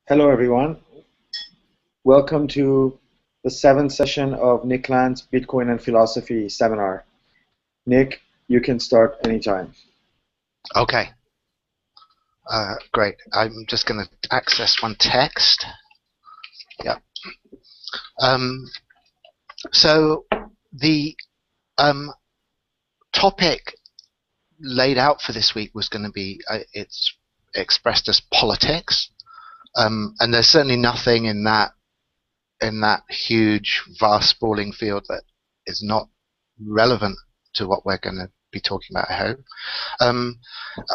Hello, everyone. Welcome to the seventh session of Nick Land's Bitcoin and Philosophy seminar. Nick, you can start anytime. Okay, great. I'm just going to access one text. Yeah. So the topic laid out for this week was going to be it's expressed as politics, and there's certainly nothing in that huge, vast, sprawling field that is not relevant to what we're going to be talking about, I hope.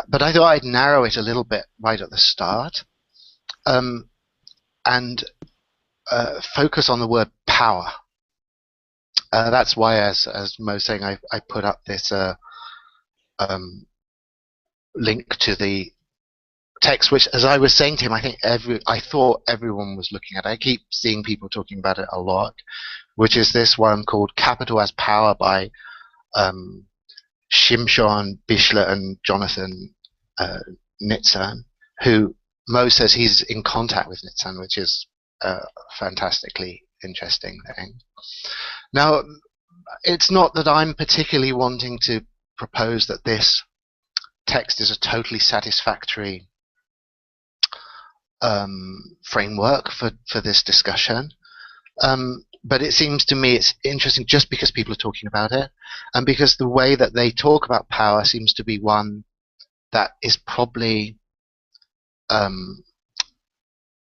But I thought I'd narrow it a little bit right at the start, and focus on the word power. That's why, as Mo was saying, I put up this link to the text, which, as I was saying to him, I thought everyone was looking at. I keep seeing people talking about it a lot, which is this one called "Capital as Power" by Shimshon Bishler and Jonathan Nitzan, who Mo says he's in contact with Nitzan, which is a fantastically interesting thing. Now, it's not that I'm particularly wanting to propose that this text is a totally satisfactory framework for this discussion, but it seems to me it's interesting just because people are talking about it, and because the way that they talk about power seems to be one that is probably,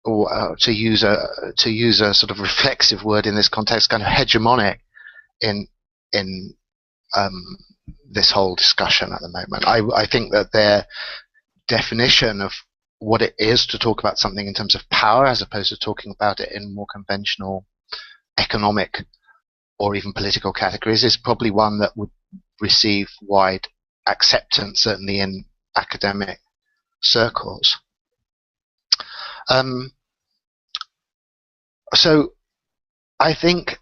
or to use a sort of reflexive word in this context, kind of hegemonic in this whole discussion at the moment. I think that their definition of what it is to talk about something in terms of power, as opposed to talking about it in more conventional economic or even political categories, is probably one that would receive wide acceptance, certainly in academic circles. So I think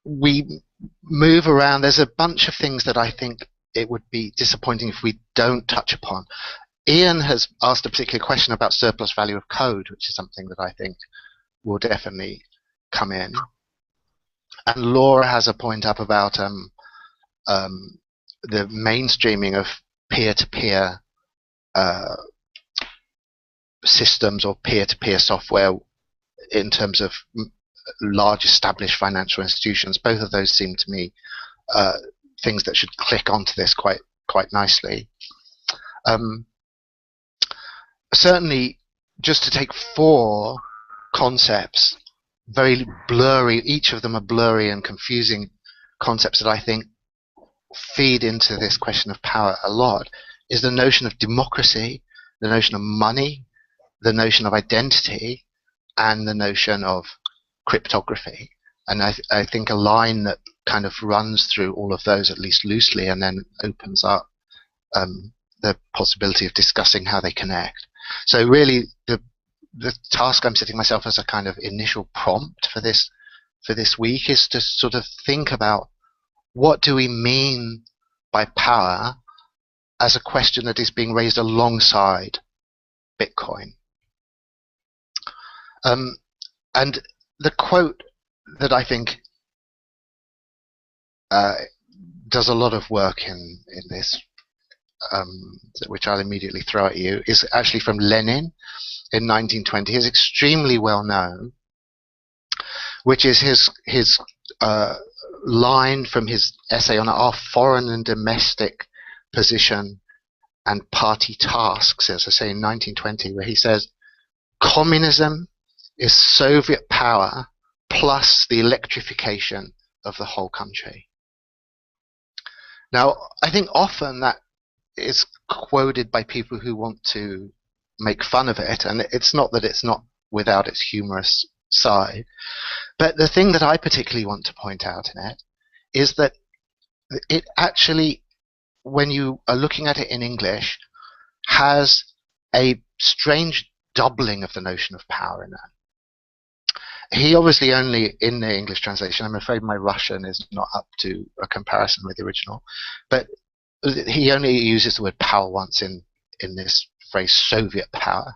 we move around. There's a bunch of things that I think it would be disappointing if we don't touch upon. Ian has asked a particular question about surplus value of code, which is something that I think will definitely come in. And Laura has a point up about the mainstreaming of peer-to-peer systems or peer-to-peer software in terms of large established financial institutions. Both of those seem to me things that should click onto this quite nicely. Certainly, just to take four concepts, very blurry, each of them are blurry and confusing concepts that I think feed into this question of power a lot, is the notion of democracy, the notion of money, the notion of identity, and the notion of cryptography. And I think a line that kind of runs through all of those, at least loosely, and then opens up the possibility of discussing how they connect. So really, the task I'm setting myself as a kind of initial prompt for this week is to sort of think about what do we mean by power as a question that is being raised alongside Bitcoin. And the quote that I think does a lot of work in this, which I'll immediately throw at you, is actually from Lenin in 1920. It's extremely well known, which is his line from his essay on our foreign and domestic position and party tasks, as I say, in 1920, where he says, communism is Soviet power plus the electrification of the whole country. Now, I think often that is quoted by people who want to make fun of it, and it's not that it's not without its humorous side. But the thing that I particularly want to point out in it is that it actually, when you are looking at it in English, has a strange doubling of the notion of power in it. He obviously only, in the English translation, I'm afraid my Russian is not up to a comparison with the original, but he only uses the word power once in this phrase, Soviet power.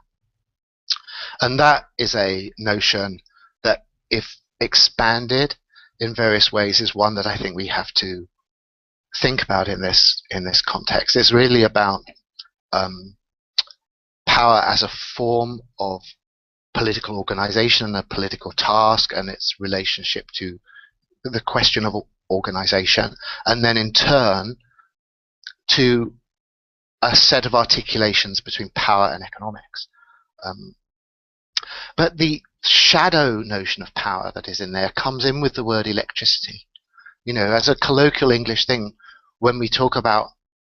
And that is a notion that, if expanded in various ways, is one that I think we have to think about in this context. It's really about power as a form of political organization, a political task, and its relationship to the question of organization, and then in turn to a set of articulations between power and economics. But the shadow notion of power that is in there comes in with the word electricity. You know, as a colloquial English thing, when we talk about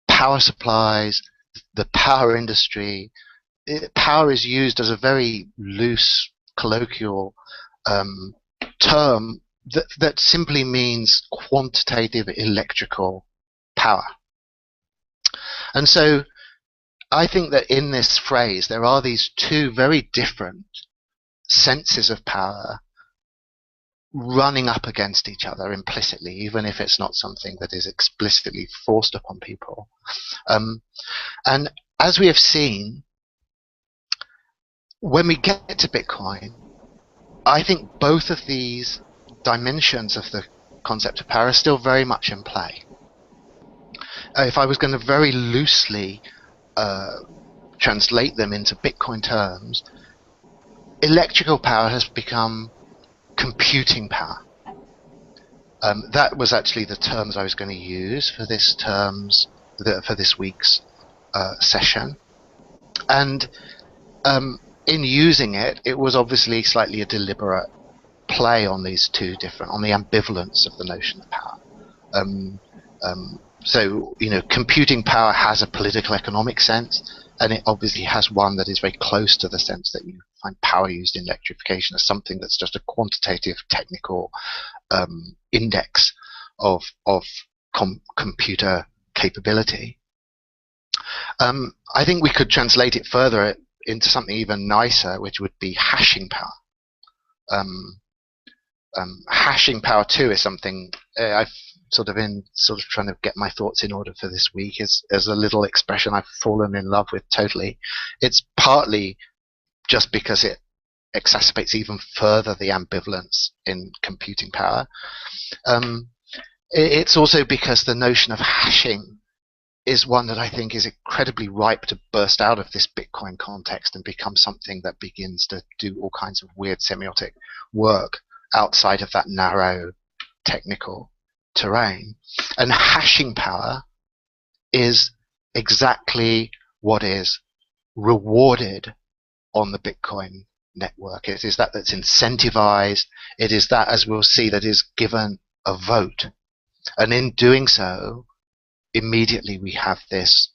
power supplies, the power industry, power is used as a very loose colloquial term that simply means quantitative electrical power. And so I think that in this phrase there are these two very different senses of power running up against each other implicitly, even if it's not something that is explicitly forced upon people. And as we have seen, when we get to Bitcoin, I think both of these dimensions of the concept of power are still very much in play. If I was going to very loosely translate them into Bitcoin terms, electrical power has become computing power. That was actually the terms I was going to use for this week's session, and in using it, it was obviously slightly a deliberate play on these two different, on the ambivalence of the notion of power. So, you know, computing power has a political economic sense, and it obviously has one that is very close to the sense that you find power used in electrification as something that's just a quantitative, technical index of computer capability. I think we could translate it further into something even nicer, which would be hashing power. Hashing power too is something I've sort of trying to get my thoughts in order for this week. Is a little expression I've fallen in love with totally. It's partly just because it exacerbates even further the ambivalence in computing power. It's also because the notion of hashing is one that I think is incredibly ripe to burst out of this Bitcoin context and become something that begins to do all kinds of weird semiotic work outside of that narrow technical terrain. And hashing power is exactly what is rewarded on the Bitcoin network. It is that that's incentivized. It is that, as we'll see, that is given a vote. And in doing so, immediately we have this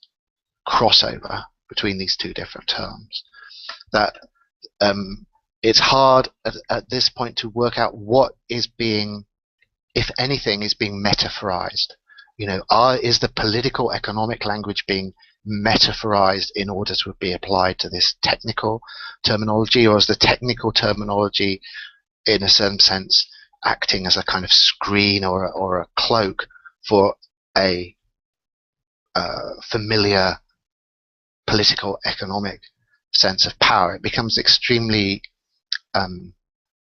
crossover between these two different terms. That it's hard at this point to work out what is being, if anything, is being metaphorized. You know, is the political economic language being metaphorized in order to be applied to this technical terminology, or is the technical terminology, in a certain sense, acting as a kind of screen or a cloak for a familiar political economic sense of power? It becomes extremely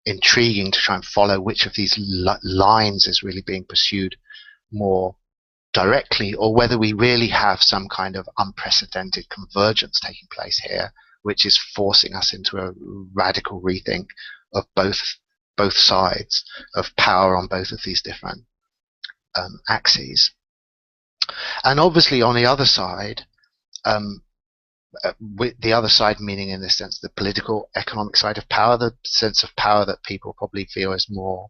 intriguing to try and follow which of these lines is really being pursued more directly, or whether we really have some kind of unprecedented convergence taking place here, which is forcing us into a radical rethink of both sides of power on both of these different axes. And obviously on the other side, with the other side meaning in this sense the political economic side of power, the sense of power that people probably feel is more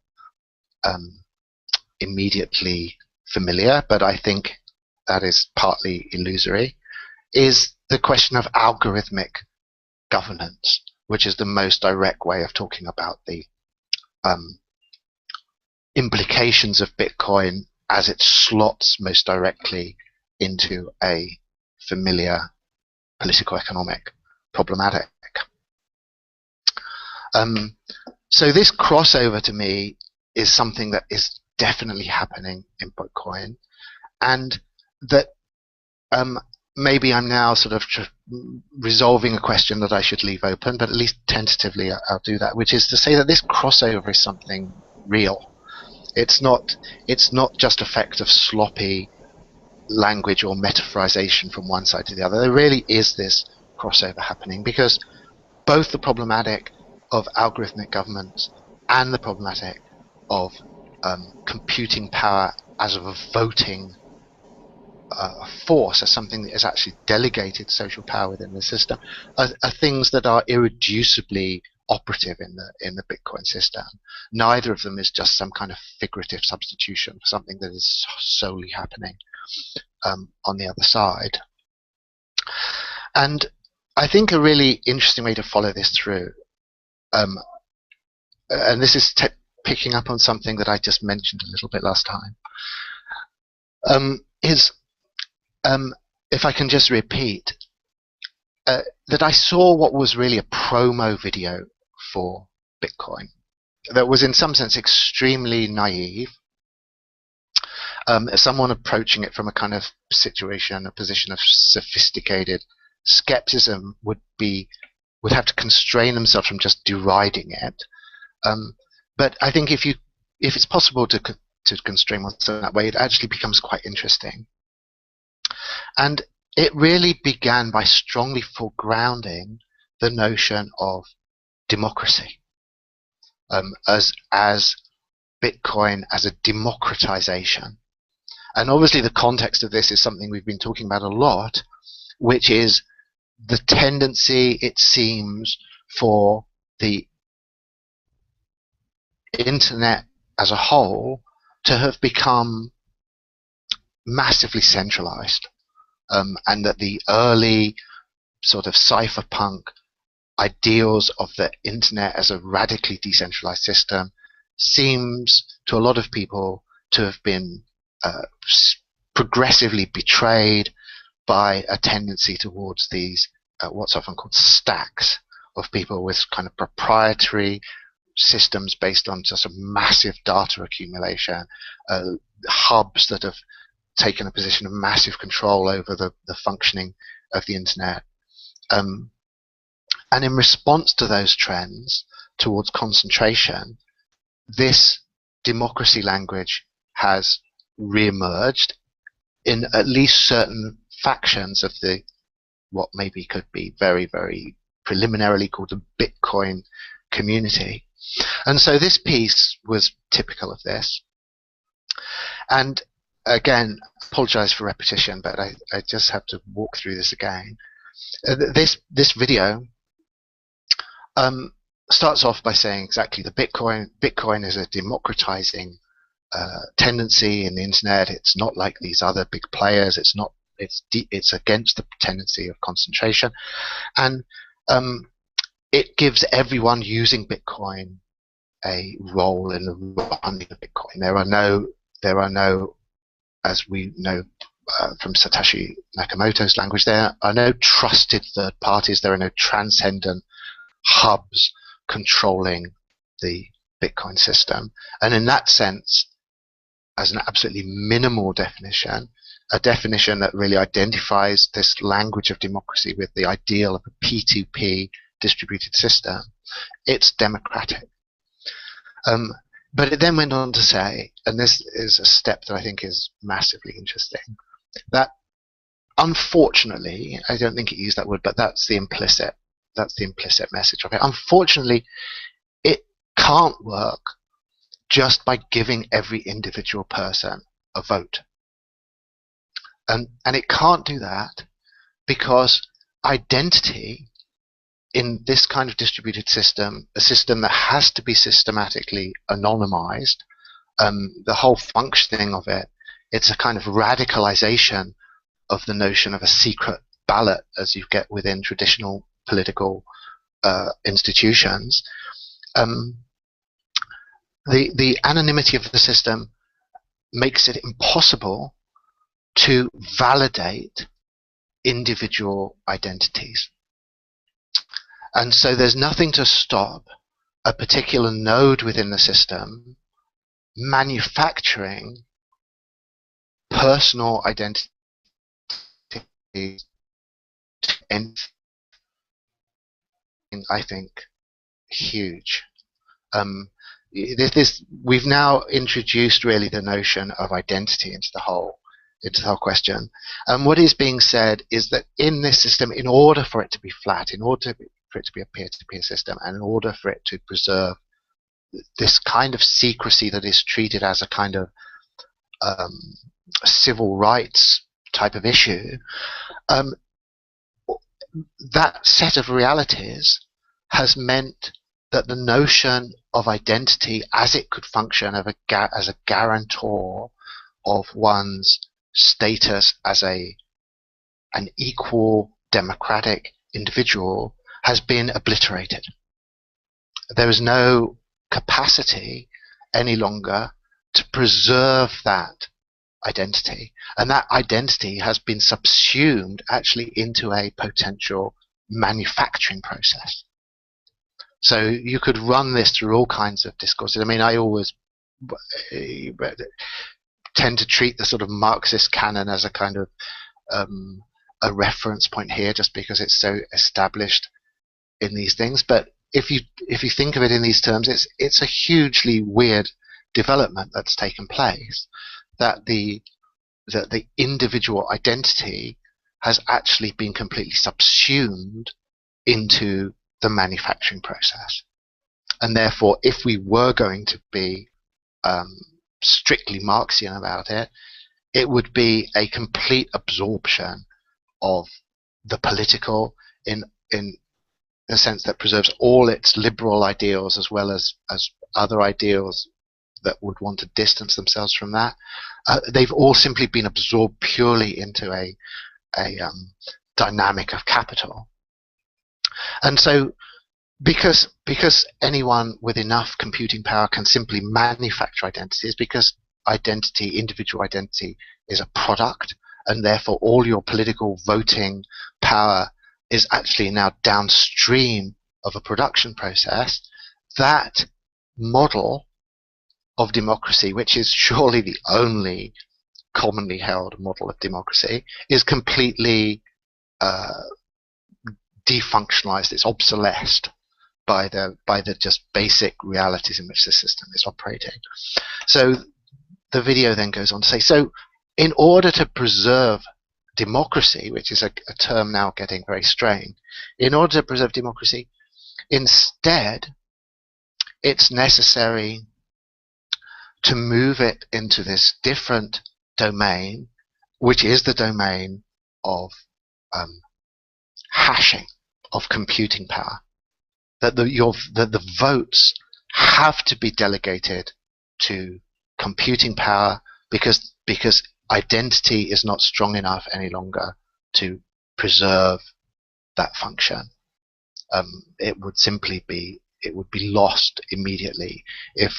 immediately familiar, but I think that is partly illusory, is the question of algorithmic governance, which is the most direct way of talking about the implications of Bitcoin as it slots most directly into a familiar political economic problematic. So this crossover to me is something that is definitely happening in Bitcoin, and that maybe I'm now sort of resolving a question that I should leave open, but at least tentatively I'll do that, which is to say that this crossover is something real. It's not just effect of sloppy language or metaphorization from one side to the other. There really is this crossover happening, because both the problematic of algorithmic governance and the problematic of computing power as a voting force, as something that is actually delegated social power within the system, are things that are irreducibly operative in the Bitcoin system. Neither of them is just some kind of figurative substitution for something that is solely happening on the other side. And I think a really interesting way to follow this through, and this is picking up on something that I just mentioned a little bit last time, is if I can just repeat, that I saw what was really a promo video for Bitcoin that was in some sense extremely naive. Someone approaching it from a kind of situation, a position of sophisticated skepticism would have to constrain themselves from just deriding it. But I think if it's possible to constrain oneself in that way, it actually becomes quite interesting. And it really began by strongly foregrounding the notion of democracy, as Bitcoin as a democratization. And obviously the context of this is something we've been talking about a lot, which is the tendency, it seems, for the internet as a whole to have become massively centralized, and that the early sort of cypherpunk ideals of the internet as a radically decentralized system seems to a lot of people to have been progressively betrayed by a tendency towards these what's often called stacks of people with kind of proprietary systems based on just a massive data accumulation, hubs that have taken a position of massive control over the functioning of the internet. And in response to those trends towards concentration, this democracy language has re-emerged in at least certain factions of the what maybe could be very, very preliminarily called the Bitcoin community. And so this piece was typical of this. And again, apologize for repetition, but I just have to walk through this again. This video starts off by saying exactly the Bitcoin is a democratizing tendency in the internet. It's not like these other big players. It's against the tendency of concentration, and it gives everyone using Bitcoin a role in the running of Bitcoin. There are no, as we know from Satoshi Nakamoto's language, there are no trusted third parties. There are no transcendent hubs controlling the Bitcoin system. And in that sense, as an absolutely minimal definition, a definition that really identifies this language of democracy with the ideal of a P2P distributed system, it's democratic. But it then went on to say, and this is a step that I think is massively interesting, that unfortunately, I don't think it used that word, but that's the implicit message of it. Unfortunately, it can't work just by giving every individual person a vote. And it can't do that because identity in this kind of distributed system, a system that has to be systematically anonymized, the whole functioning of it, it's a kind of radicalization of the notion of a secret ballot as you get within traditional political institutions. The anonymity of the system makes it impossible to validate individual identities. And so there's nothing to stop a particular node within the system manufacturing personal identity and I think huge. We've now introduced really the notion of identity into the whole question. And what is being said is that in this system, in order for it to be flat, in order for it to be a peer-to-peer system, and in order for it to preserve this kind of secrecy that is treated as a kind of civil rights type of issue, that set of realities has meant that the notion of identity as it could function as a guarantor of one's status as an equal democratic individual has been obliterated. There is no capacity any longer to preserve that identity, and that identity has been subsumed actually into a potential manufacturing process. So you could run this through all kinds of discourses. I mean, I always tend to treat the sort of Marxist canon as a kind of a reference point here, just because it's so established in these things. But if you think of it in these terms, it's a hugely weird development that's taken place, that the individual identity has actually been completely subsumed into the manufacturing process. And therefore, if we were going to be strictly Marxian about it, it would be a complete absorption of the political in a sense that preserves all its liberal ideals as well as other ideals that would want to distance themselves from that. They've all simply been absorbed purely into a dynamic of capital. And so because anyone with enough computing power can simply manufacture identities, because individual identity is a product, and therefore all your political voting power is actually now downstream of a production process, that model of democracy, which is surely the only commonly held model of democracy, is completely defunctionalized. It's obsolesced by the just basic realities in which the system is operating. So the video then goes on to say, so in order to preserve democracy, which is a term now getting very strained, in order to preserve democracy, instead it's necessary to move it into this different domain, which is the domain of hashing, of computing power. That the votes have to be delegated to computing power because identity is not strong enough any longer to preserve that function. It would be lost immediately if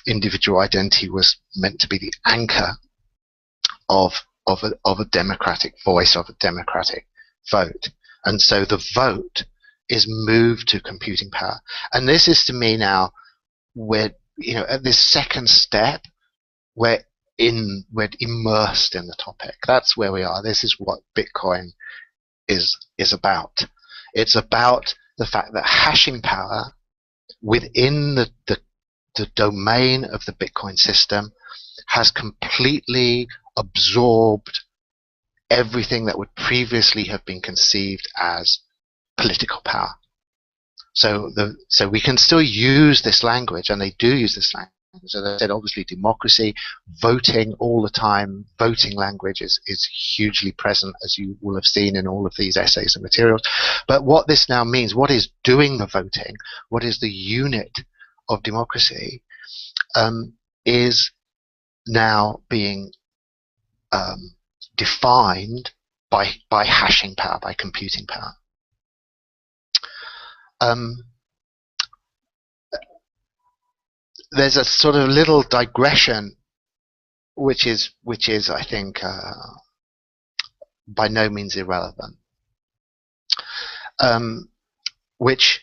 individual identity was meant to be the anchor of a democratic voice, of a democratic vote. And so the vote is moved to computing power. And this is, to me, now we're at this second step, we're immersed in the topic. That's where we are. This is what Bitcoin is about. It's about the fact that hashing power within the domain of the Bitcoin system has completely absorbed everything that would previously have been conceived as political power. So we can still use this language, and they do use this language. As I said, obviously democracy, voting all the time, voting language is hugely present, as you will have seen in all of these essays and materials. But what this now means, what is doing the voting, what is the unit of democracy, is now being defined by hashing power, by computing power. There's a sort of little digression, which is I think by no means irrelevant, which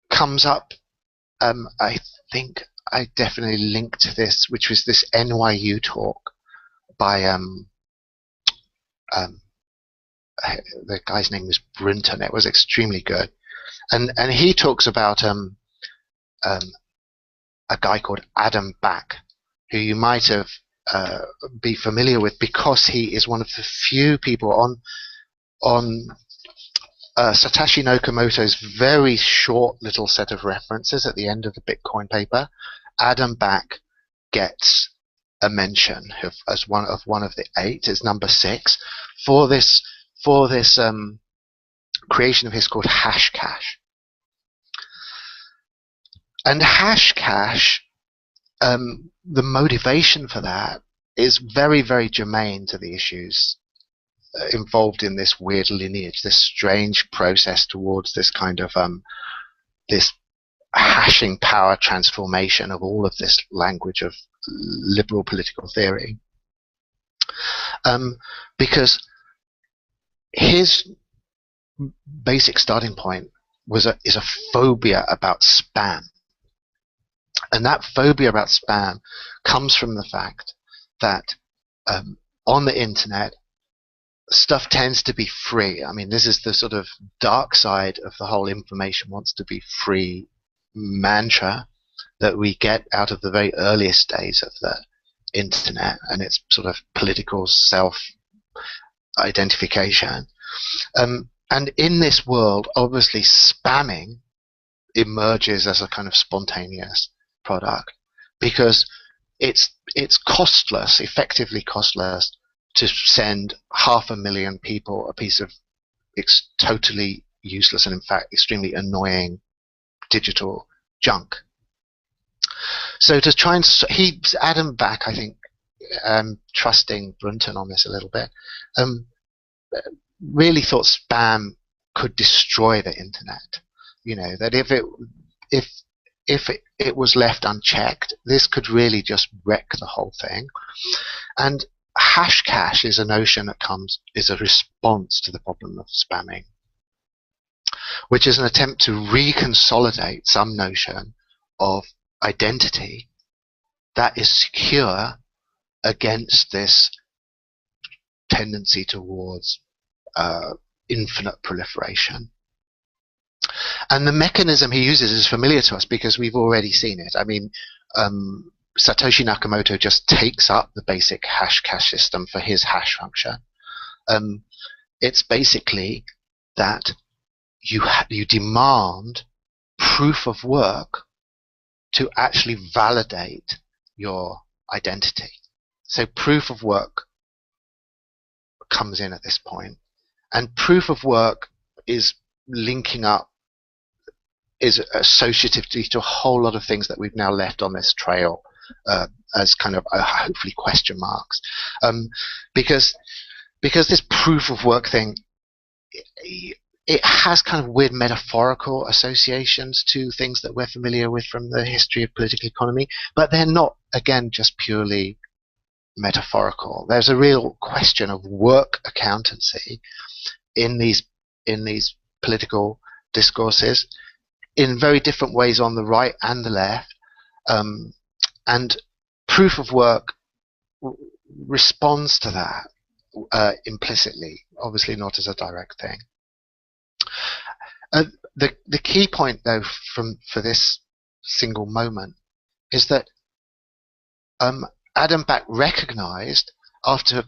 comes up. I think I definitely linked to this, which was this NYU talk by the guy's name was Brinton. It was extremely good, and he talks about a guy called Adam Back, who you might have be familiar with because he is one of the few people on Satoshi Nakamoto's very short little set of references at the end of the Bitcoin paper. Adam Back gets a mention as one of the 8. It's number 6 for this creation of his called Hashcash. And Hashcash, the motivation for that is very, very germane to the issues involved in this weird lineage, this strange process towards this kind of this hashing power transformation of all of this language of liberal political theory. Because his basic starting point is a phobia about spam. And that phobia about spam comes from the fact that on the internet, stuff tends to be free. I mean, this is the sort of dark side of the whole information wants to be free mantra that we get out of the very earliest days of the internet and its sort of political self-identification. And in this world, obviously, spamming emerges as a kind of spontaneous product because it's costless, effectively costless, to send 500,000 people a piece of totally useless and in fact extremely annoying digital junk. So to try and Adam Back, I think, trusting Brunton on this a little bit, really thought spam could destroy the internet. You know, that if it was left unchecked, this could really just wreck the whole thing. And Hashcash is a notion that is a response to the problem of spamming, which is an attempt to reconsolidate some notion of identity that is secure against this tendency towards infinite proliferation. And the mechanism he uses is familiar to us because we've already seen it. I mean, Satoshi Nakamoto just takes up the basic Hashcash system for his hash function. It's basically that you demand proof of work to actually validate your identity. So proof of work comes in at this point. And proof of work is linking up, is associative to a whole lot of things that we've now left on this trail as kind of hopefully question marks. Because this proof of work thing, it has kind of weird metaphorical associations to things that we're familiar with from the history of political economy, but they're not, again, just purely metaphorical. There's a real question of work accountancy in these political discourses in very different ways on the right and the left, and proof of work responds to that implicitly, obviously not as a direct thing. The key point, though, for this single moment is that Adam Back recognized after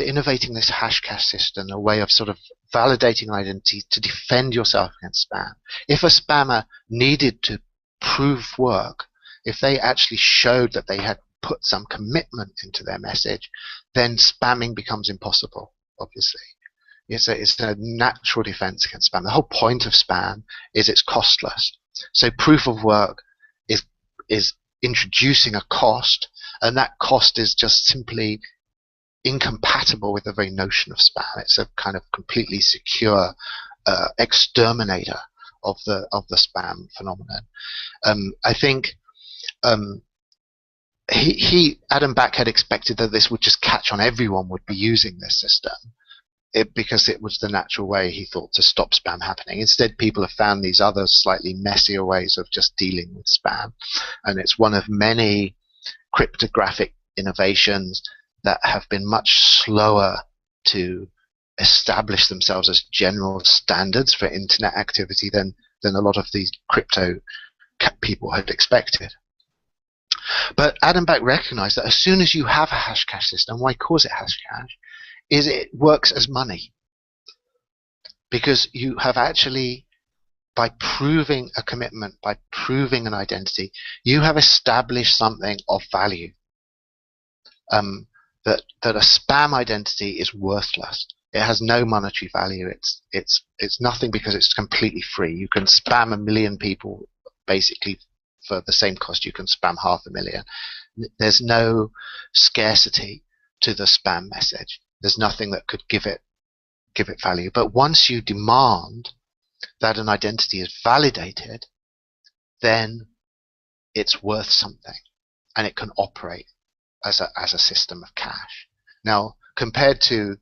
innovating this Hashcash system, a way of sort of validating identity to defend yourself against spam. If a spammer needed to prove work, if they actually showed that they had put some commitment into their message, then spamming becomes impossible, obviously. It's a natural defense against spam. The whole point of spam is it's costless. So proof of work is introducing a cost, and that cost is just simply incompatible with the very notion of spam. It's a kind of completely secure exterminator of the spam phenomenon. I think Adam Back had expected that this would just catch on. Everyone would be using this system because it was the natural way, he thought, to stop spam happening. Instead, people have found these other slightly messier ways of just dealing with spam, and it's one of many cryptographic innovations that have been much slower to established themselves as general standards for internet activity than a lot of these crypto people had expected. But Adam Back recognized that as soon as you have a hashcash system, why cause it hashcash, is it works as money. Because you have actually, by proving a commitment, by proving an identity, you have established something of value. That a spam identity is worthless. It has no monetary value. It's nothing because it's completely free. You can spam 1 million people basically for the same cost you can spam 500,000. There's no scarcity to the spam message. There's nothing that could give it value. But once you demand that an identity is validated, then it's worth something, and it can operate as a system of cash. Now, compared to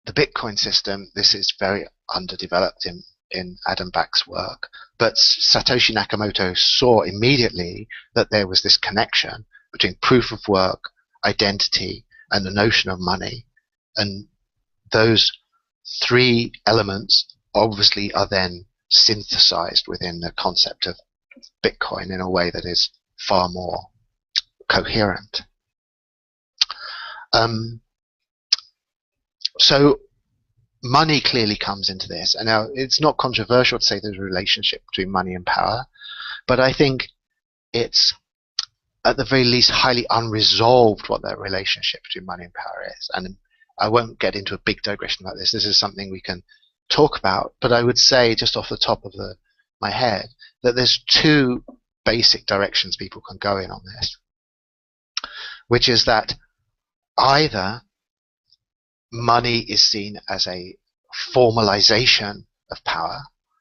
the Bitcoin system, this is very underdeveloped in Adam Back's work. But Satoshi Nakamoto saw immediately that there was this connection between proof of work, identity, and the notion of money. And those three elements obviously are then synthesized within the concept of Bitcoin in a way that is far more coherent. So money clearly comes into this. And now it's not controversial to say there's a relationship between money and power, but I think it's at the very least highly unresolved what that relationship between money and power is. And I won't get into a big digression about this. This is something we can talk about, but I would say just off the top of my head that there's two basic directions people can go in on this, which is that either money is seen as a formalization of power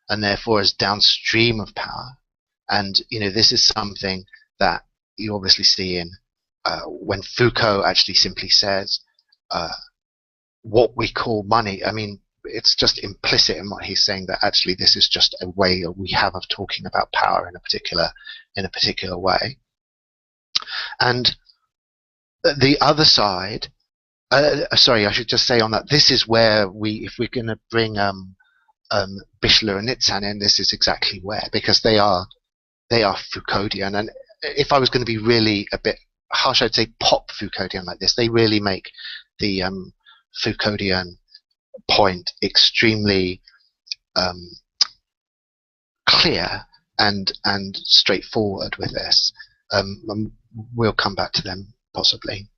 and therefore as downstream of power. And this is something that you obviously see in when Foucault actually simply says what we call money. I mean, it's just implicit in what he's saying that actually this is just a way we have of talking about power in a particular way. And the other side, sorry, I should just say on that, this is where if we're going to bring Bichler and Nitzan in, this is exactly where, because they are Foucauldian. And if I was going to be really a bit harsh, I'd say pop Foucauldian like this. They really make the Foucauldian point extremely clear and straightforward with this. We'll come back to them possibly.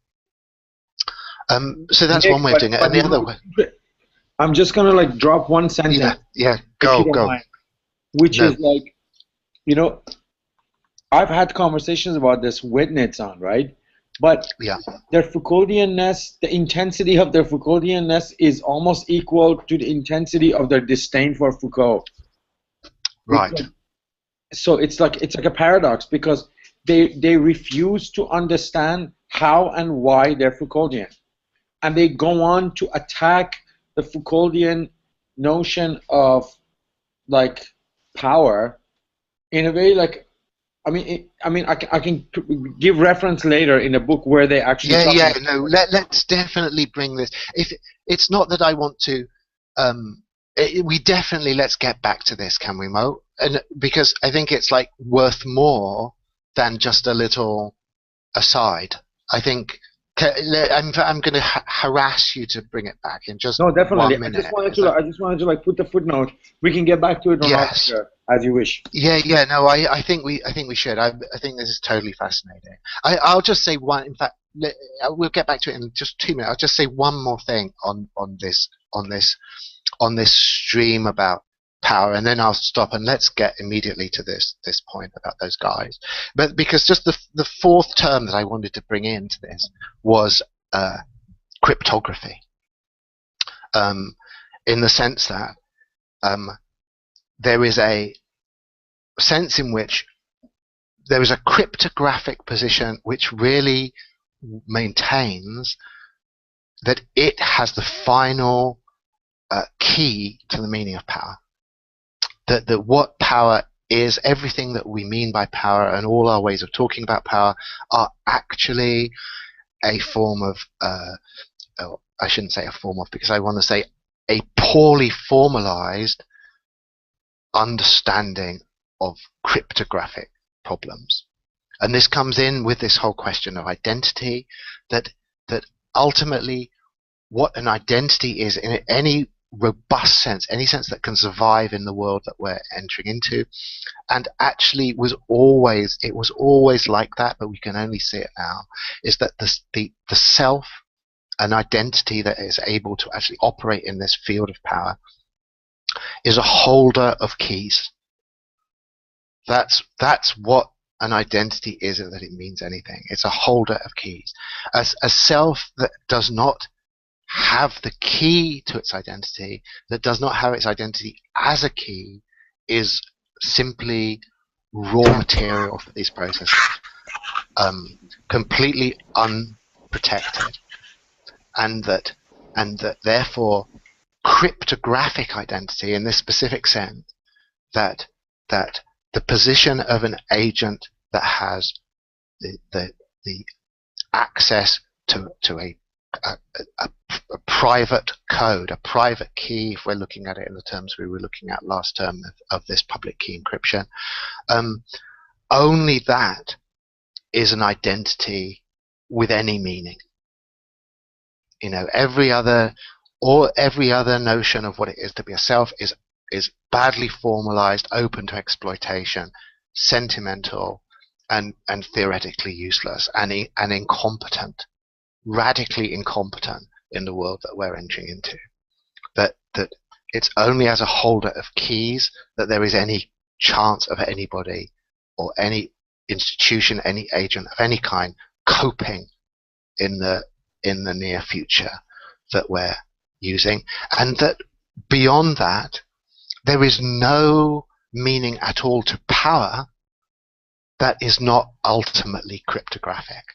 So that's one way of doing it, and the other way. I'm just gonna drop one sentence. Yeah, go. Mind, which is I've had conversations about this with Nitzan, right? But their Foucauldianness, the intensity of their Foucauldianness is almost equal to the intensity of their disdain for Foucault. Right. So it's like a paradox, because they refuse to understand how and why they're Foucauldian, and they go on to attack the Foucauldian notion of power in a way I can give reference later in the book where they actually let's definitely bring this. If it's not that I want to, let's get back to this, can we, Mo? And because I think it's worth more than just a little aside. I think I'm going to harass you to bring it back in just 1 minute. I just wanted to put the footnote. We can get back to it as you wish. No, I think we should. I think this is totally fascinating. I'll just say one. In fact, we'll get back to it in just 2 minutes. I'll just say one more thing on this stream about power, and then I'll stop and let's get immediately to this point about those guys. But because just the fourth term that I wanted to bring into this was cryptography, in the sense that there is a sense in which there is a cryptographic position which really maintains that it has the final key to the meaning of power. That what power is, everything that we mean by power and all our ways of talking about power are actually a form of, I shouldn't say a form of, because I want to say a poorly formalized understanding of cryptographic problems. And this comes in with this whole question of identity, that ultimately what an identity is in any robust sense, any sense that can survive in the world that we're entering into, and actually it was always like that, but we can only see it now, is that the self, an identity that is able to actually operate in this field of power, is a holder of keys. That's what an identity is, that it means anything. It's a holder of keys. As a self that does not have the key to its identity, that does not have its identity as a key, is simply raw material for these processes, completely unprotected, and that therefore cryptographic identity, in this specific sense, that the position of an agent that has the access to a private code, a private key, if we're looking at it in the terms we were looking at last term of this public key encryption, only that is an identity with any meaning. Every other notion of what it is to be a self is badly formalized, open to exploitation, sentimental, and theoretically useless, and incompetent, radically incompetent in the world that we're entering into. That it's only as a holder of keys that there is any chance of anybody or any institution, any agent of any kind coping in the near future that we're using, and that beyond that there is no meaning at all to power that is not ultimately cryptographic.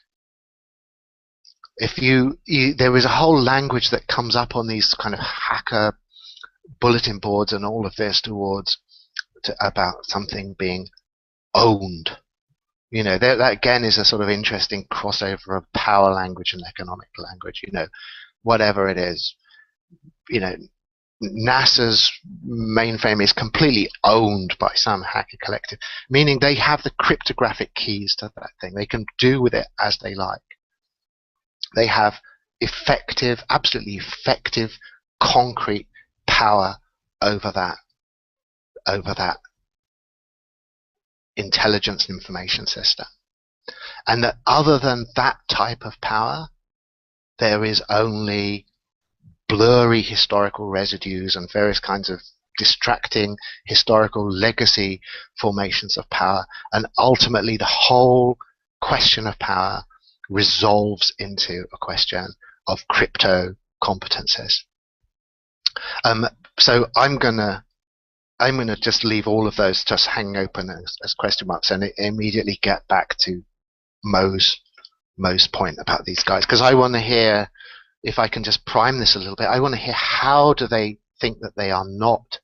If there is a whole language that comes up on these kind of hacker bulletin boards and all of this about something being owned. That again is a sort of interesting crossover of power language and economic language. Whatever it is, NASA's mainframe is completely owned by some hacker collective, meaning they have the cryptographic keys to that thing. They can do with it as they like. They have absolutely effective, concrete power over that intelligence and information system. And that other than that type of power, there is only blurry historical residues and various kinds of distracting historical legacy formations of power. And ultimately, the whole question of power resolves into a question of crypto competences. So I'm gonna just leave all of those just hanging open as question marks, and immediately get back to Mo's point about these guys, because I want to hear, if I can just prime this a little bit, I want to hear how do they think that they are not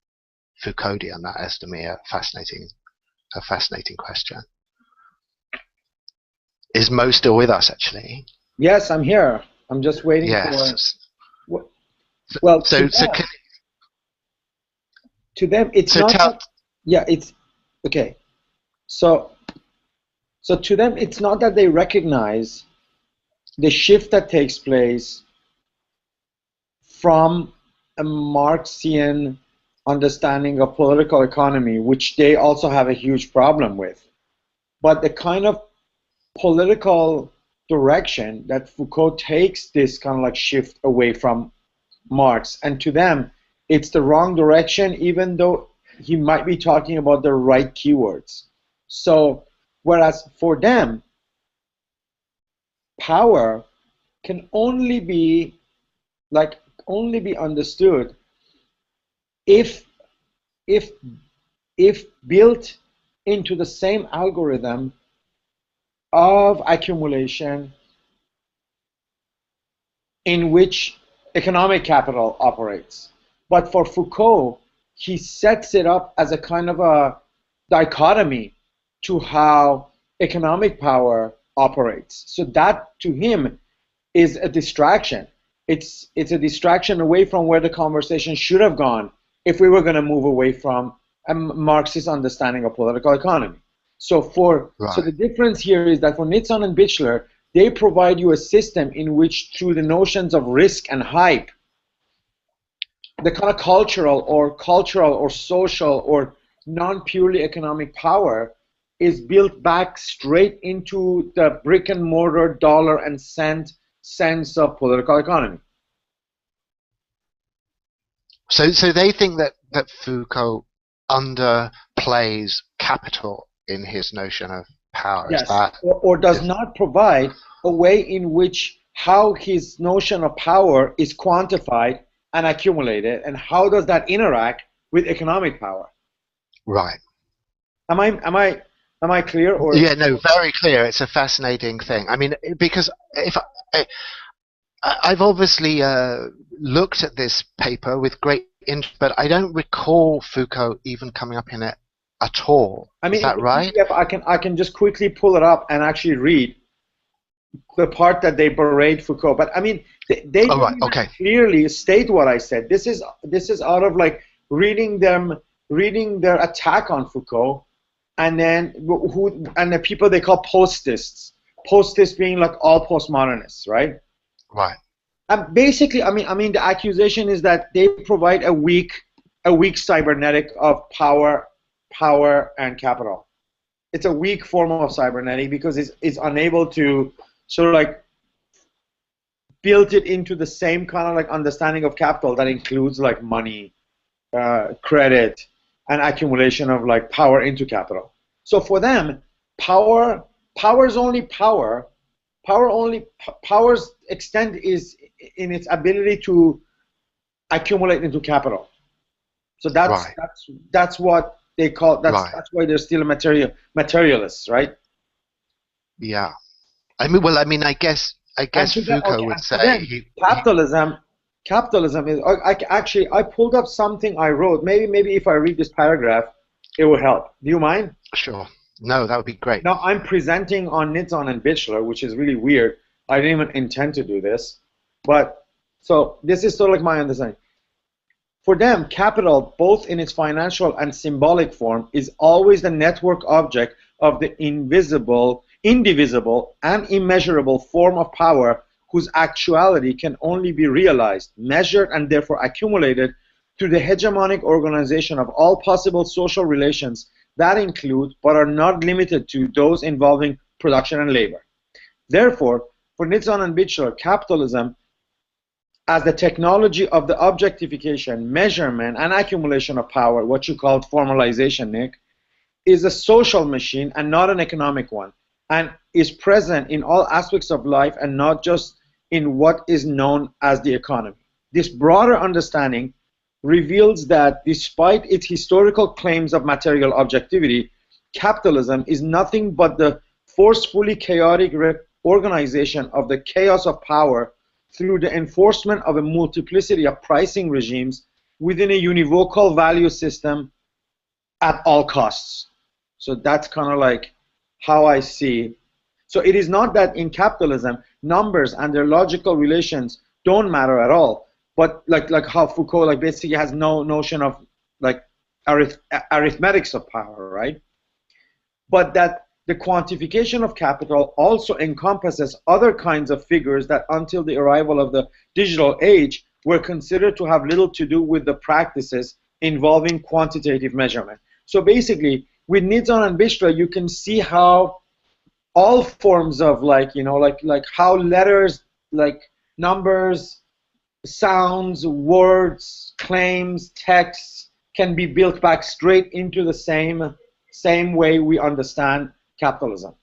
Foucauldian. That is to me a fascinating question. Is Mo still with us, actually? Yes, I'm here. I'm just waiting for. Well, to them, it's not. It's okay. So to them, it's not that they recognize the shift that takes place from a Marxian understanding of political economy, which they also have a huge problem with, but the kind of political direction that Foucault takes this kind of like shift away from Marx, and to them it's the wrong direction, even though he might be talking about the right keywords. So whereas for them power can only be understood if built into the same algorithm of accumulation in which economic capital operates. But for Foucault, he sets it up as a kind of a dichotomy to how economic power operates. So that, to him, is a distraction. it's a distraction away from where the conversation should have gone if we were going to move away from a Marxist understanding of political economy. So the difference here is that for Nitzan and Bichler, they provide you a system in which, through the notions of risk and hype, the kind of cultural or social or non-purely economic power is built back straight into the brick and mortar dollar and cent sense of political economy. So they think that Foucault underplays capital in his notion of power. Yes, Is that, or does not provide a way in which how his notion of power is quantified and accumulated, and how does that interact with economic power? right? Am I clear? Or Yeah, no, very clear. It's a fascinating thing. I mean, because if I've obviously looked at this paper with great interest, but I don't recall Foucault even coming up in it at all. I mean, is that right? I can just quickly pull it up and actually read the part that they berate Foucault. But I mean, they Oh, right, okay. clearly state what I said. This is out of like reading their attack on Foucault, and then the people they call postists. Postists being like all postmodernists, right? Right. And basically, I mean, the accusation is that they provide a weak cybernetic of power and capital. It's a weak form of cybernetic because it's unable to sort of like build it into the same kind of like understanding of capital that includes like money, credit, and accumulation of like power into capital. So for them, power's only power. Power's extent is in its ability to accumulate into capital. So that's what they call. That's why they're still materialists, right? Yeah. I mean, I guess Foucault would say capitalism is. I pulled up something I wrote. Maybe if I read this paragraph, it will help. Do you mind? Sure. No, that would be great. Now I'm presenting on Nitzan and Bichler, which is really weird. I didn't even intend to do this, but so this is sort of like my understanding. For them, capital, both in its financial and symbolic form, is always the network object of the indivisible, and immeasurable form of power whose actuality can only be realized, measured, and therefore accumulated through the hegemonic organization of all possible social relations that include, but are not limited to, those involving production and labor. Therefore, for Nitzan and Bichler, capitalism as the technology of the objectification, measurement, and accumulation of power, what you called formalization, Nick, is a social machine and not an economic one, and is present in all aspects of life and not just in what is known as the economy. This broader understanding reveals that despite its historical claims of material objectivity, capitalism is nothing but the forcefully chaotic organization of the chaos of power through the enforcement of a multiplicity of pricing regimes within a univocal value system at all costs. So that's kind of like how I see. So it is not that in capitalism, numbers and their logical relations don't matter at all, but like how Foucault like basically has no notion of like arithmetics of power, right? But that the quantification of capital also encompasses other kinds of figures that until the arrival of the digital age were considered to have little to do with the practices involving quantitative measurement. So basically, with Nitzan and Bichler, you can see how all forms of like how letters, like numbers, sounds, words, claims, texts can be built back straight into the same way we understand capitalism.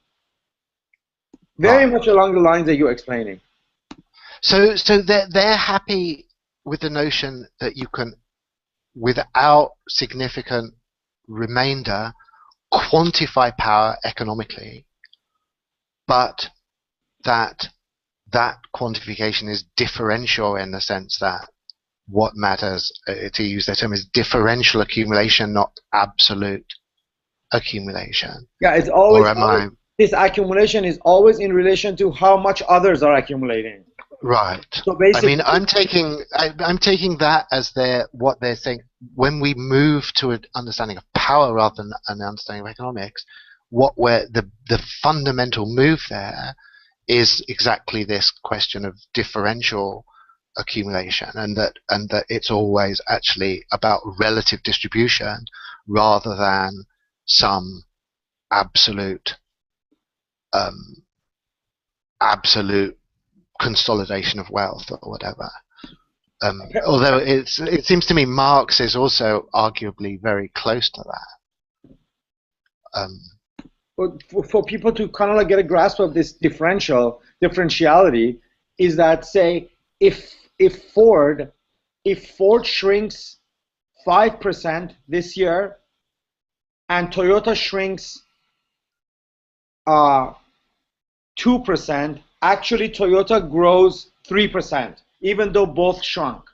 Very much along the lines that you're explaining. So they're happy with the notion that you can, without significant remainder, quantify power economically, but that quantification is differential in the sense that what matters, to use their term, is differential accumulation, not absolute accumulation. Yeah, it's always, this accumulation is always in relation to how much others are accumulating. Right. So I mean, basically, I'm taking that as what they're saying. When we move to an understanding of power rather than an understanding of economics, the fundamental move there is exactly this question of differential accumulation, and that it's always actually about relative distribution rather than some absolute um, absolute consolidation of wealth or whatever. Although it seems to me Marx is also arguably very close to that. for people to kind of like get a grasp of this differentiality, is that, say, if Ford shrinks 5% this year and Toyota shrinks 2%, actually Toyota grows 3%, even though both shrunk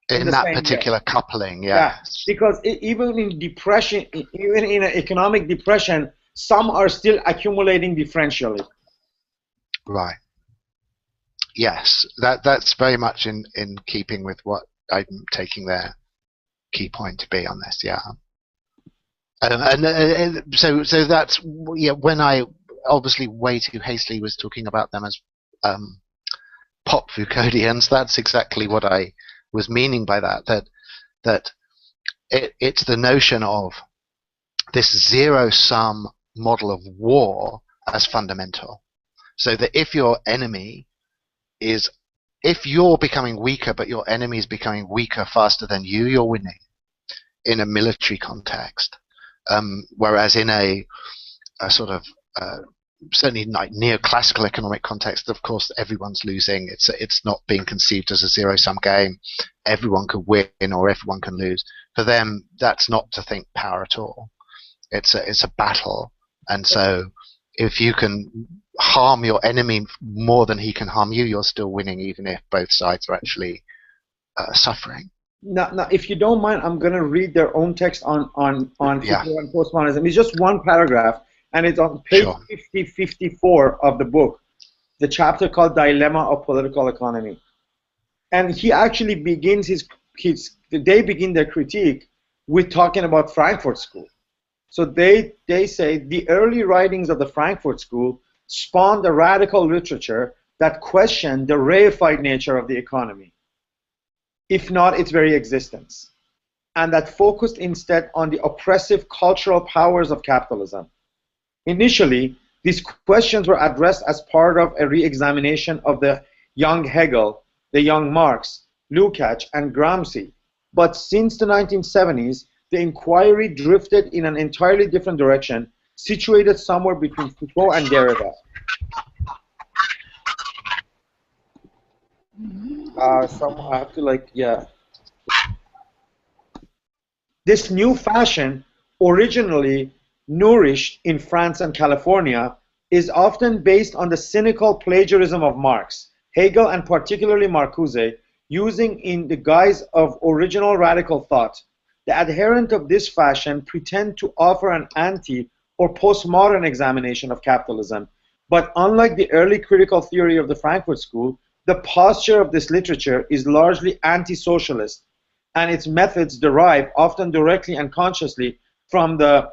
in In the that same year. particular coupling, Yeah, yes. because even in depression, even in an economic depression, some are still accumulating differentially. Right. Yes, that's very much in keeping with what I'm taking their key point to be on this. Yeah. So that's, yeah. When I obviously way too hastily was talking about them as pop Foucauldians, that's exactly what I was meaning by that. That it's the notion of this zero-sum model of war as fundamental. So that if your enemy is, if you're becoming weaker, but your enemy is becoming weaker faster than you, you're winning in a military context. Whereas in a sort of certainly like neoclassical economic context, of course, everyone's losing. It's not being conceived as a zero-sum game. Everyone could win or everyone can lose. For them, that's not to think power at all. It's a battle, and so if you can harm your enemy more than he can harm you, you're still winning, even if both sides are actually suffering. Now, if you don't mind, I'm going to read their own text on Yeah, Foucault and postmodernism. It's just one paragraph, and it's on page sure. 54 of the book, the chapter called Dilemma of Political Economy. And he actually begins they begin their critique with talking about Frankfurt School. So they say the early writings of the Frankfurt School spawned a radical literature that questioned the reified nature of the economy, if not its very existence, and that focused instead on the oppressive cultural powers of capitalism. Initially, these questions were addressed as part of a re-examination of the young Hegel, the young Marx, Lukács, and Gramsci. But since the 1970s, the inquiry drifted in an entirely different direction, situated somewhere between Foucault and Derrida. I have to yeah. This new fashion, originally nourished in France and California, is often based on the cynical plagiarism of Marx, Hegel, and particularly Marcuse, using in the guise of original radical thought. The adherent of this fashion pretend to offer an anti or postmodern examination of capitalism, but unlike the early critical theory of the Frankfurt School, the posture of this literature is largely anti-socialist, and its methods derive, often directly and consciously, from the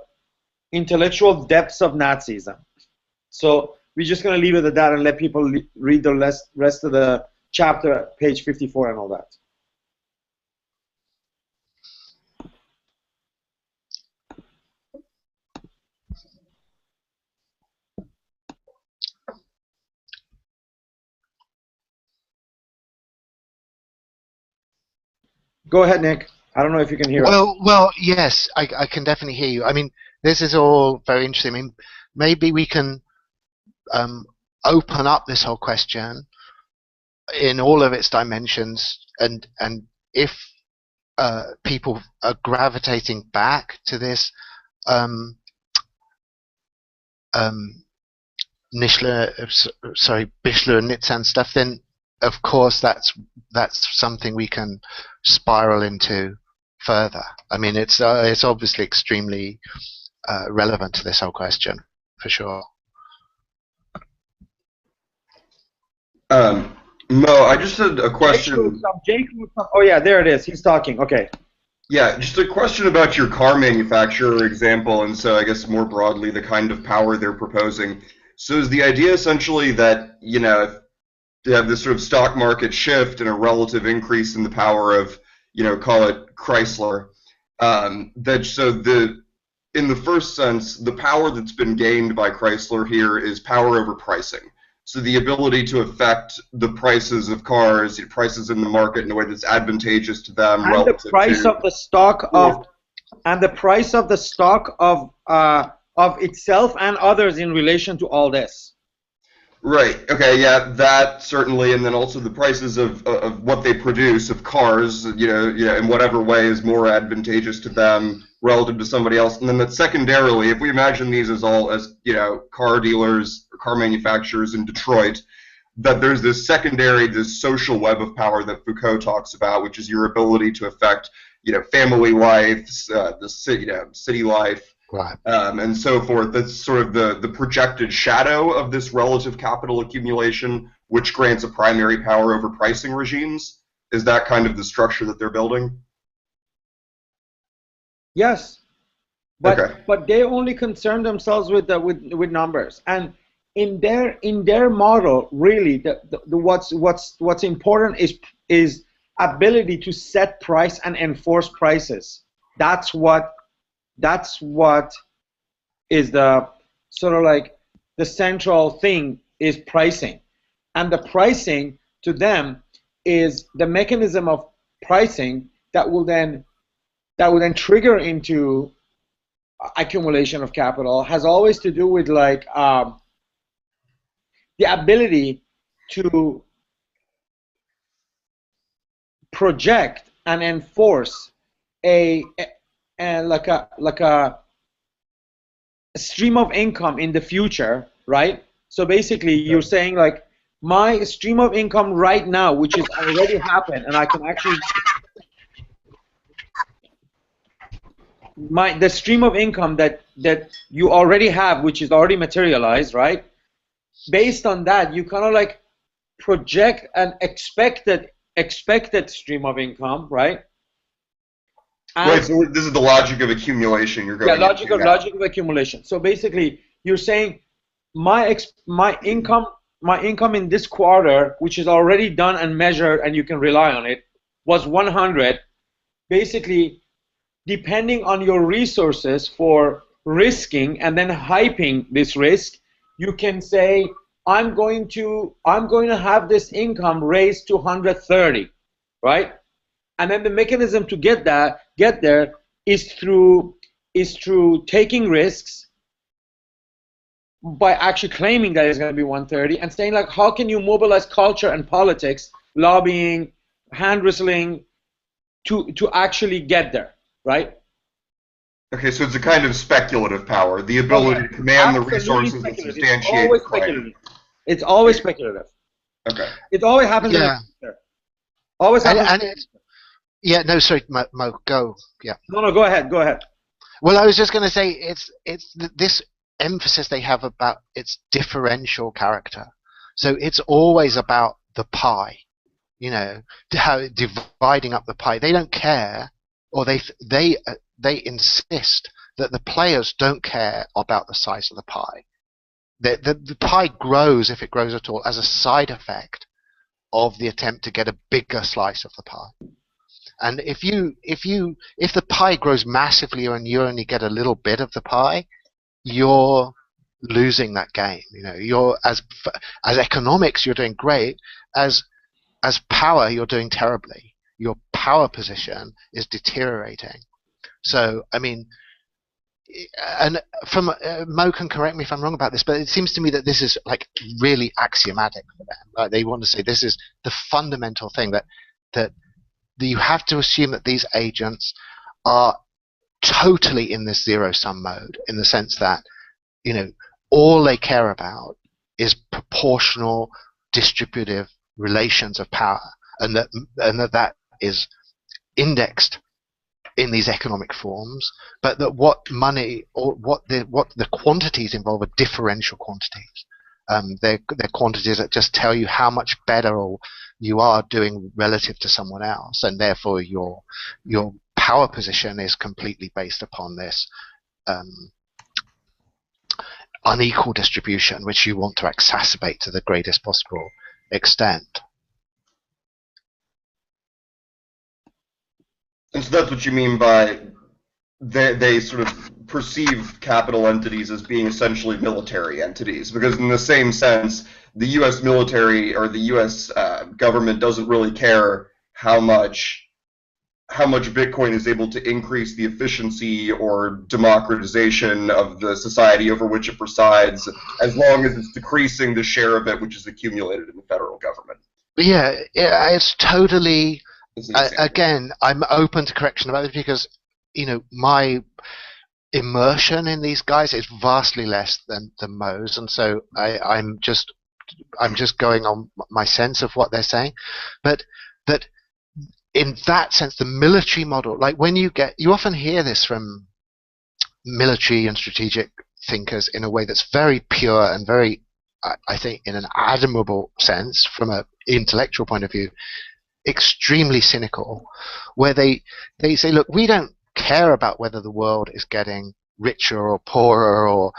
intellectual depths of Nazism. So we're just going to leave it at that and let people read the rest of the chapter, page 54 and all that. Go ahead, Nick. I don't know if you can hear us. Well, yes, I can definitely hear you. I mean, this is all very interesting. I mean, maybe we can open up this whole question in all of its dimensions, and if people are gravitating back to this Bichler and Nitzan stuff, then of course that's something we can spiral into further. I mean, it's obviously extremely relevant to this whole question, for sure. Mo, I just had a Jake will question. come. Jake will come. Oh yeah, there it is. He's talking. Okay. Yeah, just a question about your car manufacturer example, and so I guess more broadly the kind of power they're proposing. So is the idea essentially that, if they have this sort of stock market shift and a relative increase in the power of, call it Chrysler, that so in the first sense, the power that's been gained by Chrysler here is power over pricing. So the ability to affect the prices of cars, prices in the market in a way that's advantageous to them And the relative price to. of the stock of and the price of the stock of itself and others in relation to all this. Right. Okay. Yeah. That certainly, and then also the prices of what they produce of cars, in whatever way is more advantageous to them relative to somebody else. And then that secondarily, if we imagine these as all as car dealers or car manufacturers in Detroit, that there's this secondary, this social web of power that Foucault talks about, which is your ability to affect, family life, the city, city life, Right. and so forth. That's sort of the projected shadow of this relative capital accumulation, which grants a primary power over pricing regimes. Is that kind of the structure that they're building? Yes, but Okay. but they only concern themselves with with numbers. And in their model, really, the what's important is ability to set price and enforce prices. That's what that's what is the sort of like the central thing is pricing. And the pricing to them is the mechanism of pricing that will then trigger into accumulation of capital, has always to do with like the ability to project and enforce a like a stream of income in the future, right? So basically, you're saying like my stream of income right now, which is already happened, and I can actually the stream of income that you already have, which is already materialized, right? Based on that, you kind of like project an expected stream of income, right? Right. And So this is the logic of accumulation you're yeah, going into now. logic of accumulation. So basically, you're saying my income in this quarter, which is already done and measured, and you can rely on it, was 100. Basically, depending on your resources for risking and then hyping this risk, you can say I'm going to have this income raised to 130, right? And then the mechanism to get there is through taking risks by actually claiming that it's going to be 130 and saying like how can you mobilize culture and politics, lobbying, hand whistling to actually get there, right? Okay, so it's a kind of speculative power, the Oh yeah, ability to command the absolutely resources that speculative. It's substantiate the always claim. speculative. It's always speculative. Okay. It always happens in the Yeah. future. Always And happens. and it, yeah, no, sorry, Mo, go. Yeah. No, no, go ahead. Go ahead. Well, I was just going to say this emphasis they have about its differential character. So it's always about the pie, how dividing up the pie. They don't care, or they insist that the players don't care about the size of the pie. The pie grows, if it grows at all, as a side effect of the attempt to get a bigger slice of the pie. And if the pie grows massively and you only get a little bit of the pie, you're losing that game. You're as economics, you're doing great. As power, you're doing terribly. Your power position is deteriorating. So, I mean, and from Mo can correct me if I'm wrong about this, but it seems to me that this is like really axiomatic for them. Like they want to say this is the fundamental thing that you have to assume that these agents are totally in this zero-sum mode, in the sense that all they care about is proportional distributive relations of power, and that is indexed in these economic forms, but that what money or what the quantities involve are differential quantities, They're quantities that just tell you how much better you are doing relative to someone else, and therefore your power position is completely based upon this unequal distribution, which you want to exacerbate to the greatest possible extent. And so that's what you mean by they sort of perceive capital entities as being essentially military entities, because in the same sense, the U.S. military or the U.S. Government doesn't really care how much Bitcoin is able to increase the efficiency or democratization of the society over which it presides, as long as it's decreasing the share of it which is accumulated in the federal government. Yeah, it's totally. Again, I'm open to correction about this because, my immersion in these guys is vastly less than Mo's, and so I'm just going on my sense of what they're saying, but that in that sense, the military model, like when you often hear this from military and strategic thinkers in a way that's very pure and very, I think, in an admirable sense from an intellectual point of view, extremely cynical, where they say, look, we don't care about whether the world is getting richer or poorer or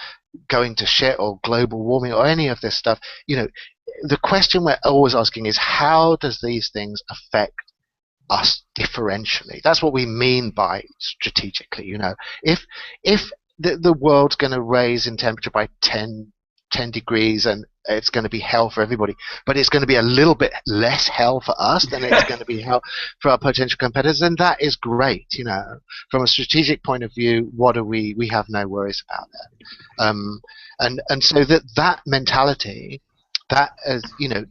going to shit or global warming or any of this stuff. The question we're always asking is, how does these things affect us differentially? That's what we mean by strategically. If the world's going to raise in temperature by 10 degrees and it's going to be hell for everybody, but it's going to be a little bit less hell for us than it's going to be hell for our potential competitors, and that is great. From a strategic point of view, we have no worries about that. And so that mentality, that is,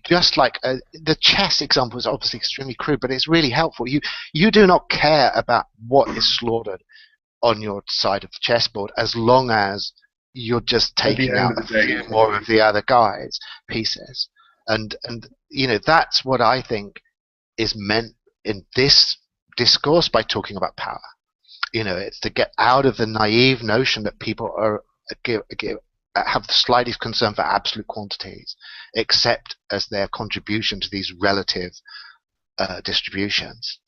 just like the chess example is obviously extremely crude, but it's really helpful. You do not care about what is slaughtered on your side of the chessboard as long as you're just taking out a few more of the other guy's pieces. And that's what I think is meant in this discourse by talking about power. It's to get out of the naive notion that people have the slightest concern for absolute quantities, except as their contribution to these relative distributions.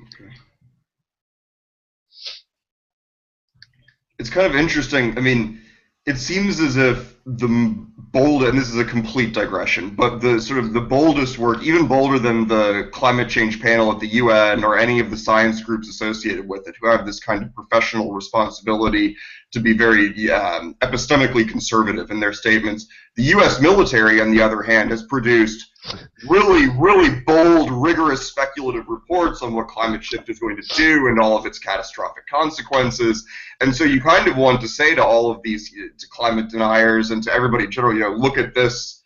Okay. It's kind of interesting. I mean, it seems as if the and this is a complete digression, but the boldest work, even bolder than the climate change panel at the UN or any of the science groups associated with it, who have this kind of professional responsibility to be very epistemically conservative in their statements. The U.S. military, on the other hand, has produced really, really bold, rigorous speculative reports on what climate shift is going to do and all of its catastrophic consequences. And so you kind of want to say to all of these, to climate deniers and to everybody in general, look at this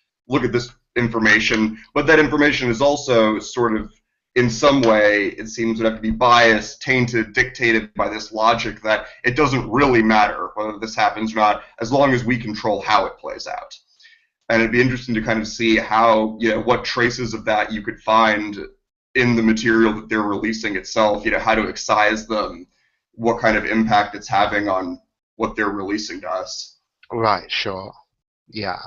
information. But that information is also sort of, in some way, it seems, would have to be biased, tainted, dictated by this logic that it doesn't really matter whether this happens or not, as long as we control how it plays out. And it'd be interesting to kind of see how, what traces of that you could find in the material that they're releasing itself, how to excise them, what kind of impact it's having on what they're releasing to us. Right, sure. Yeah.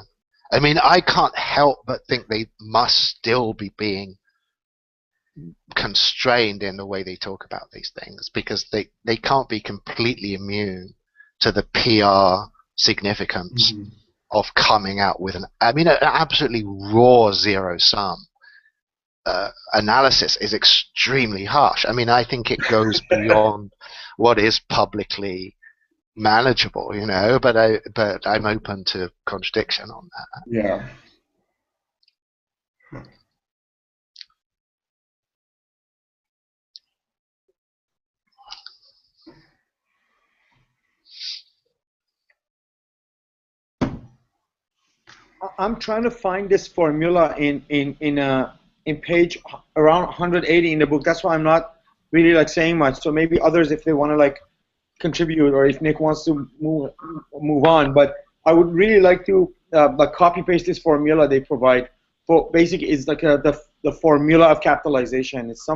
I mean, I can't help but think they must still be being constrained in the way they talk about these things, because they can't be completely immune to the PR significance of coming out with an absolutely raw zero-sum analysis is extremely harsh. I mean, I think it goes beyond what is publicly manageable, but I'm open to contradiction on that. Yeah. I'm trying to find this formula in page around 180 in the book. That's why I'm not really saying much. So maybe others, if they want to contribute, or if Nick wants to move on. But I would really like to copy paste this formula they provide. For basically, it's the formula of capitalization. It's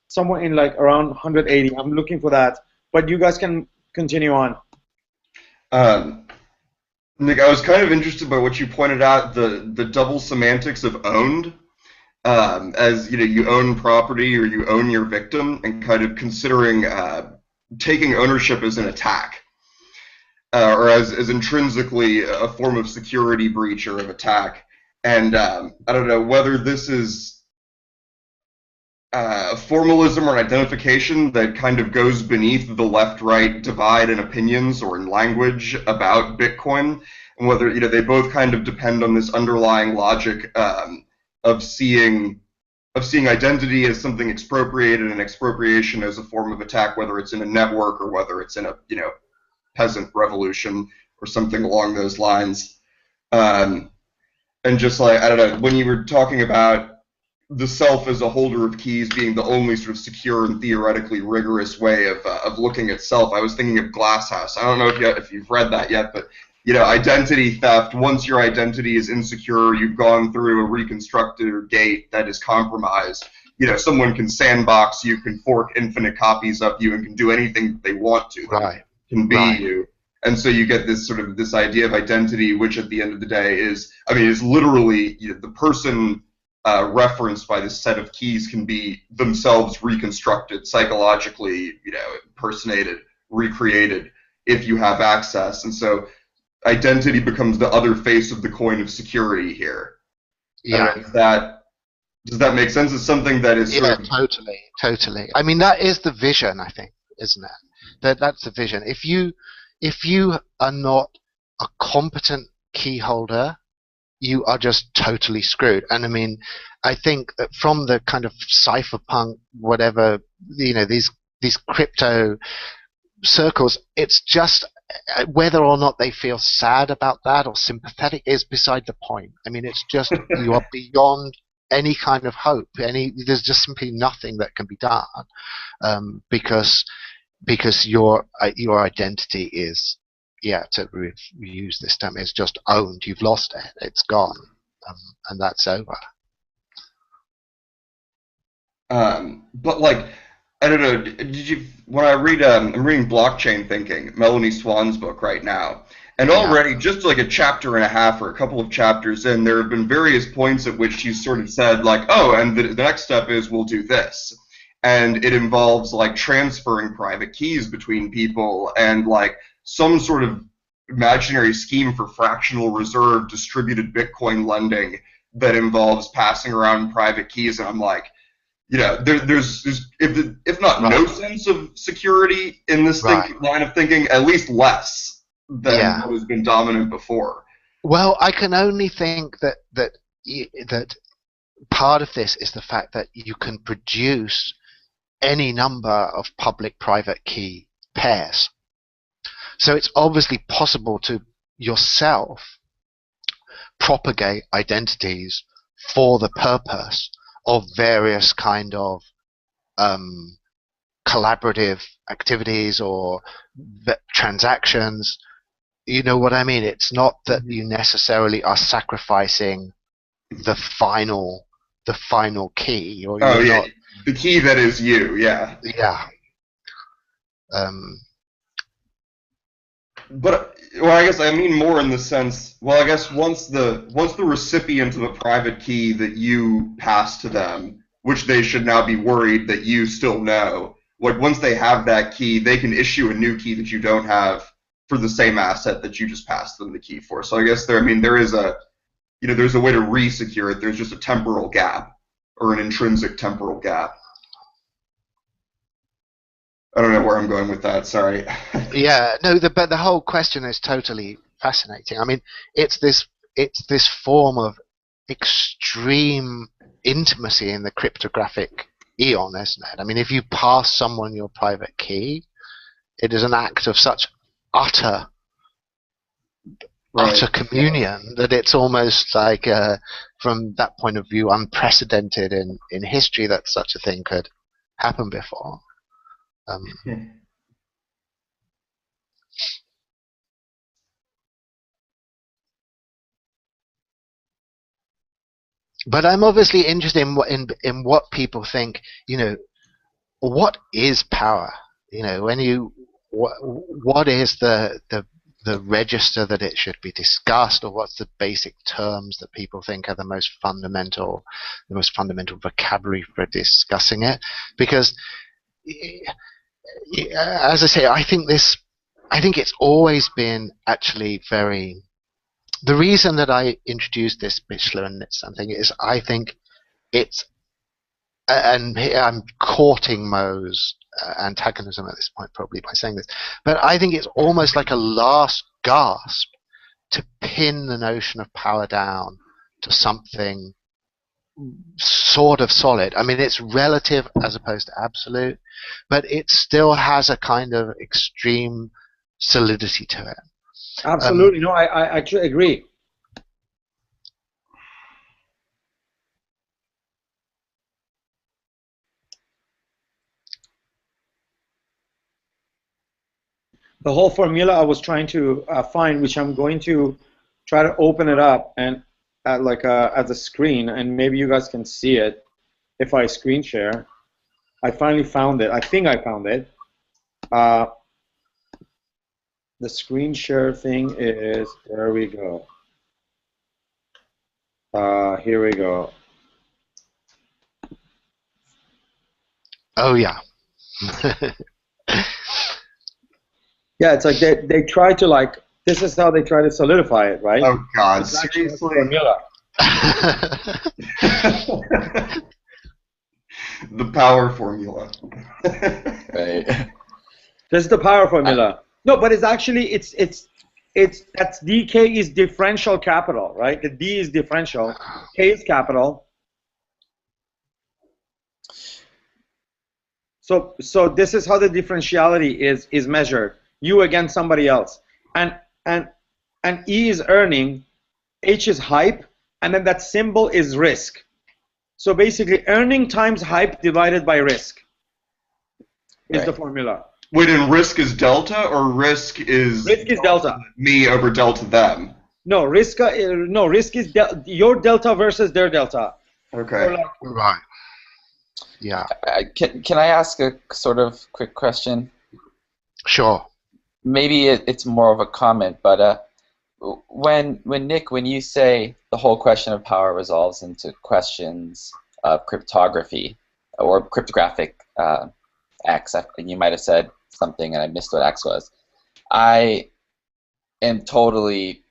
somewhere in around 180. I'm looking for that. But you guys can continue on. Nick, I was kind of interested by what you pointed out, the double semantics of owned, as you know, you own property or you own your victim, and kind of considering taking ownership as an attack, or as intrinsically a form of security breach or of attack. And I don't know whether this is formalism or an identification that kind of goes beneath the left-right divide in opinions or in language about Bitcoin, and whether they both kind of depend on this underlying logic of seeing identity as something expropriated and expropriation as a form of attack, whether it's in a network or whether it's in a peasant revolution or something along those lines. And just like, I don't know, when you were talking about the self as a holder of keys being the only sort of secure and theoretically rigorous way of looking at self, I was thinking of Glasshouse. I don't know if you've read that yet, but identity theft, once your identity is insecure, you've gone through a reconstructed gate that is compromised, someone can sandbox you, can fork infinite copies of you, and can do anything they want to. Right. Can be you. And so you get this sort of this idea of identity, which at the end of the day is literally the person referenced by this set of keys can be themselves reconstructed, psychologically, impersonated, recreated, if you have access. And so identity becomes the other face of the coin of security here. Yeah. Does that make sense? It's something that is sort of... totally. I mean, that is the vision, I think, isn't it? That's the vision. If you are not a competent key holder, you are just totally screwed. And I mean, I think that from the kind of cypherpunk, whatever, these crypto circles, it's just whether or not they feel sad about that or sympathetic is beside the point. I mean, it's just you are beyond any kind of hope. There's just simply nothing that can be done because your identity is, to use this term, is just owned. You've lost it. It's gone, and that's over. But like, I don't know. Did you? When I read, I'm reading Blockchain Thinking, Melanie Swan's book right now, and already just like a chapter and a half or a couple of chapters in, there have been various points at which she sort of said like, oh, and the next step is we'll do this. And it involves like transferring private keys between people and like some sort of imaginary scheme for fractional reserve distributed Bitcoin lending that involves passing around private keys. And I'm like, there's if not no sense of security in this line of thinking, at least less than what has been dominant before. Well, I can only think that part of this is the fact that you can produce any number of public-private key pairs. So it's obviously possible to yourself propagate identities for the purpose of various kind of collaborative activities or transactions. You know what I mean? It's not that you necessarily are sacrificing the final key, or not. The key that is you, yeah. Yeah. But I guess I mean more in the sense. Well, I guess once the recipient of a private key that you pass to them, which they should now be worried that you still know. Like once they have that key, they can issue a new key that you don't have for the same asset that you just passed them the key for. So I guess there is a there's a way to re-secure it. There's just a temporal gap, or an intrinsic temporal gap. I don't know where I'm going with that. Sorry. Yeah, no. But the whole question is totally fascinating. I mean, it's this form of extreme intimacy in the cryptographic eon, isn't it? I mean, if you pass someone your private key, it is an act of such utter communion that it's almost like, from that point of view, unprecedented in history that such a thing could happen before. But I'm obviously interested in what people think. What is power? When what is the the register that it should be discussed, or what's the basic terms that people think are the most fundamental vocabulary for discussing it? Because, as I say, I think it's always been actually very. The reason that I introduced this Bichler and Nitzan thing is I think it's, and here I'm courting Mo's antagonism at this point probably by saying this, but I think it's almost like a last gasp to pin the notion of power down to something sort of solid. I mean, it's relative as opposed to absolute, but it still has a kind of extreme solidity to it. Absolutely. No, I actually agree. The whole formula I was trying to find, which I'm going to try to open it up and as a screen, and maybe you guys can see it if I screen share. I finally found it. I think I found it. The screen share thing is, there we go. Here we go. Oh yeah. Yeah, it's like they try to this is how they try to solidify it, right? Oh God, it's actually seriously? formula. The power formula. Right. This is the power formula. No, but it's actually that's dk is differential capital, right? The d is differential, k is capital. So this is how the differentiality is measured. You against somebody else, and E is earning, H is hype, and then that symbol is risk. So basically, earning times hype divided by risk is the formula. Wait, and risk is delta, or risk is delta. Me over delta them? No, risk is your delta versus their delta. Okay. Right. Yeah. Can I ask a sort of quick question? Sure. Maybe it's more of a comment, but when you say the whole question of power resolves into questions of cryptography or cryptographic X, you might have said something and I missed what X was. I am totally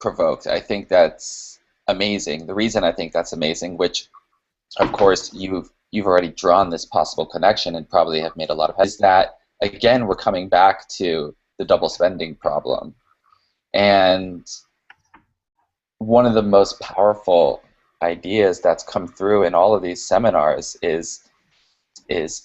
provoked. I think that's amazing. The reason I think that's amazing, which of course you've already drawn this possible connection and probably have made a lot of heads, is that again we're coming back to the double spending problem. And one of the most powerful ideas that's come through in all of these seminars is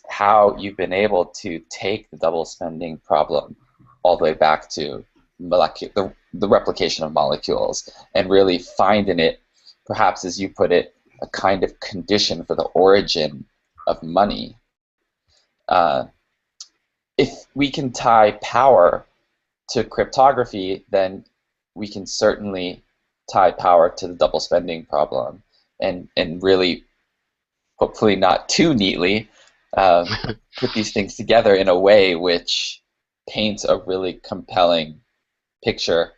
how you've been able to take the double spending problem all the way back to the replication of molecules and really find in it, perhaps as you put it, a kind of condition for the origin of money. If we can tie power to cryptography, then we can certainly tie power to the double spending problem, and really, hopefully not too neatly, put these things together in a way which paints a really compelling picture.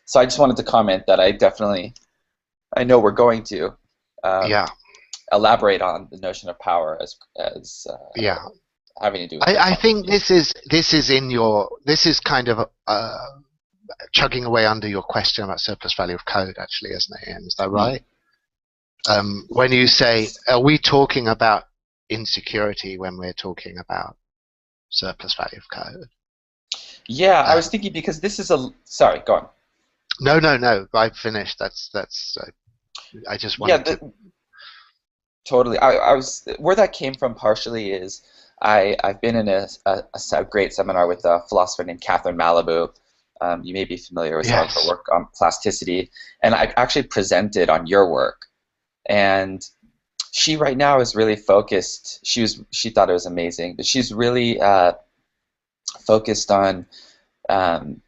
So I just wanted to comment that I know we're going to elaborate on the notion of power as having to do with I think this is kind of chugging away under your question about surplus value of code, actually, isn't it, Ian? Is that right? When you say, are we talking about insecurity when we're talking about surplus value of code? Yeah, I was thinking because this is sorry, go on. No, I've finished. That's I just wanted to... Totally. I was where that came from partially is I've been in a great seminar with a philosopher named Catherine Malibu. You may be familiar with some of her work on plasticity, and I actually presented on your work. And she right now is really focused. She thought it was amazing, but she's really focused on kind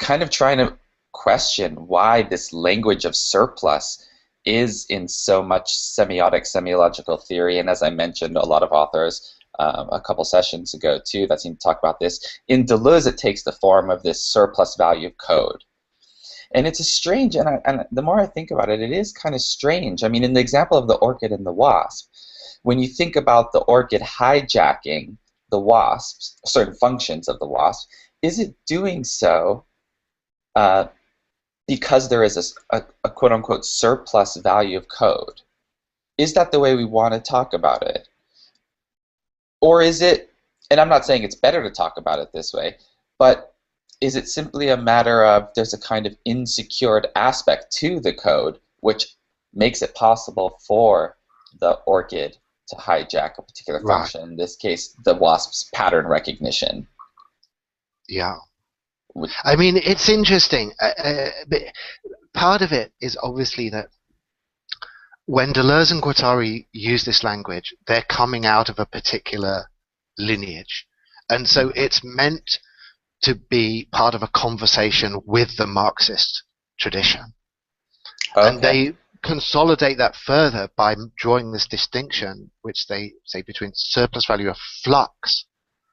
of trying to question why this language of surplus is in so much semiotic, semiological theory, and as I mentioned, a lot of authors a couple sessions ago too that seemed to talk about this. In Deleuze, it takes the form of this surplus value of code. And it's a strange, and the more I think about it, it is kind of strange. I mean, in the example of the orchid and the wasp, when you think about the orchid hijacking the wasps, certain functions of the wasp, is it doing so because there is a quote-unquote surplus value of code? Is that the way we want to talk about it? Or is it, and I'm not saying it's better to talk about it this way, but is it simply a matter of there's a kind of insecured aspect to the code which makes it possible for the orchid to hijack a particular function, in this case, the wasp's pattern recognition? Yeah. I mean, it's interesting. But part of it is obviously that when Deleuze and Guattari use this language, they're coming out of a particular lineage. And so it's meant to be part of a conversation with the Marxist tradition. Okay. And they consolidate that further by drawing this distinction, which they say between surplus value of flux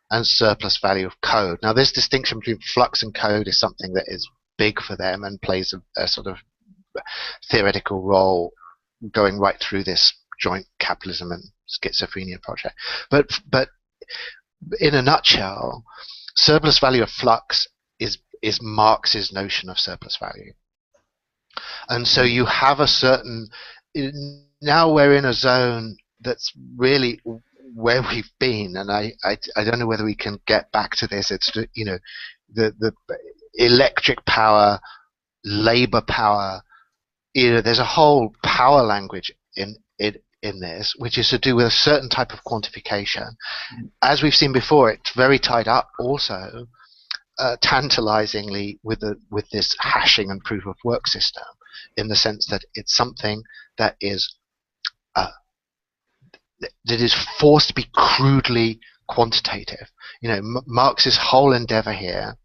and surplus value of code. Now, this distinction between flux and code is something that is big for them and plays a sort of theoretical role going right through this joint capitalism and schizophrenia project. But in a nutshell, surplus value of flux is Marx's notion of surplus value. And so you have a certain, now we're in a zone that's really where we've been, and I don't know whether we can get back to this. It's, you know, the electric power, labor power, you know, there's a whole power language in this, which is to do with a certain type of quantification. As we've seen before, it's very tied up also, tantalizingly, with this hashing and proof of work system, in the sense that it's something that is forced to be crudely quantitative. You know, Marx's whole endeavor here,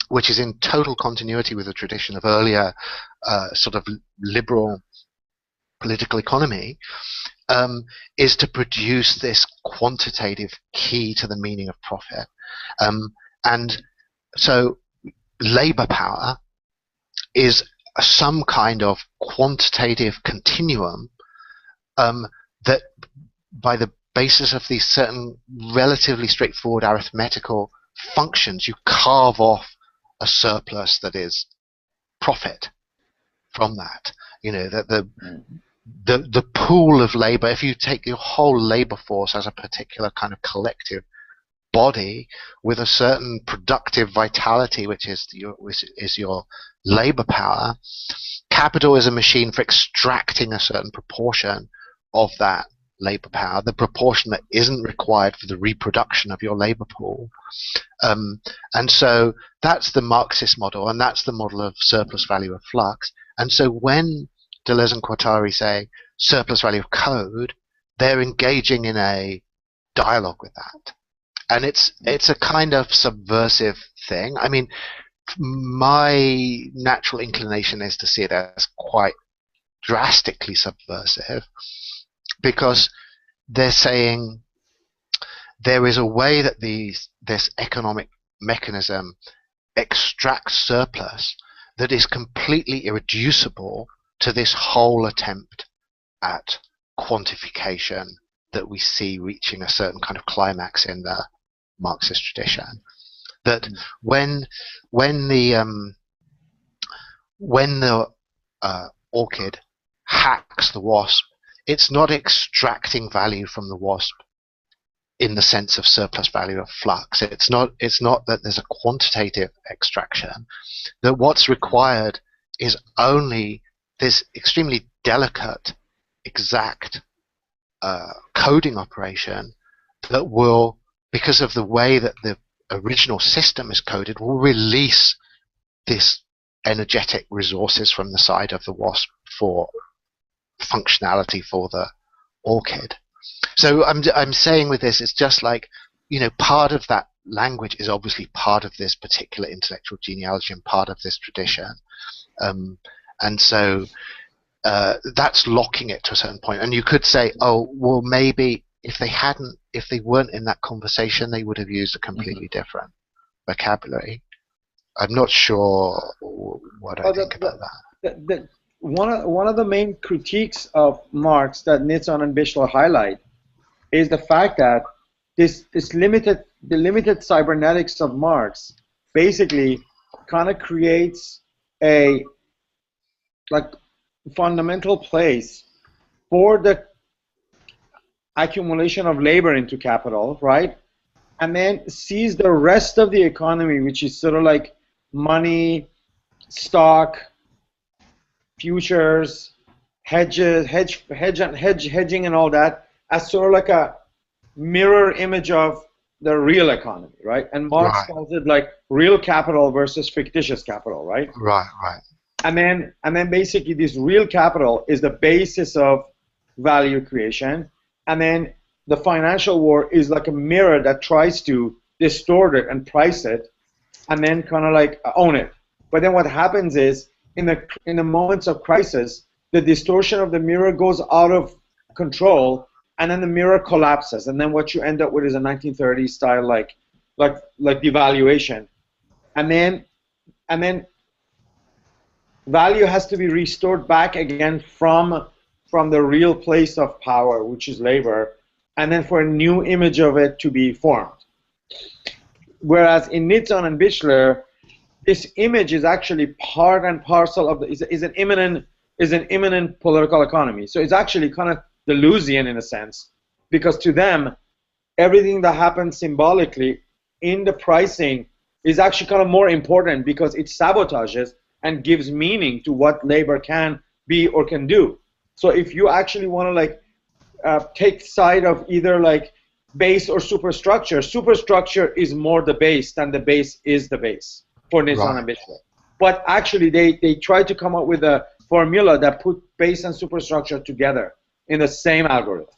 which is in total continuity with the tradition of earlier sort of liberal political economy, is to produce this quantitative key to the meaning of profit. And so labor power is some kind of quantitative continuum that, by the basis of these certain relatively straightforward arithmetical functions, you carve off a surplus that is profit from that. You know, that the pool of labor, if you take your whole labor force as a particular kind of collective body with a certain productive vitality, which is your labor power, capital is a machine for extracting a certain proportion of that labor power, the proportion that isn't required for the reproduction of your labor pool. And so that's the Marxist model, and that's the model of surplus value of flux. And so when Deleuze and Guattari say surplus value of code, they're engaging in a dialogue with that. And it's a kind of subversive thing. I mean, my natural inclination is to see it as quite drastically subversive, because they're saying there is a way that this economic mechanism extracts surplus that is completely irreducible to this whole attempt at quantification that we see reaching a certain kind of climax in the Marxist tradition. That when the orchid hacks the wasp, it's not extracting value from the wasp in the sense of surplus value of flux. It's not that there's a quantitative extraction. That what's required is only this extremely delicate, exact coding operation that will, because of the way that the original system is coded, will release this energetic resources from the side of the wasp for functionality for the orchid. So I'm saying with this, it's just like, you know, part of that language is obviously part of this particular intellectual genealogy and part of this tradition, and so that's locking it to a certain point. And you could say, oh, well, maybe if they weren't in that conversation, they would have used a completely different vocabulary. I'm not sure what I think about that. One of the main critiques of Marx that Nitson and Bichler highlight is the fact that the limited cybernetics of Marx basically kind of creates a like fundamental place for the accumulation of labor into capital, right? And then sees the rest of the economy, which is sort of like money, stock, futures, hedging and all that, as sort of like a mirror image of the real economy, right? And Marx calls it like real capital versus fictitious capital, right? Right. And then basically this real capital is the basis of value creation, and then the financial war is like a mirror that tries to distort it and price it, and then kind of like own it. But then what happens is in the moments of crisis, the distortion of the mirror goes out of control, and then the mirror collapses, and then what you end up with is a 1930s style like devaluation, and then value has to be restored back again from the real place of power, which is labor, and then for a new image of it to be formed. Whereas in Nitson and Bichler, this image is actually part and parcel of is an imminent political economy. So it's actually kind of Deleuzian in a sense, because to them, everything that happens symbolically in the pricing is actually kind of more important because it sabotages and gives meaning to what labor can be or can do. So if you actually want to like take side of either like base or superstructure, superstructure is more the base than the base is the base for Nitson and Bichler. But actually they try to come up with a formula that put base and superstructure together in the same algorithm.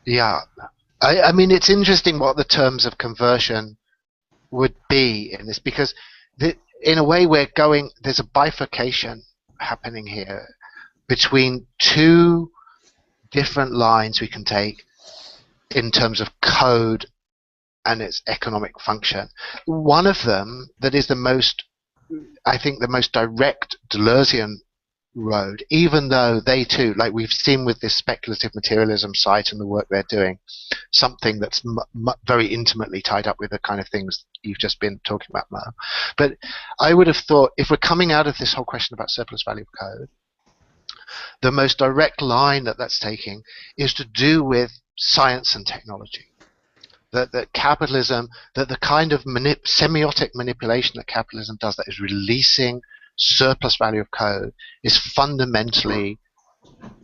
Yeah. I mean, it's interesting what the terms of conversion would be in this, because in a way there's a bifurcation happening here between two different lines we can take in terms of code and its economic function. One of them that is the most direct Deleuzian road, even though they too, like we've seen with this speculative materialism site and the work they're doing, something that's very intimately tied up with the kind of things you've just been talking about, Mo. But I would have thought, if we're coming out of this whole question about surplus value of code, the most direct line that's taking is to do with science and technology. That capitalism, that the kind of semiotic manipulation that capitalism does, that is releasing surplus value of code, is fundamentally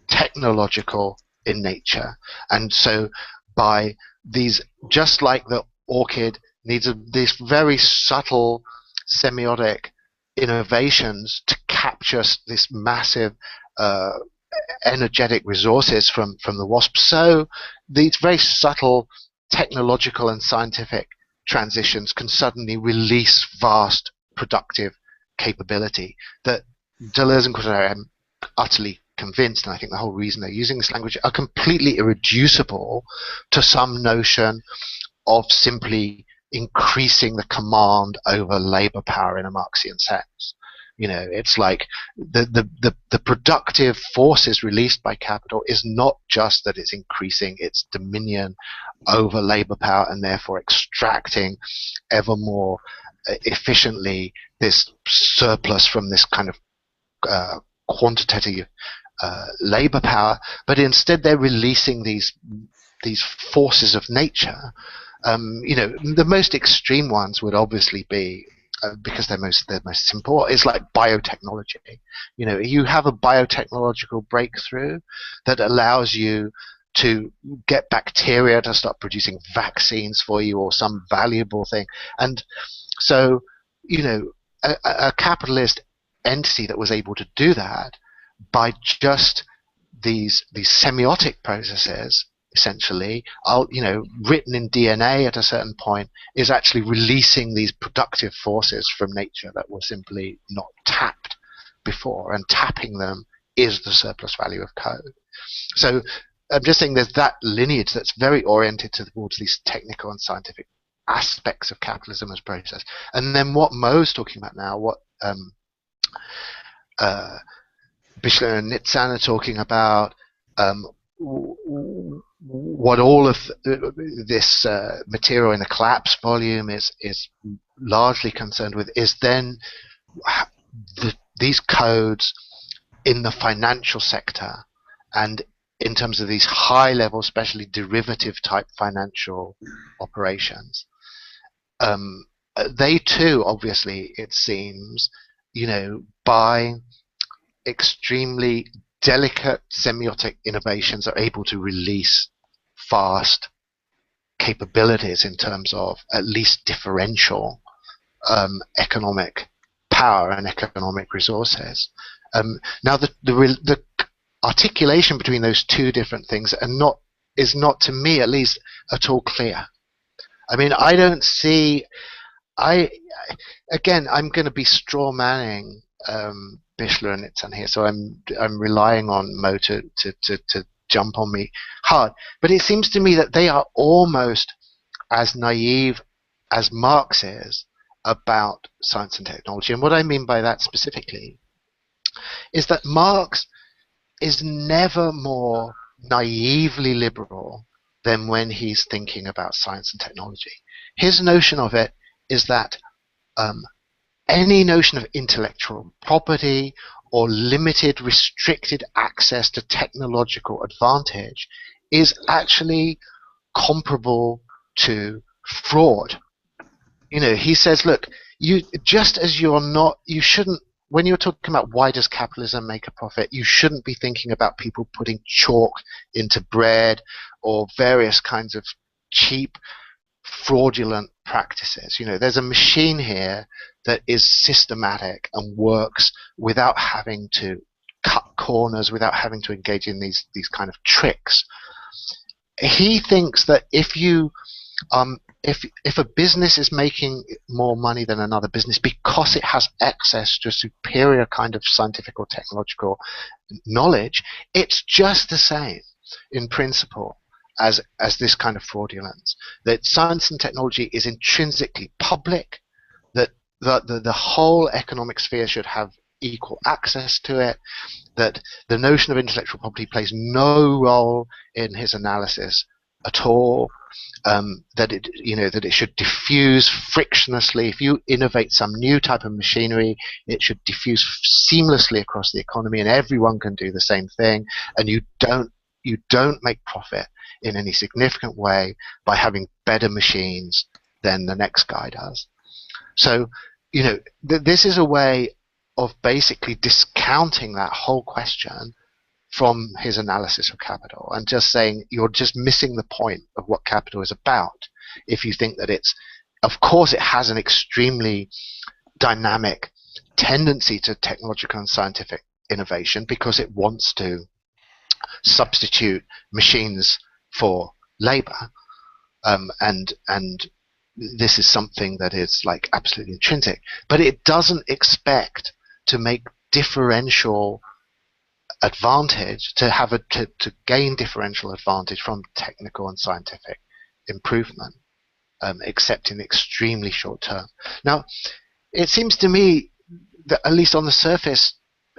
technological in nature. And so by these, just like the orchid needs these very subtle semiotic innovations to capture this massive energetic resources from the wasp, so these very subtle technological and scientific transitions can suddenly release vast productive capability. That Deleuze and Guattari, I'm utterly convinced, and I think the whole reason they're using this language, are completely irreducible to some notion of simply increasing the command over labor power in a Marxian sense. You know, it's like the productive forces released by capital is not just that it's increasing its dominion over labor power and therefore extracting ever more efficiently this surplus from this kind of quantitative labor power, but instead they're releasing these forces of nature. You know, the most extreme ones would obviously be, because they're most simple, is like biotechnology. You know, you have a biotechnological breakthrough that allows you to get bacteria to start producing vaccines for you or some valuable thing. And so, you know, a capitalist entity that was able to do that by just these semiotic processes, essentially, you know, written in DNA at a certain point, is actually releasing these productive forces from nature that were simply not tapped before, and tapping them is the surplus value of code. So I'm just saying there's that lineage that's very oriented towards these technical and scientific aspects of capitalism as process. And then what Mo's talking about now, what Bichler and Nitzan are talking about, what all of this material in the collapse volume is largely concerned with, is then these codes in the financial sector, and in terms of these high-level, especially derivative-type financial operations. They too, obviously, it seems, by extremely delicate semiotic innovations, are able to release fast capabilities in terms of at least differential economic power and economic resources. Now, the articulation between those two different things is not, to me at least, at all clear. I mean, I don't see. Again, I'm going to be straw manning Bichler and Nitzan here, so I'm relying on Mo to jump on me hard. But it seems to me that they are almost as naive as Marx is about science and technology. And what I mean by that specifically is that Marx is never more naively liberal than when he's thinking about science and technology. His notion of it is that any notion of intellectual property or limited, restricted access to technological advantage is actually comparable to fraud. He says, look, you shouldn't, when you're talking about why does capitalism make a profit, you shouldn't be thinking about people putting chalk into bread or various kinds of cheap, fraudulent practices. There's a machine here that is systematic and works without having to cut corners, without having to engage in these kind of tricks. He thinks that if a business is making more money than another business because it has access to a superior kind of scientific or technological knowledge, it's just the same in principle as this kind of fraudulence. That science and technology is intrinsically public, that the whole economic sphere should have equal access to it, that the notion of intellectual property plays no role in his analysis at all, that it should diffuse frictionlessly. If you innovate some new type of machinery, it should diffuse seamlessly across the economy, and everyone can do the same thing. And you don't make profit in any significant way by having better machines than the next guy does. So, this is a way of basically discounting that whole question from his analysis of capital and just saying you're just missing the point of what capital is about if you think that of course it has an extremely dynamic tendency to technological and scientific innovation because it wants to substitute machines for labor, and this is something that is like absolutely intrinsic, but it doesn't expect to make differential advantage, to gain differential advantage from technical and scientific improvement, except in the extremely short term. Now, it seems to me that at least on the surface,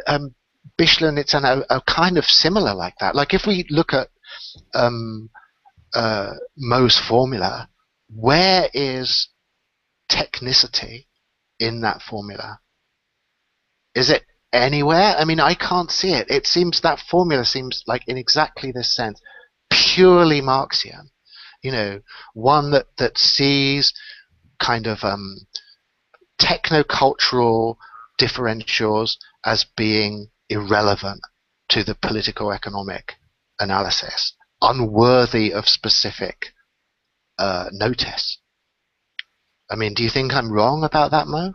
Bichler and Nitzan are kind of similar like that. Like if we look at Mo's formula, where is technicity in that formula? Is it anywhere? I mean, I can't see it. It seems that formula seems like, in exactly this sense, purely Marxian. One that sees kind of technocultural differentials as being irrelevant to the political economic analysis, unworthy of specific notice. I mean, do you think I'm wrong about that, Mo?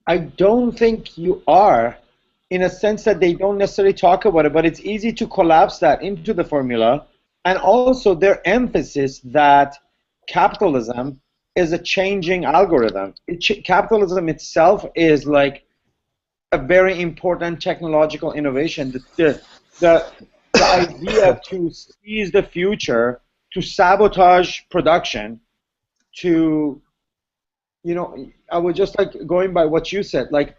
I don't think you are, in a sense that they don't necessarily talk about it, but it's easy to collapse that into the formula, and also their emphasis that capitalism is a changing algorithm. Capitalism itself is like a very important technological innovation. The the idea to seize the future, to sabotage production, to I was just like going by what you said, like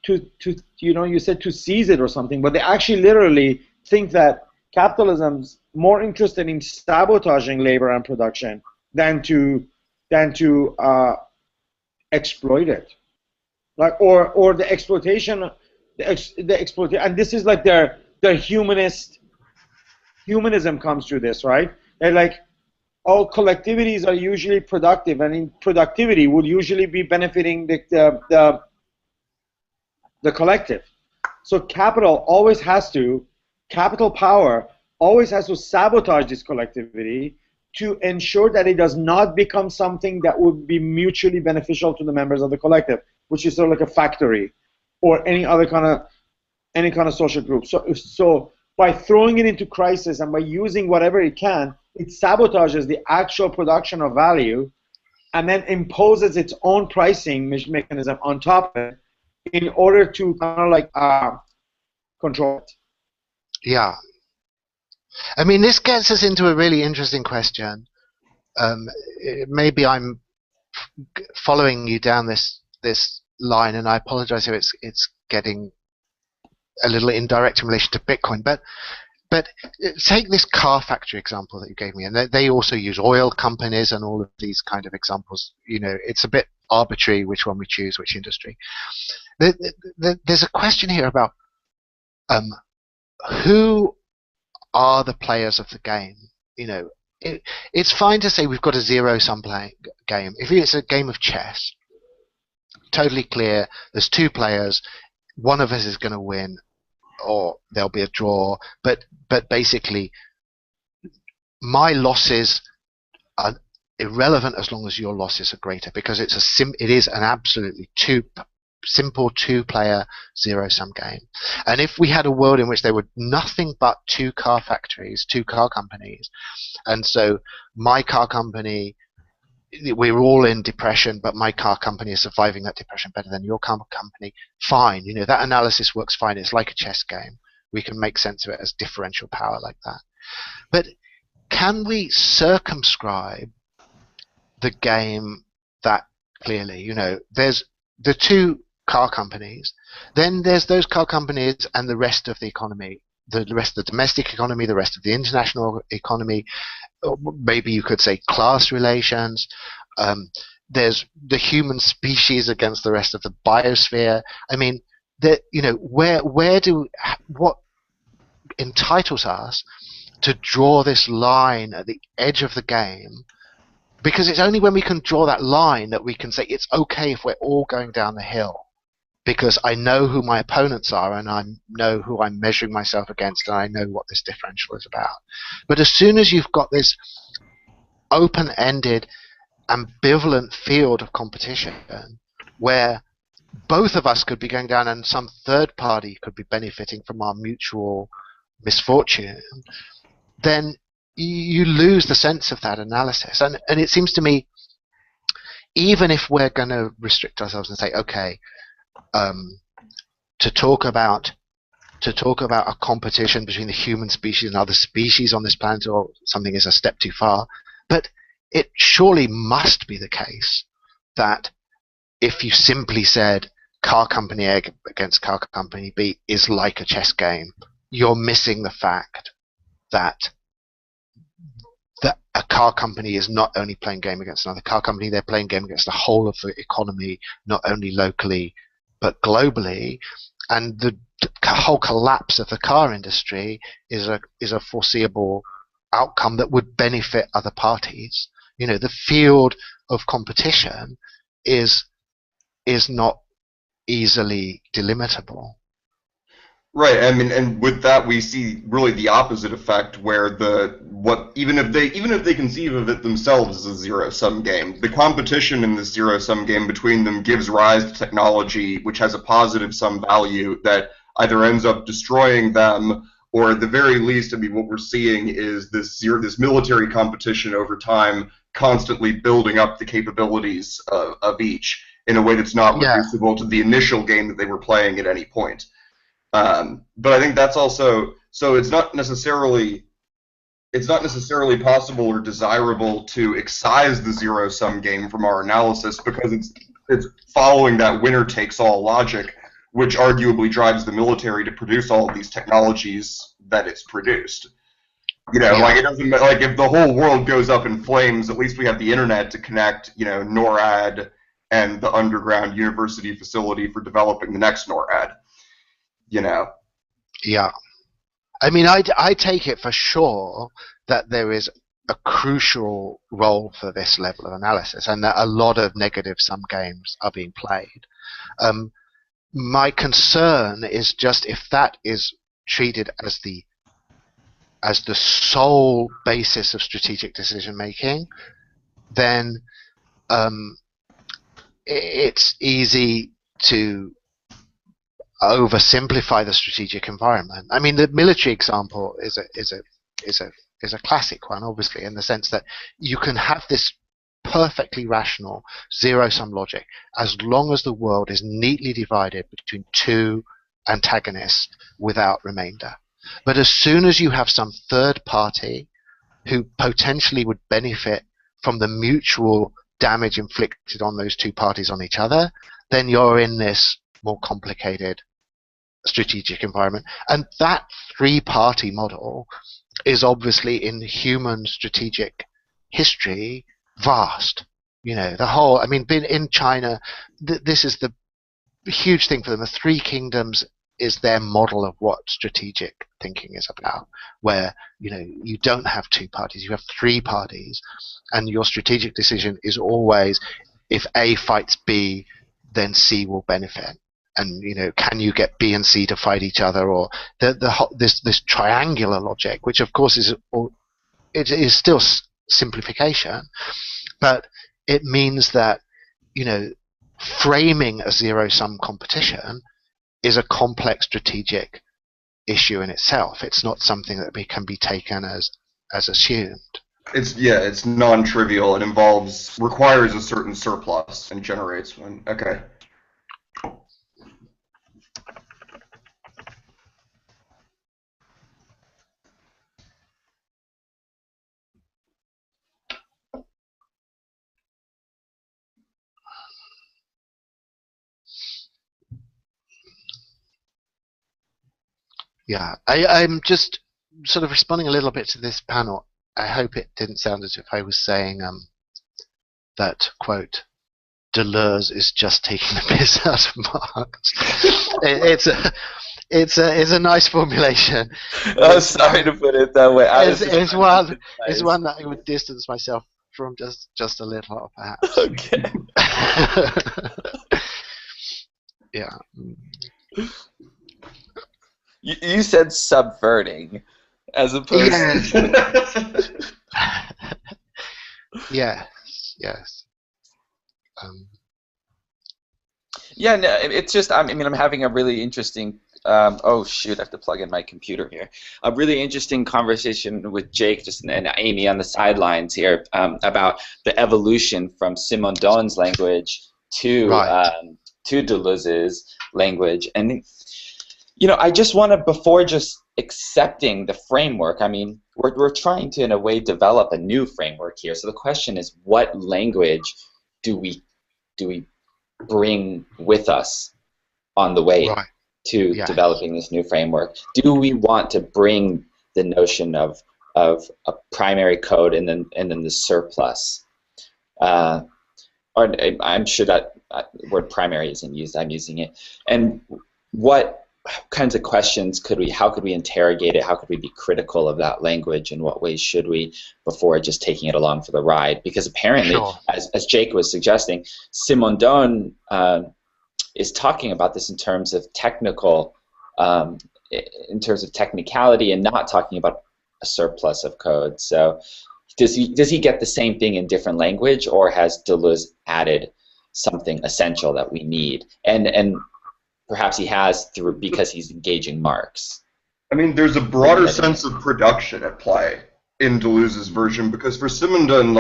to you said to seize it or something, but they actually literally think that capitalism's more interested in sabotaging labor and production than to exploit it, like or the exploitation, and this is like their humanism comes through this, right? They're like, all collectivities are usually productive, and in productivity would usually be benefiting the collective. So capital power always has to sabotage this collectivity to ensure that it does not become something that would be mutually beneficial to the members of the collective, which is sort of like a factory or any kind of social group. So by throwing it into crisis and by using whatever it can, it sabotages the actual production of value and then imposes its own pricing mechanism on top of it in order to kind of like control it. Yeah. I mean, this gets us into a really interesting question. Maybe I'm following you down this line, and I apologize if it's getting a little indirect in relation to Bitcoin. But take this car factory example that you gave me, and they also use oil companies and all of these kind of examples. It's a bit arbitrary which one we choose, which industry. There's a question here about who are the players of the game. It's fine to say we've got a zero-sum game. If it's a game of chess, totally clear, there's two players, one of us is going to win, or there'll be a draw, but basically my losses are irrelevant as long as your losses are greater, because it is an absolutely simple two-player zero-sum game. And if we had a world in which there were nothing but two car companies, and so my car company, we're all in depression, but my car company is surviving that depression better than your car company, fine. That analysis works fine. It's like a chess game. We can make sense of it as differential power like that. But can we circumscribe the game that clearly? There's the two car companies, then there's those car companies and the rest of the economy, the rest of the domestic economy, the rest of the international economy. Maybe you could say class relations. There's the human species against the rest of the biosphere. I mean, what entitles us to draw this line at the edge of the game? Because it's only when we can draw that line that we can say it's okay if we're all going down the hill, because I know who my opponents are and I know who I'm measuring myself against, and I know what this differential is about. But as soon as you've got this open-ended, ambivalent field of competition where both of us could be going down and some third party could be benefiting from our mutual misfortune, then you lose the sense of that analysis. And it seems to me, even if we're going to restrict ourselves and say, okay, to talk about a competition between the human species and other species on this planet or something is a step too far, but it surely must be the case that if you simply said car company A against car company B is like a chess game, you're missing the fact that a car company is not only playing game against another car company, they're playing game against the whole of the economy, not only locally but globally. And the whole collapse of the car industry is a foreseeable outcome that would benefit other parties. The field of competition is not easily delimitable. Right. I mean, and with that, we see really the opposite effect, where even if they conceive of it themselves as a zero-sum game, the competition in this zero-sum game between them gives rise to technology which has a positive sum value that either ends up destroying them, or at the very least, I mean, what we're seeing is this military competition over time, constantly building up the capabilities of each in a way that's not reducible to the initial game that they were playing at any point. But I think that's also so it's not necessarily possible or desirable to excise the zero-sum game from our analysis because it's following that winner-takes-all logic, which arguably drives the military to produce all of these technologies that it's produced. Like it doesn't like if the whole world goes up in flames, at least we have the internet to connect, NORAD and the underground university facility for developing the next NORAD. Yeah. I mean, I take it for sure that there is a crucial role for this level of analysis, and that a lot of negative sum games are being played. My concern is just if that is treated as the sole basis of strategic decision making, then it's easy to oversimplify the strategic environment. I mean, the military example is a classic one, obviously, in the sense that you can have this perfectly rational zero-sum logic as long as the world is neatly divided between two antagonists without remainder. But as soon as you have some third party who potentially would benefit from the mutual damage inflicted on those two parties on each other, then you're in this more complicated strategic environment. And that three-party model is obviously in human strategic history vast. In China, this is the huge thing for them. The Three Kingdoms is their model of what strategic thinking is about, where you don't have two parties, you have three parties, and your strategic decision is always if A fights B, then C will benefit. And can you get B and C to fight each other, or this triangular logic, which of course is still simplification, but it means that framing a zero-sum competition is a complex strategic issue in itself. It's not something that can be taken as assumed. It's non-trivial. It requires a certain surplus and generates one. Okay. Yeah, I'm just sort of responding a little bit to this panel. I hope it didn't sound as if I was saying that, quote, Deleuze is just taking the piss out of Marx. It's a nice formulation. I'm sorry to put it that way. It's one that I would distance myself from just a little, perhaps. Okay. Yeah. You said subverting, as opposed to... Yes. Yeah, no, it's just, I'm having a really interesting, oh shoot, I have to plug in my computer here. A really interesting conversation with Jake and Amy on the sidelines here about the evolution from Simondon's language to Deleuze's language. And I just want to, before just accepting the framework, we're trying to, in a way, develop a new framework here. So the question is, what language do we bring with us on the way to developing this new framework? Do we want to bring the notion of a primary code and then the surplus? Or I'm sure that word primary isn't used. I'm using it. And what kinds of questions how could we interrogate it? How could we be critical of that language? In what ways should we, before just taking it along for the ride? Because apparently, as Jake was suggesting, Simondon is talking about this in terms of technicality, and not talking about a surplus of code. So does he get the same thing in different language, or has Deleuze added something essential that we need? And perhaps he has because he's engaging Marx. There's a broader sense of production at play in Deleuze's version, because for Simondon,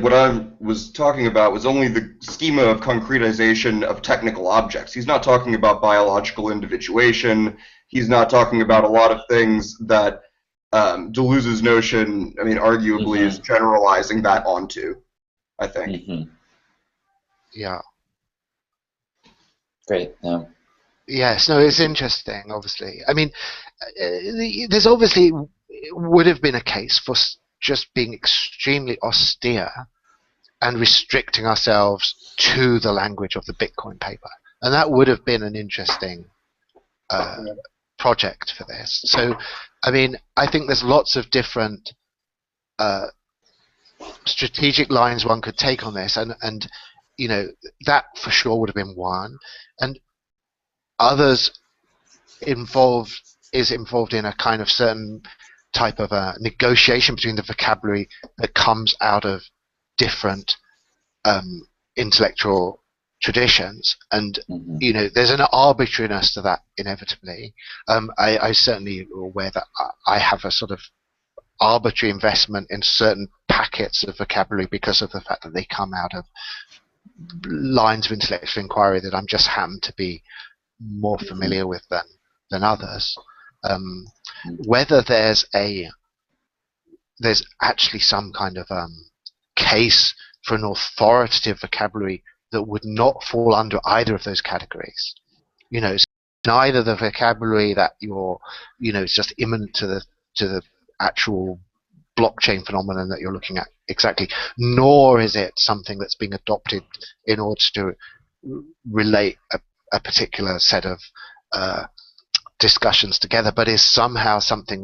what I was talking about was only the schema of concretization of technical objects. He's not talking about biological individuation. he's not talking about a lot of things that Deleuze's notion, I mean, arguably is generalizing that onto, I think. Yeah. Great. Yes, no, it's interesting, obviously. I mean, there's obviously would have been a case for just being extremely austere and restricting ourselves to the language of the Bitcoin paper. And that would have been an interesting project for this. So, I mean, I think there's lots of different strategic lines one could take on this, and you know, that for sure would have been one. And others involved in a kind of certain type of a negotiation between the vocabulary that comes out of different intellectual traditions, and you know, there's an arbitrariness to that inevitably. I certainly am aware that I have a sort of arbitrary investment in certain packets of vocabulary because of the fact that they come out of lines of intellectual inquiry that I'm just happen to be more familiar with than others. Whether there's actually some kind of case for an authoritative vocabulary that would not fall under either of those categories. You know, neither the vocabulary that you're, you know, is just immanent to the actual blockchain phenomenon that you're looking at exactly, nor is it something that's being adopted in order to relate a particular set of discussions together, but is somehow something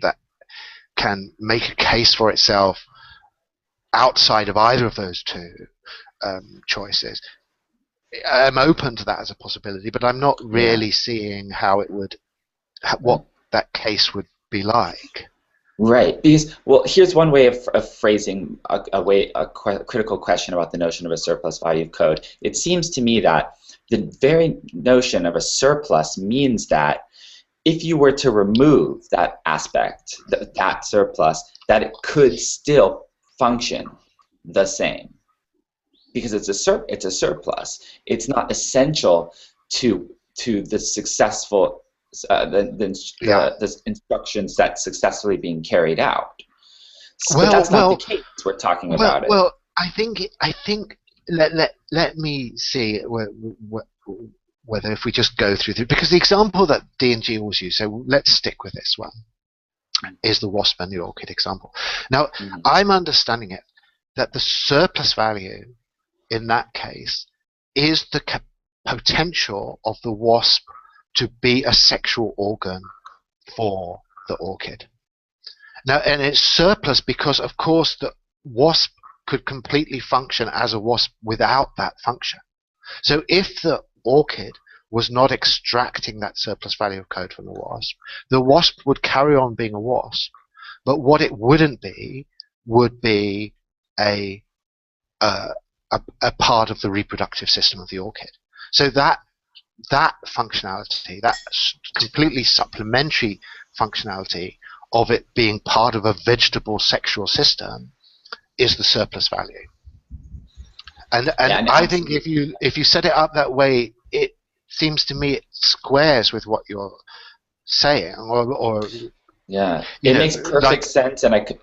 that can make a case for itself outside of either of those two choices. I'm open to that as a possibility, but I'm not really seeing how it would, what that case would be like. Right, because, well, here's one way of phrasing a critical question about the notion of a surplus value of code. It seems to me that the very notion of a surplus means that if you were to remove that aspect, that surplus, that it could still function the same, because it's a surplus. It's not essential to the successful the instruction set successfully being carried out. But that's not the case we're talking about. Well, I think let me see whether if we just go through because the example that D&G always use, so let's stick with this one, is the WASP and the ORCID example. Now, I'm understanding it that the surplus value in that case is the potential of the WASP to be a sexual organ for the ORCID. Now, and it's surplus because, of course, the WASP could completely function as a WASP without that function. So if the ORCID was not extracting that surplus value of code from the WASP would carry on being a WASP, but what it wouldn't be would be a part of the reproductive system of the ORCID. So that functionality, that completely supplementary functionality of it being part of a vegetable sexual system, is the surplus value. And I think if you set it up that way, it seems to me it squares with what you're saying, or it makes perfect sense, and I could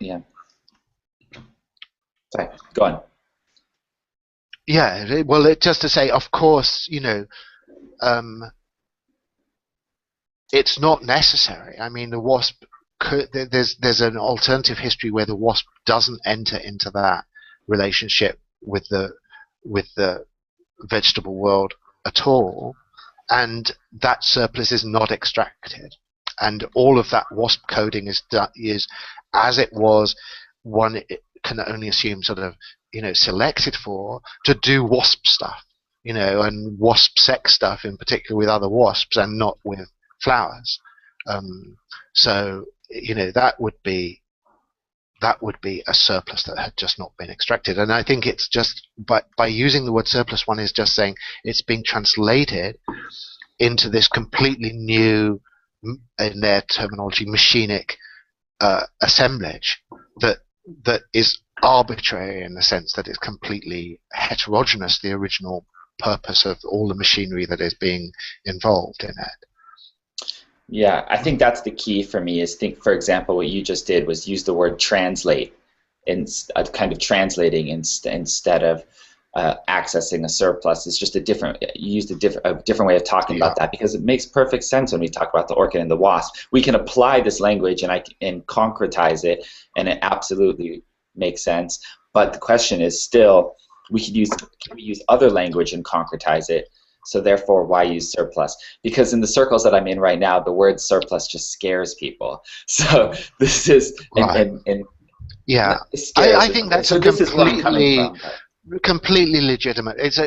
Sorry, go on. Yeah, well, just to say, of course, you know, it's not necessary. I mean, the WASP there's an alternative history where the WASP doesn't enter into that relationship with the vegetable world at all, and that surplus is not extracted, and all of that WASP coding is as it was. One can only assume sort of, you know, selected for to do WASP stuff, you know, and WASP sex stuff in particular with other WASPs and not with flowers. So, you know, that would be a surplus that had just not been extracted. And I think it's just by using the word surplus, one is just saying it's being translated into this completely new, in their terminology, machinic assemblage that is arbitrary in the sense that it's completely heterogeneous, the original purpose of all the machinery that is being involved in it. Yeah, I think that's the key for me is think, for example, what you just did was use the word translate in kind of translating instead of accessing a surplus. It's just a different, you used a different way of talking Yeah. about that because it makes perfect sense when we talk about the orchid and the wasp. We can apply this language and concretize it, and it absolutely makes sense. But the question is still, can we use other language and concretize it? So therefore, why use surplus? Because in the circles that I'm in right now, the word surplus just scares people. So this is, Right. and Yeah. it scares I think it. that's So a this is where I'm coming from. completely legitimate. It's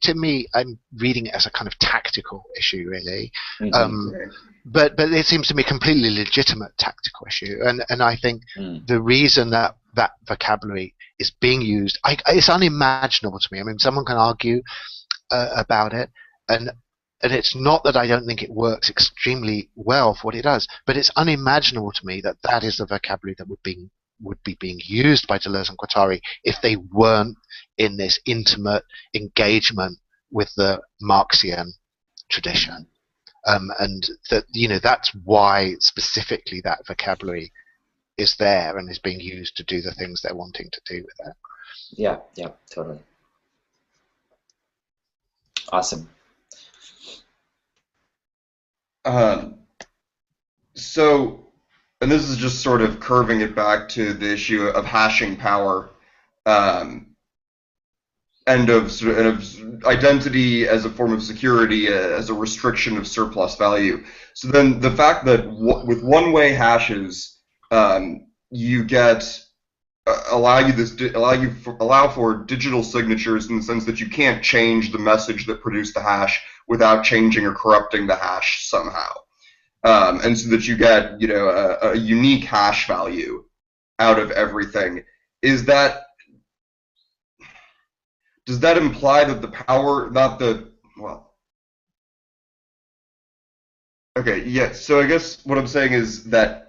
to me, I'm reading it as a kind of tactical issue, really. Mm-hmm. But it seems to me a completely legitimate tactical issue, and I think the reason that that vocabulary is being used, it's unimaginable to me. I mean, someone can argue about it, and it's not that I don't think it works extremely well for what it does, but it's unimaginable to me that that is the vocabulary that would be being used by Deleuze and Guattari if they weren't in this intimate engagement with the Marxian tradition. And that, you know, that's why specifically that vocabulary is there and is being used to do the things they're wanting to do with it. Yeah, totally. Awesome. So, and this is just sort of curving it back to the issue of hashing power, um, and of identity as a form of security, as a restriction of surplus value. So then the fact that with one-way hashes, you get allow for digital signatures in the sense that you can't change the message that produced the hash without changing or corrupting the hash somehow. And so that you get, you know, a unique hash value out of everything. Is that, does that imply that the power, not the, well, okay, yeah, so I guess what I'm saying is that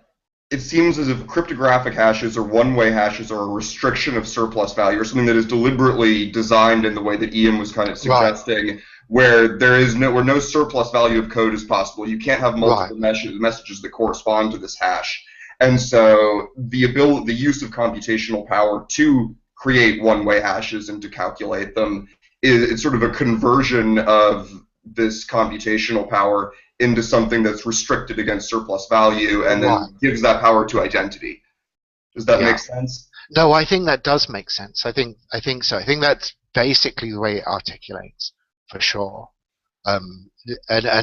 it seems as if cryptographic hashes or one-way hashes are a restriction of surplus value, or something that is deliberately designed in the way that Ian was kind of suggesting, where where no surplus value of code is possible. You can't have multiple messages that correspond to this hash. And so the use of computational power to create one-way hashes and to calculate them it's sort of a conversion of this computational power into something that's restricted against surplus value and then gives that power to identity. Does that make sense? No, I think that does make sense. I think so. I think that's basically the way it articulates, for sure. And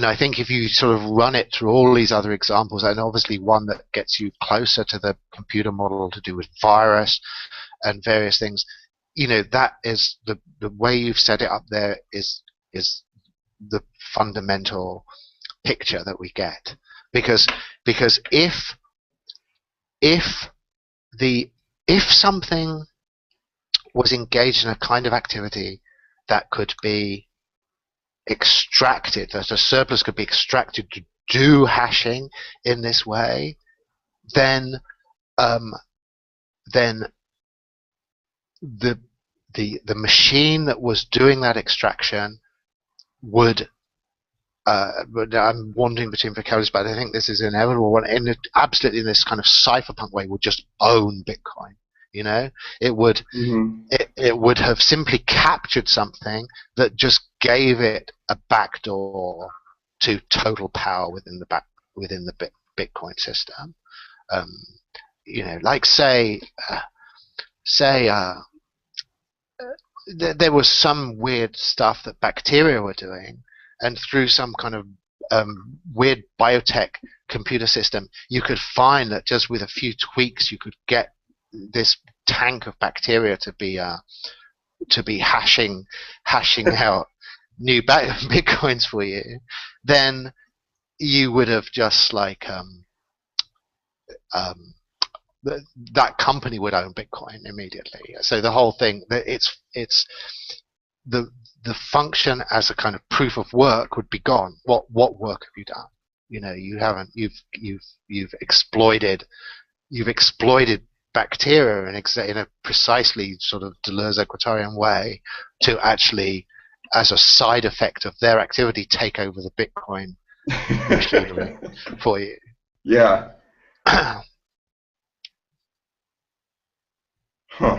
I think if you sort of run it through all these other examples, and obviously one that gets you closer to the computer model to do with virus and various things, you know, that is the way you've set it up there is the fundamental picture that we get, because if something was engaged in a kind of activity that could be extracted, that a surplus could be extracted to do hashing in this way, then the machine that was doing that extraction would but I'm wandering between vocabularies, but I think this is inevitable. Absolutely in this kind of cypherpunk way, would just own Bitcoin. You know, it would it would have simply captured something that just gave it a backdoor to total power within the Bitcoin system. You know, like say there was some weird stuff that bacteria were doing, and through some kind of weird biotech computer system, you could find that just with a few tweaks, you could get this tank of bacteria to be hashing out new bitcoins for you. Then you would have just like that company would own Bitcoin immediately. So the whole thing, it's the function as a kind of proof of work would be gone. What work have you done? You know, you haven't. You've exploited bacteria in a precisely sort of Deleuze-Guattarian way to actually, as a side effect of their activity, take over the Bitcoin machinery for you. Yeah. Huh.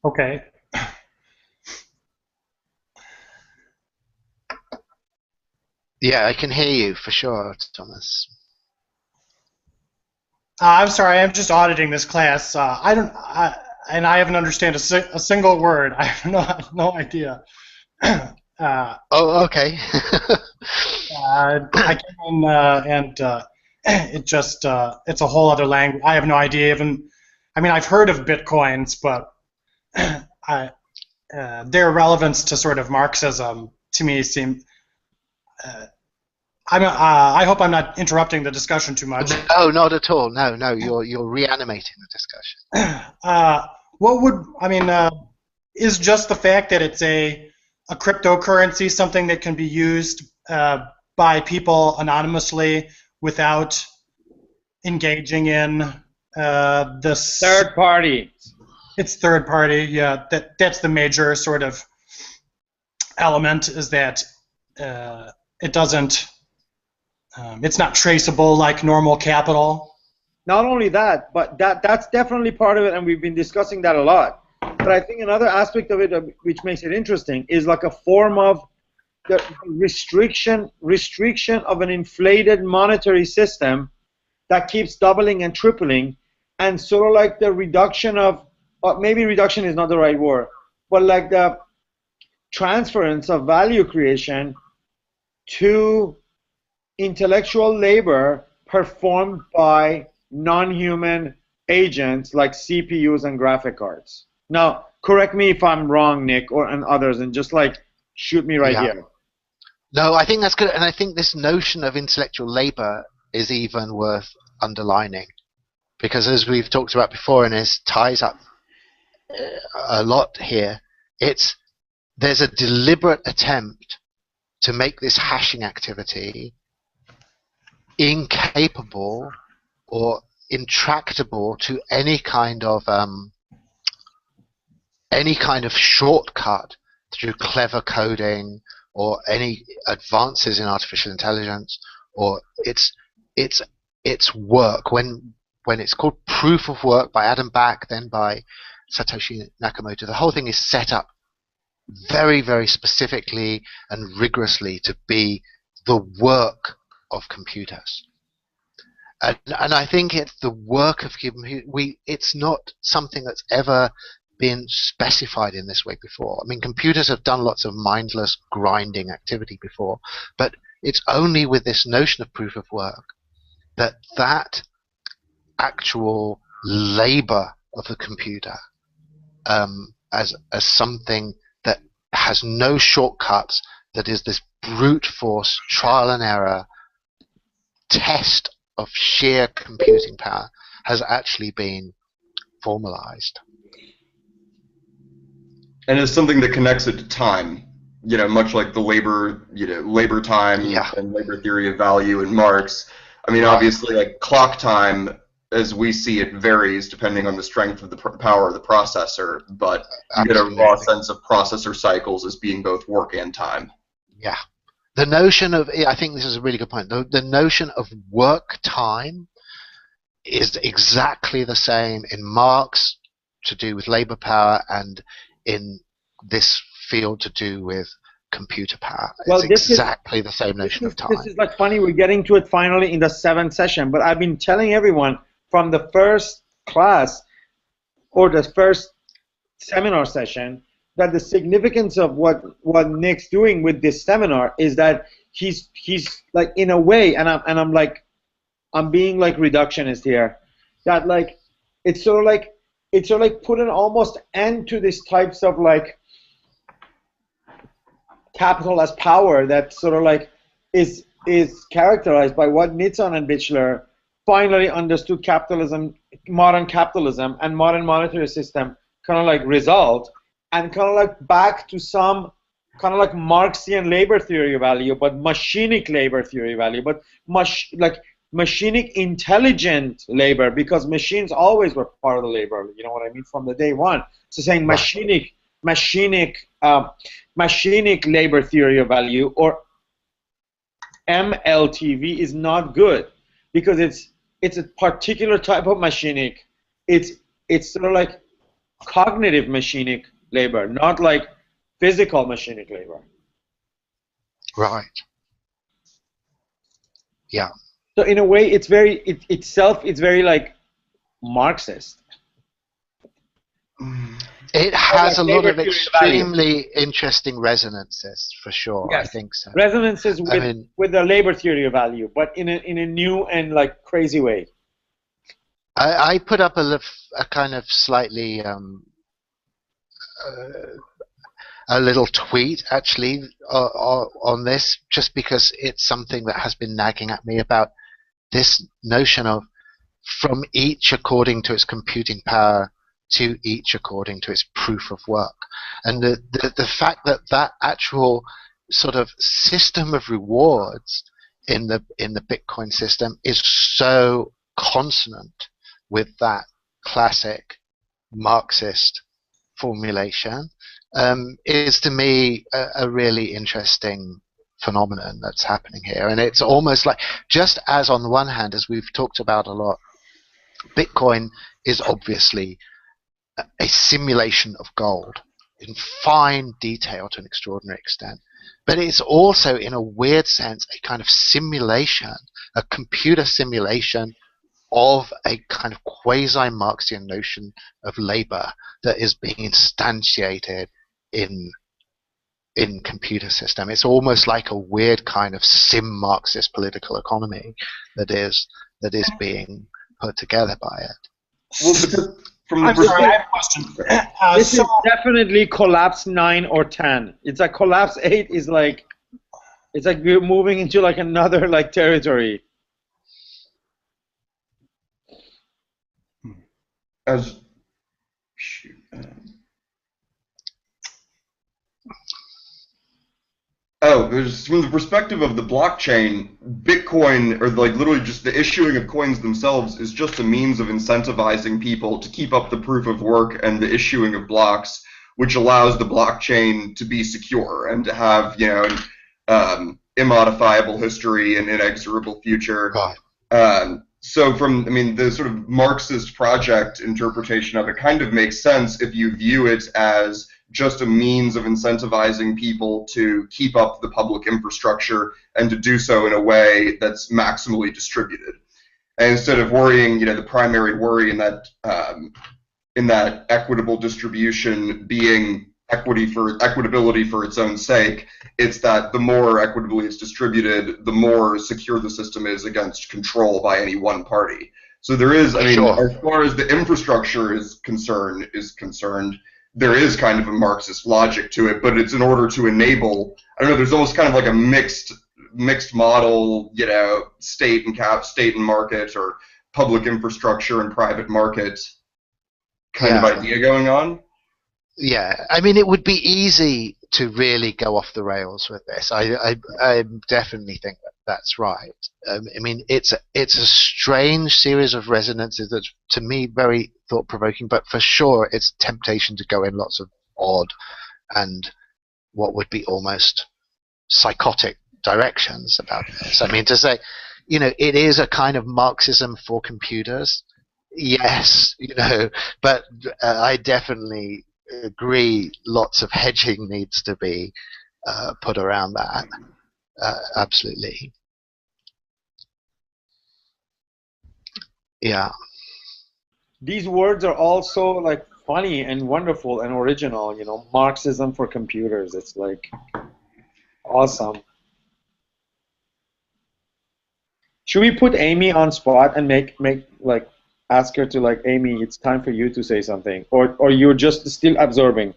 Okay. Yeah, I can hear you for sure, Thomas. I'm sorry. I'm just auditing this class. And I haven't understand a single word. I have no idea. Oh, okay. I came in and it just it's a whole other language. I have no idea even. I mean, I've heard of bitcoins, but their relevance to sort of Marxism to me seem. I hope I'm not interrupting the discussion too much. No, not at all. No, you're reanimating the discussion. What would I mean? Is just the fact that it's a cryptocurrency something that can be used by people anonymously without engaging in this Third party. It's third party. Yeah, that's the major sort of element is that it doesn't. It's not traceable like normal capital. Not only that, but that's definitely part of it, and we've been discussing that a lot. But I think another aspect of it, which makes it interesting, is like a form of the restriction of an inflated monetary system that keeps doubling and tripling, and sort of like the reduction of, maybe reduction is not the right word, but like the transference of value creation to intellectual labor performed by non-human agents like CPUs and graphic cards. Now, correct me if I'm wrong, Nick, and others, and just like shoot me right here. No, I think that's good, and I think this notion of intellectual labor is even worth underlining, because as we've talked about before, and this ties up a lot here, there's a deliberate attempt to make this hashing activity incapable or intractable to any kind of shortcut through clever coding or any advances in artificial intelligence, or it's work. When it's called proof of work by Adam Back, then by Satoshi Nakamoto, the whole thing is set up very, very specifically and rigorously to be the work of computers. And I think it's the work of it's not something that's ever been specified in this way before. I mean, computers have done lots of mindless grinding activity before, but it's only with this notion of proof of work that actual labor of the computer as something that has no shortcuts, that is this brute force trial and error test of sheer computing power, has actually been formalized. And it's something that connects it to time, much like the labor time and labor theory of value in Marx. I mean, obviously, like clock time, as we see it, varies depending on the strength of the power of the processor, but you get a raw sense of processor cycles as being both work and time. Yeah. The notion of, I think this is a really good point, the notion of work time is exactly the same in Marx to do with labor power and in this field to do with computer power. It's exactly the same notion of time. This is like funny, we're getting to it finally in the 7th session, but I've been telling everyone from the first class or the first seminar session that the significance of what Nick's doing with this seminar is that he's like, in a way, and I'm being like reductionist here, that like it's sort of like put an almost end to these types of like capital as power that sort of like is characterized by what Nitsan and Bichler finally understood capitalism, modern capitalism, and modern monetary system kind of like result, and kind of like back to some kind of like Marxian labor theory value, but machinic labor theory value, but machinic intelligent labor, because machines always were part of the labor. You know what I mean? From the day one. So saying machinic labor theory of value, or MLTV, is not good, because it's a particular type of machinic. It's sort of like cognitive machinic labor, not like physical machinic labor. Right. Yeah. So in a way, it's very like Marxist. It has a lot of labor theory extremely interesting resonances, for sure. Yes. I think so. Resonances with the labor theory of value, but in a new and like crazy way. I put up a kind of slightly a little tweet actually on this, just because it's something that has been nagging at me about this notion of from each according to its computing power to each according to its proof of work, and the fact that that actual sort of system of rewards in the Bitcoin system is so consonant with that classic Marxist formulation is to me a really interesting phenomenon that's happening here. And it's almost like, just as on the one hand, as we've talked about a lot, Bitcoin is obviously a simulation of gold in fine detail to an extraordinary extent, but it's also, in a weird sense, a kind of simulation, a computer simulation of a kind of quasi-Marxian notion of labor that is being instantiated in computer system. It's almost like a weird kind of sim-Marxist political economy that is being put together by it. Well, because from the I'm sorry, I have a question. This is definitely collapse 9 or 10. It's like collapse 8 is like, it's like we're moving into like another like territory. as shoot, there's, from the perspective of the blockchain, Bitcoin, or like literally just the issuing of coins themselves, is just a means of incentivizing people to keep up the proof of work and the issuing of blocks, which allows the blockchain to be secure and to have, you know, immodifiable history and inexorable future. Right. So from, I mean, the sort of Marxist project interpretation of it kind of makes sense if you view it as just a means of incentivizing people to keep up the public infrastructure and to do so in a way that's maximally distributed. And instead of worrying, you know, the primary worry in that equitable distribution being equitability for its own sake, it's that the more equitably it's distributed, the more secure the system is against control by any one party. So there is, I mean, Sure. as far as the infrastructure is concerned, there is kind of a Marxist logic to it, but it's in order to enable, I don't know, there's almost kind of like a mixed model, you know, state and market, or public infrastructure and private market kind of idea going on. Yeah, I mean, it would be easy to really go off the rails with this. I definitely think that's right. I mean, it's a strange series of resonances that's, to me, very thought-provoking, but for sure it's temptation to go in lots of odd and what would be almost psychotic directions about this. I mean, to say, you know, it is a kind of Marxism for computers, yes, you know, but I definitely agree lots of hedging needs to be put around that. Absolutely. Yeah. These words are also like funny and wonderful and original, you know, Marxism for computers. It's like awesome. Should we put Amy on spot and make like ask her to like, Amy, it's time for you to say something, or you're just still absorbing?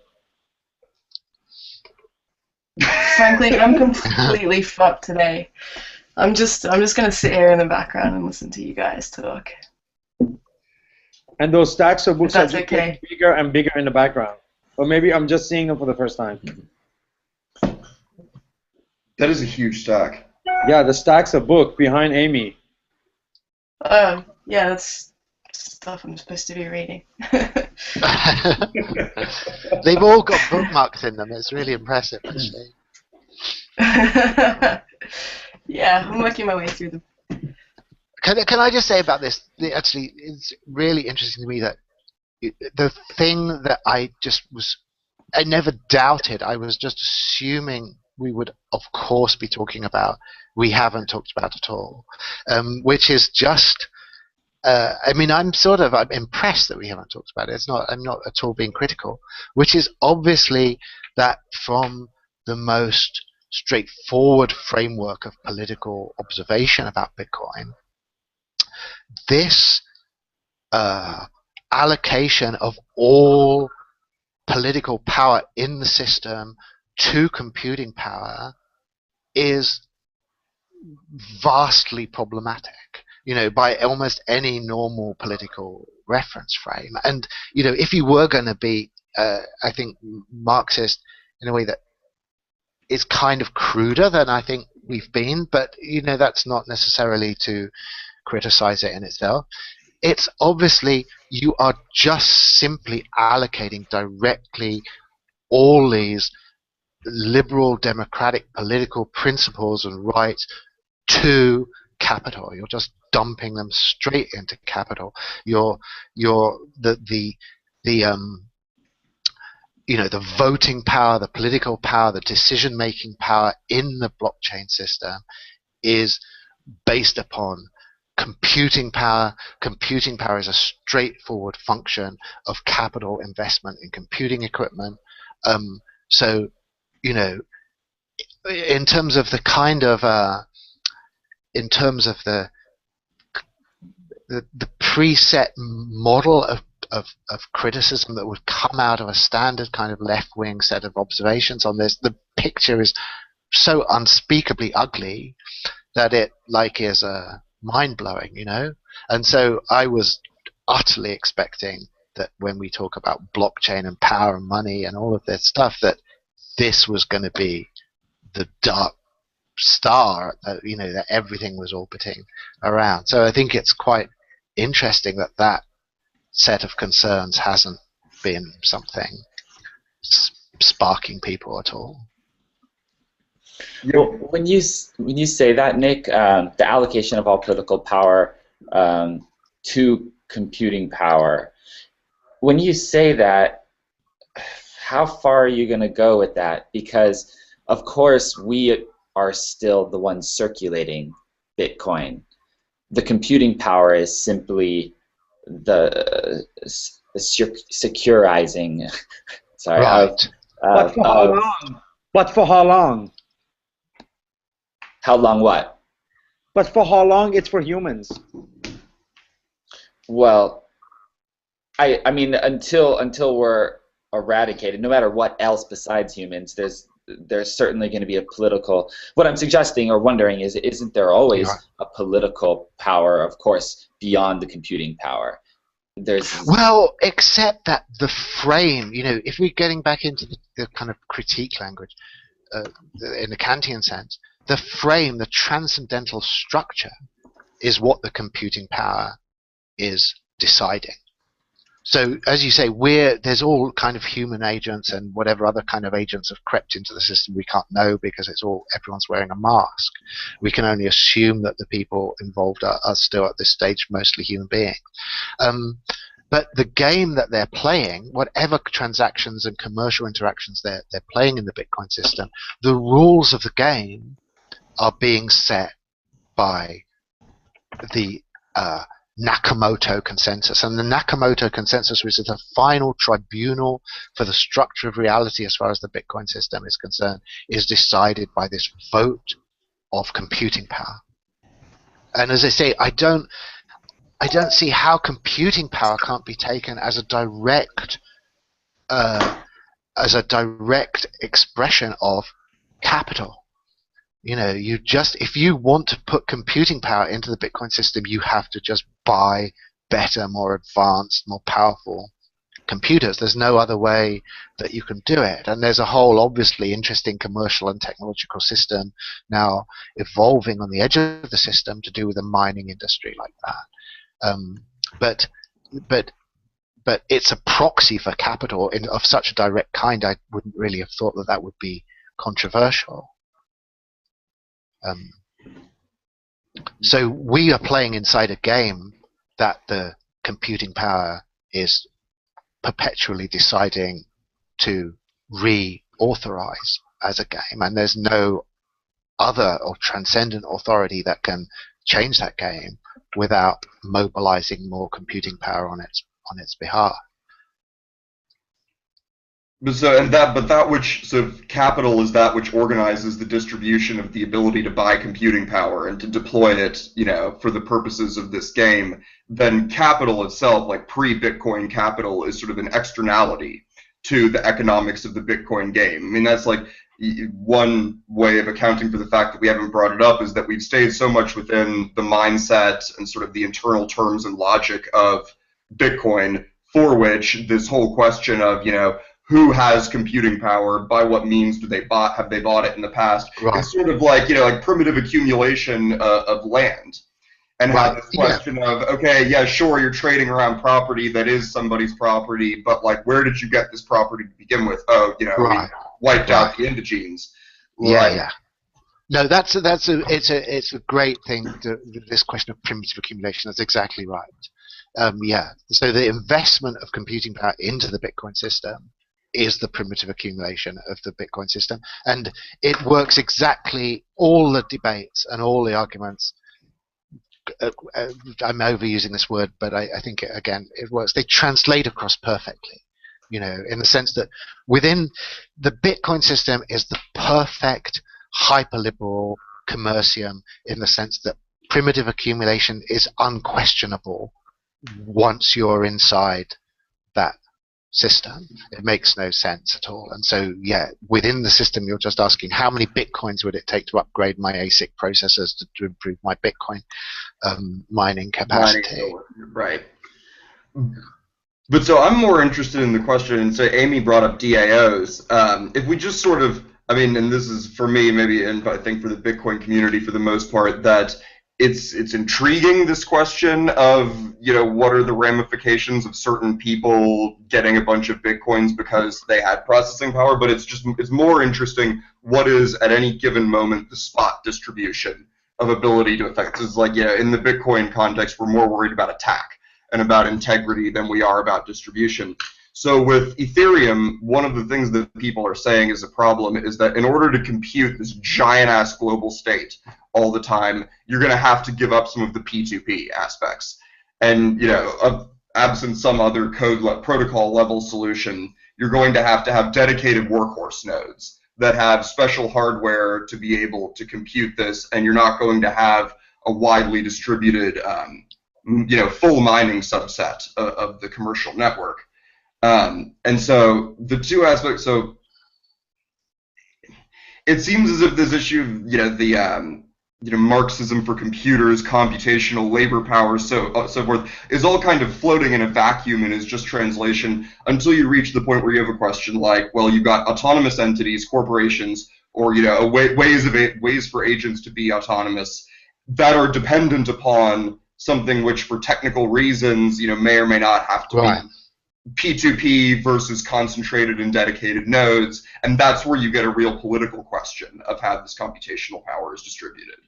Frankly, I'm completely fucked today. I'm just gonna sit here in the background and listen to you guys talk. And those stacks of If books are that's just okay. getting bigger and bigger in the background. Or maybe I'm just seeing them for the first time. That is a huge stack. Yeah, the stacks of book behind Amy. Yeah, that's stuff I'm supposed to be reading. They've all got bookmarks in them. It's really impressive, actually. Yeah, I'm working my way through them. Can I just say about this? Actually, it's really interesting to me that the thing that I never doubted. I was just assuming we would, of course, be talking about. We haven't talked about at all, which is just. I mean, I'm impressed that we haven't talked about it. I'm not at all being critical, which is obviously that from the most straightforward framework of political observation about Bitcoin, this allocation of all political power in the system to computing power is vastly problematic, by almost any normal political reference frame. And, if you were going to be, I think, Marxist in a way that is kind of cruder than I think we've been, but, that's not necessarily to criticize it in itself. It's obviously you are just simply allocating directly all these liberal democratic political principles and rights to capital. You're just dumping them straight into capital. The voting power, the political power, the decision-making power in the blockchain system is based upon computing power. Computing power is a straightforward function of capital investment in computing equipment. So, in terms of the kind of in terms of the preset model of criticism that would come out of a standard kind of left-wing set of observations on this, the picture is so unspeakably ugly that it is mind-blowing, And so I was utterly expecting that when we talk about blockchain and power and money and all of this stuff, that this was going to be the dark star, that everything was orbiting around. So I think it's quite interesting that set of concerns hasn't been something sparking people at all. Well, when you say that, Nick, the allocation of all political power to computing power, when you say that, how far are you going to go with that? Because, of course, we are still the ones circulating Bitcoin. The computing power is simply the securizing. Sorry. Right. But for how long? But for how long? How long what? But for how long? It's for humans. Well, I mean, until we're eradicated, no matter what else besides humans, there's certainly going to be a political. What I'm suggesting or wondering is, isn't there always a political power, of course, beyond the computing power? Well, except that the frame, if we're getting back into the kind of critique language, in the Kantian sense, the frame, the transcendental structure, is what the computing power is deciding. So, as you say, there's all kind of human agents and whatever other kind of agents have crept into the system we can't know because everyone's wearing a mask. We can only assume that the people involved are still at this stage mostly human beings. But the game that they're playing, whatever transactions and commercial interactions they're playing in the Bitcoin system, the rules of the game are being set by the Nakamoto consensus. And the Nakamoto consensus, which is the final tribunal for the structure of reality as far as the Bitcoin system is concerned, is decided by this vote of computing power. And as I say, I don't see how computing power can't be taken as a direct expression of capital. You know, if you want to put computing power into the Bitcoin system, you have to just buy better, more advanced, more powerful computers. There's no other way that you can do it. And there's a whole obviously interesting commercial and technological system now evolving on the edge of the system to do with the mining industry like that. But it's a proxy for capital of such a direct kind. I wouldn't really have thought that would be controversial. So we are playing inside a game that the computing power is perpetually deciding to reauthorize as a game, and there's no other or transcendent authority that can change that game without mobilizing more computing power on its behalf. But that which capital is that which organizes the distribution of the ability to buy computing power and to deploy it, for the purposes of this game. Then capital itself, like pre-Bitcoin capital, is sort of an externality to the economics of the Bitcoin game. I mean, that's like one way of accounting for the fact that we haven't brought it up, is that we've stayed so much within the mindset and sort of the internal terms and logic of Bitcoin, for which this whole question of, who has computing power, by what means have they bought it in the past? Right. It's sort of like, like primitive accumulation of land. And right. Have this question of, okay, yeah, sure, you're trading around property that is somebody's property, but like, where did you get this property to begin with? Oh, right. We wiped out the indigenes. Yeah. No, it's a great thing. This question of primitive accumulation. That's exactly right. So the investment of computing power into the Bitcoin system is the primitive accumulation of the Bitcoin system, and it works exactly. All the debates and all the arguments, I'm overusing this word, but I think it works. They translate across perfectly, in the sense that within the Bitcoin system is the perfect hyperliberal commercium, in the sense that primitive accumulation is unquestionable once you're inside that system. It makes no sense at all. And so, within the system, you're just asking, how many bitcoins would it take to upgrade my ASIC processors to improve my Bitcoin mining capacity? Right. But so I'm more interested in the question, and so Amy brought up DAOs. If we just sort of, and this is for me, maybe, and I think for the Bitcoin community for the most part, that it's intriguing, this question of, what are the ramifications of certain people getting a bunch of Bitcoins because they had processing power, but it's more interesting what is at any given moment the spot distribution of ability to affect. It's like, in the Bitcoin context, we're more worried about attack and about integrity than we are about distribution. So with Ethereum, one of the things that people are saying is a problem is that in order to compute this giant-ass global state all the time, you're going to have to give up some of the P2P aspects. And, absent some other protocol level solution, you're going to have dedicated workhorse nodes that have special hardware to be able to compute this, and you're not going to have a widely distributed, full mining subset of the commercial network. And so the two aspects, so it seems as if this issue of, the Marxism for computers, computational labor power, so forth, is all kind of floating in a vacuum and is just translation until you reach the point where you have a question like, well, you've got autonomous entities, corporations, or ways for agents to be autonomous that are dependent upon something which, for technical reasons, may or may not have to be P2P versus concentrated and dedicated nodes, and that's where you get a real political question of how this computational power is distributed.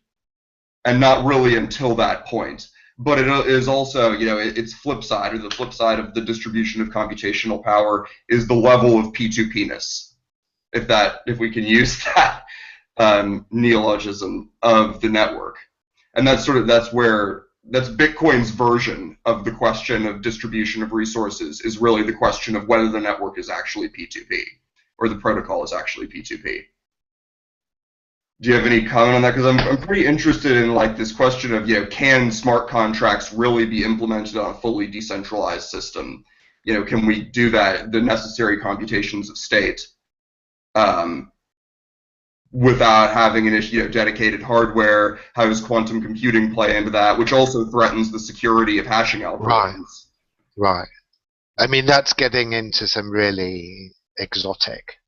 And not really until that point. But it is also, its flip side, or the flip side of the distribution of computational power, is the level of P2P-ness, if we can use that neologism of the network. And that's Bitcoin's version of the question of distribution of resources, is really the question of whether the network is actually P2P, or the protocol is actually P2P. Do you have any comment on that? Because I'm pretty interested in like this question of, can smart contracts really be implemented on a fully decentralized system? Can we do that, the necessary computations of state, um, without having an issue, dedicated hardware? How does quantum computing play into that, which also threatens the security of hashing Right, algorithms? right. I mean, that's getting into some really exotic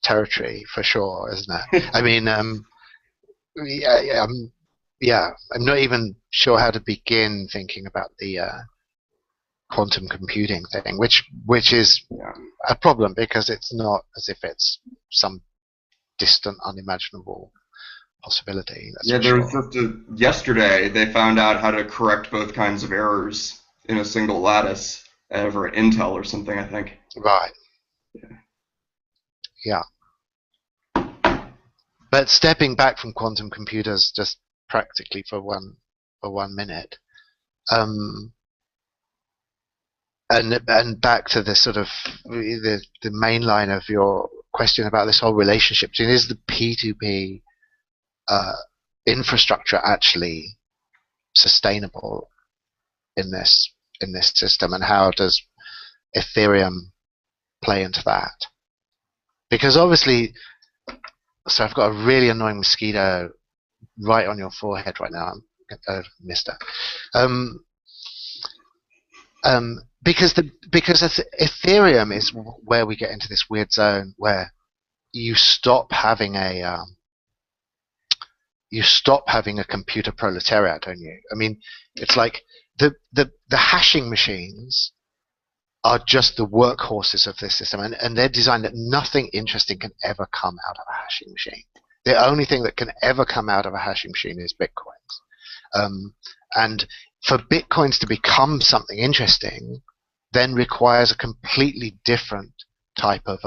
territory for sure, isn't it? I mean, yeah, I'm not even sure how to begin thinking about the quantum computing thing, which is Yeah. a problem because it's not as if it's some distant, unimaginable possibility. That's Yeah, for there was sure. just yesterday they found out how to correct both kinds of errors in a single lattice over at Intel or something, I think. Right. Yeah. But stepping back from quantum computers just practically for 1 minute, um, and back to the sort of the main line of your question about this whole relationship between, is the P2P infrastructure actually sustainable in this system, and how does Ethereum play into that? Because obviously, so I've got a really annoying mosquito right on your forehead right now, Mister. Um, because Ethereum is where we get into this weird zone where you stop having a computer proletariat, don't you? I mean, it's like the hashing machines are just the workhorses of this system, and they're designed that nothing interesting can ever come out of a hashing machine. The only thing that can ever come out of a hashing machine is bitcoins. And for bitcoins to become something interesting then requires a completely different type of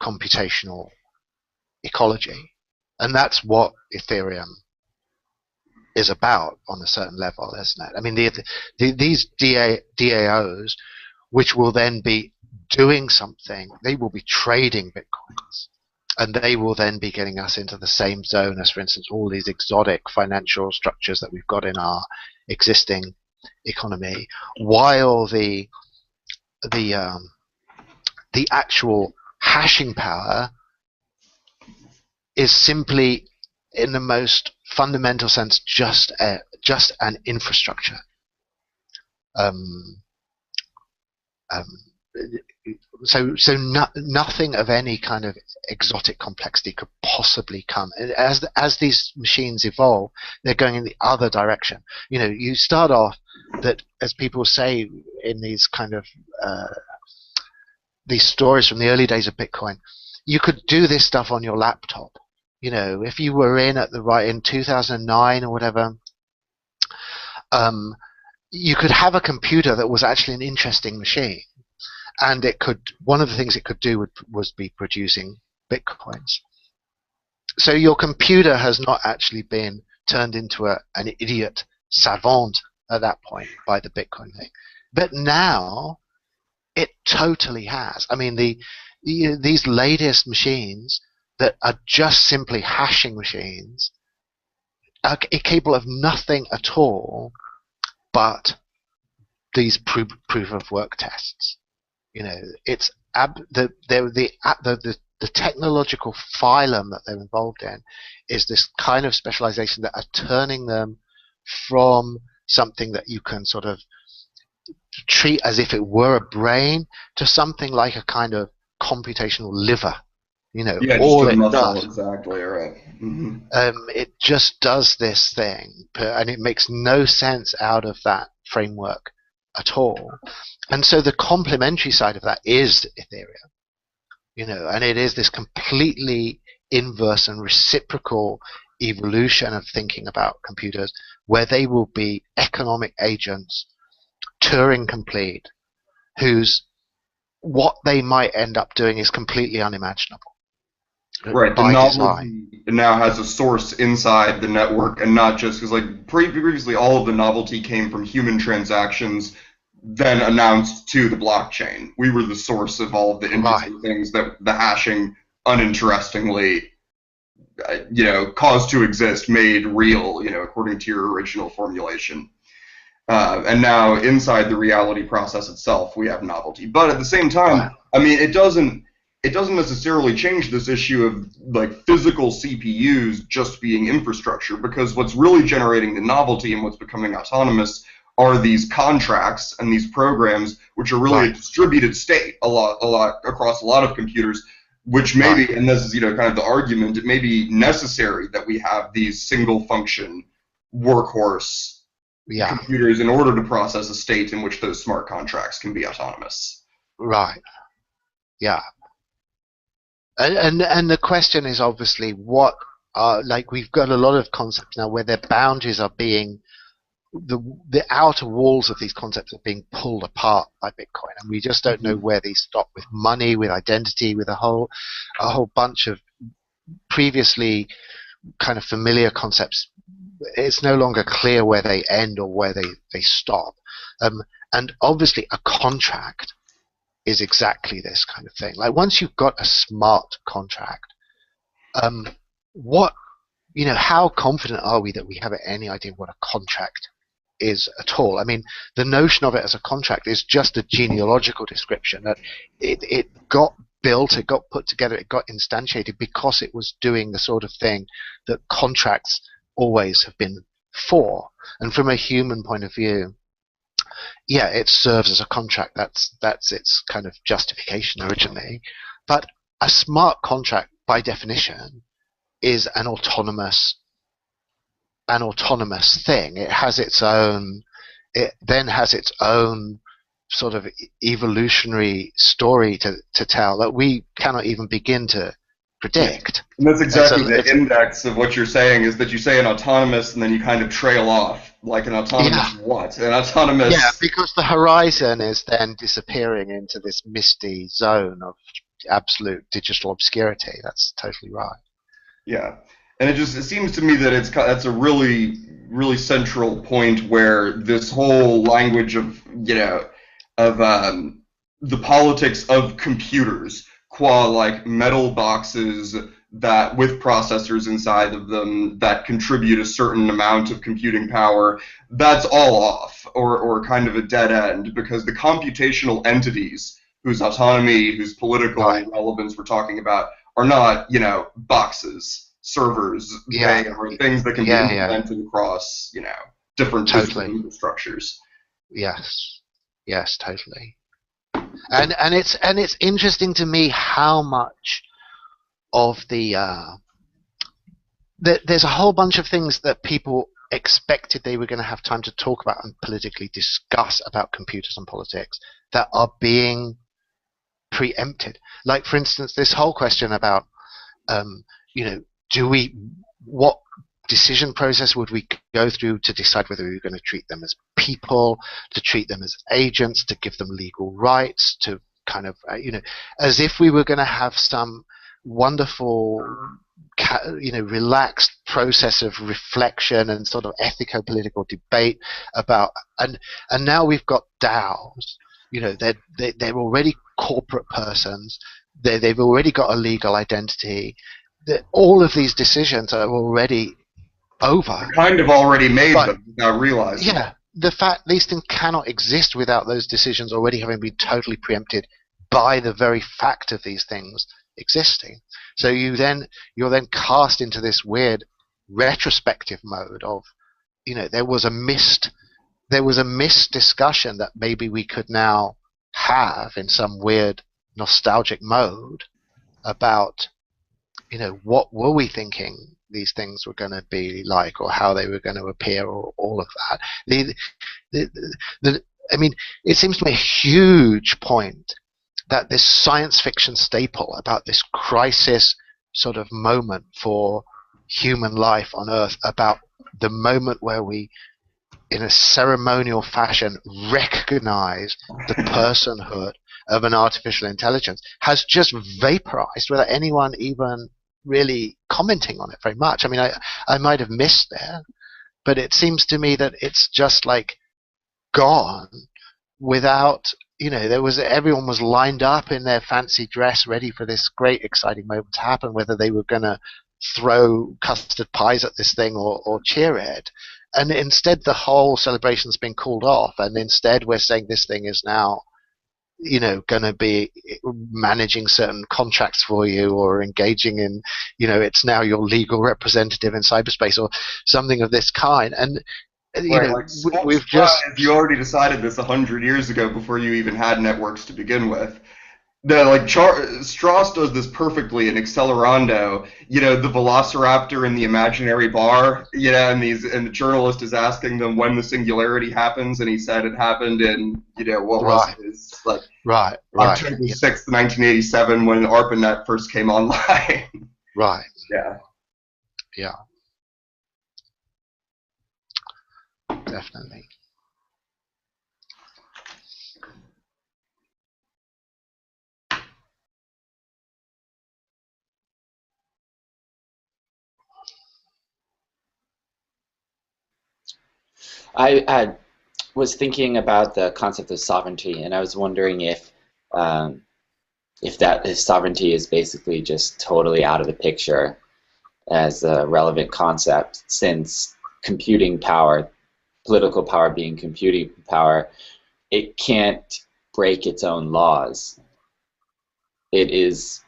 computational ecology. And that's what Ethereum is about on a certain level, isn't it? I mean, these DAOs, which will then be doing something, they will be trading bitcoins. And they will then be getting us into the same zone as, for instance, all these exotic financial structures that we've got in our existing economy, while the actual hashing power is simply, in the most fundamental sense, just an infrastructure. Nothing of any kind of exotic complexity could possibly come. As these machines evolve, they're going in the other direction. You start off that, as people say in these kind of these stories from the early days of Bitcoin, you could do this stuff on your laptop. If you were in 2009 or whatever, you could have a computer that was actually an interesting machine. And one of the things it could do was be producing bitcoins. So your computer has not actually been turned into an idiot savant at that point by the Bitcoin thing. But now it totally has. I mean, these latest machines that are just simply hashing machines are capable of nothing at all but these proof of work tests. It's the technological phylum that they're involved in is this kind of specialization that are turning them from something that you can sort of treat as if it were a brain to something like a kind of computational liver. Yeah, just all a it muscle, does. exactly, right. Mm-hmm. It just does this thing, and it makes no sense out of that framework at all. And so the complementary side of that is Ethereum, and it is this completely inverse and reciprocal evolution of thinking about computers, where they will be economic agents, Turing complete, what they might end up doing is completely unimaginable. Right, the By design. novelty now has a source inside the network, and not just because, like, previously, all of the novelty came from human transactions, then announced to the blockchain. We were the source of all of the interesting things that the hashing, uninterestingly, caused to exist, made real, according to your original formulation. And now inside the reality process itself, we have novelty. But at the same time, I mean, it doesn't necessarily change this issue of like physical CPUs just being infrastructure, because what's really generating the novelty and what's becoming autonomous are these contracts and these programs, which are really a distributed state a lot across a lot of computers, which maybe, and this is kind of the argument, it may be necessary that we have these single function workhorse computers in order to process a state in which those smart contracts can be autonomous. Right. Yeah. And the question is obviously what like we've got a lot of concepts now where their boundaries are being the outer walls of these concepts are being pulled apart by Bitcoin, and we just don't know where these stop with money, with identity, with a whole bunch of previously kind of familiar concepts. It's no longer clear where they end or where they stop. And obviously a contract is exactly this kind of thing. Like once you've got a smart contract, how confident are we that we have any idea what a contract is at all? I mean, the notion of it as a contract is just a genealogical description that it got built, it got put together, it got instantiated because it was doing the sort of thing that contracts always have been for. And from a human point of view, yeah, it serves as a contract. That's its kind of justification originally. But a smart contract, by definition, is an autonomous thing. It has its own. It then has its own sort of evolutionary story to tell that we cannot even begin to predict. And that's exactly the index of what you're saying, is that you say an autonomous and then you kind of trail off. Like an autonomous what? An autonomous... Yeah, because the horizon is then disappearing into this misty zone of absolute digital obscurity. That's totally right. Yeah, and it seems to me that that's a really, really central point where this whole language of, the politics of computers, qua like metal boxes that with processors inside of them that contribute a certain amount of computing power, that's all off, or kind of a dead end, because the computational entities whose autonomy, whose political relevance we're talking about are not, boxes, servers, they are things that can be implemented across, different physical structures. Yes, totally. And it's interesting to me how much of there's a whole bunch of things that people expected they were going to have time to talk about and politically discuss about computers and politics that are being preempted. Like, for instance, this whole question about, what decision process would we go through to decide whether we were going to treat them as people, to treat them as agents, to give them legal rights, to kind of, as if we were going to have some wonderful, relaxed process of reflection and sort of ethico-political debate about, and now we've got DAOs. They're already corporate persons. They've already got a legal identity. All of these decisions are already over. Kind of already made them without realizing. Yeah, the fact these things cannot exist without those decisions already having been totally preempted by the very fact of these things existing. So you're then cast into this weird retrospective mode of, there was a missed discussion that maybe we could now have in some weird nostalgic mode about, what were we thinking these things were going to be like, or how they were going to appear, or all of that. I mean, it seems to me a huge point that this science fiction staple about this crisis sort of moment for human life on Earth, about the moment where we, in a ceremonial fashion, recognize the personhood of an artificial intelligence, has just vaporized without anyone even really commenting on it very much. I mean, I might have missed there, but it seems to me that it's just like gone without, everyone was lined up in their fancy dress ready for this great exciting moment to happen, whether they were going to throw custard pies at this thing or cheer it. And instead, the whole celebration's been called off, and instead we're saying this thing is now, going to be managing certain contracts for you, or engaging in, it's now your legal representative in cyberspace, or something of this kind. And Right, like we've just you already decided this 100 years ago before you even had networks to begin with. No, like Strauss does this perfectly in Accelerando. The Velociraptor in the imaginary bar. And the journalist is asking them when the singularity happens, and he said it happened in what was Right. it? It's like right, October 6th, 1987, when ARPANET first came online. right, Yeah. yeah, definitely. I was thinking about the concept of sovereignty, and I was wondering if sovereignty is basically just totally out of the picture as a relevant concept, since computing power, political power being computing power, it can't break its own laws. It is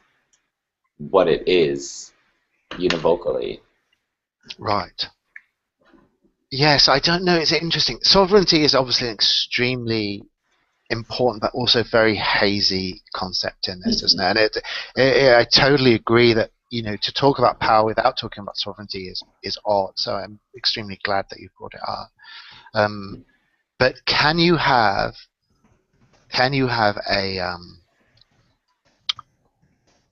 what it is, univocally. Right. Yes, I don't know. It's interesting. Sovereignty is obviously an extremely important, but also very hazy concept in this, isn't it? And I totally agree that to talk about power without talking about sovereignty is odd. So I'm extremely glad that you brought it up. But can you have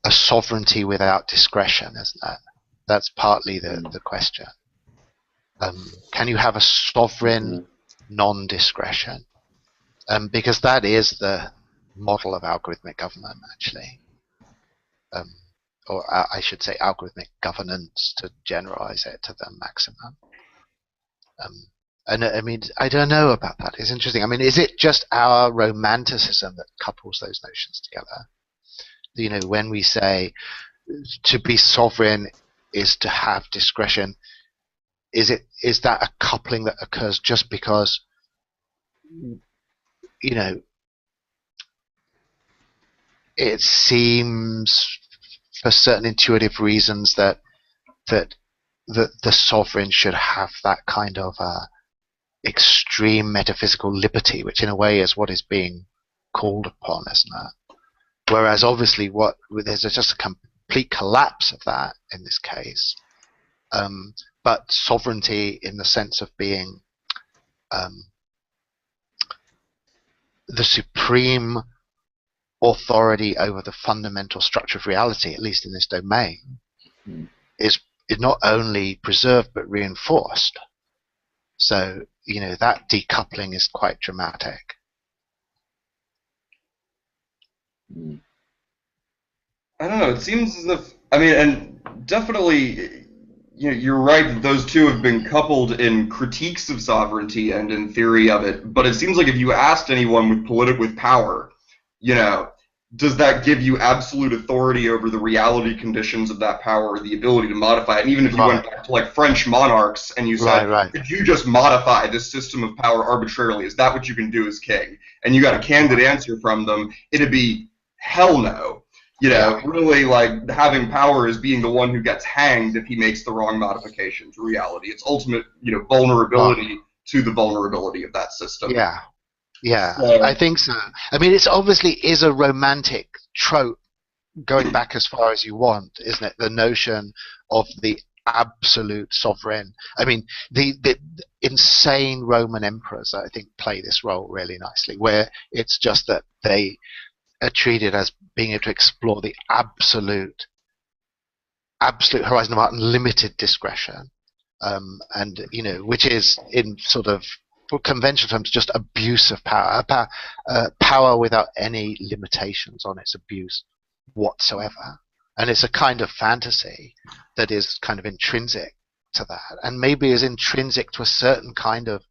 a sovereignty without discretion? Isn't that? That's partly the question. Can you have a sovereign non-discretion? Because that is the model of algorithmic government, actually. Or I should say algorithmic governance, to generalize it to the maximum. And I mean, I don't know about that. It's interesting. I mean, is it just our romanticism that couples those notions together? When we say to be sovereign is to have discretion, is that a coupling that occurs just because it seems for certain intuitive reasons that the sovereign should have that kind of extreme metaphysical liberty, which in a way is what is being called upon, isn't it? Whereas obviously there's just a complete collapse of that in this case. But sovereignty in the sense of being the supreme authority over the fundamental structure of reality, at least in this domain, is not only preserved but reinforced. So, that decoupling is quite dramatic. I don't know. It seems as if, and definitely, you're right that those two have been coupled in critiques of sovereignty and in theory of it. But it seems like if you asked anyone with power, does that give you absolute authority over the reality conditions of that power, or the ability to modify it? And even if you went back to like French monarchs and you said, could you just modify this system of power arbitrarily? Is that what you can do as king? And you got a candid answer from them, it'd be hell no. Really, like, having power is being the one who gets hanged if he makes the wrong modification to reality. It's ultimate, vulnerability to the vulnerability of that system. Yeah, I think so. I mean, it's obviously is a romantic trope going back as far as you want, isn't it? The notion of the absolute sovereign. I mean, the insane Roman emperors, I think, play this role really nicely, where it's just that they are treated as being able to explore the absolute horizon of unlimited discretion, and which is in sort of, for conventional terms, just abuse of power, power without any limitations on its abuse whatsoever. And it's a kind of fantasy that is kind of intrinsic to that, and maybe is intrinsic to a certain kind of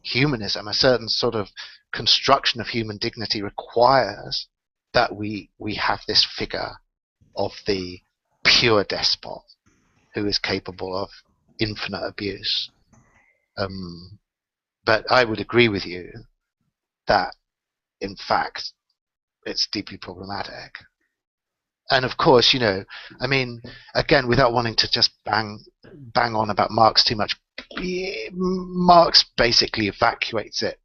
humanism. A certain sort of construction of human dignity requires that we have this figure of the pure despot, who is capable of infinite abuse. But I would agree with you that, in fact, it's deeply problematic. And of course, I mean, again, without wanting to just bang on about Marx too much, Marx basically evacuates it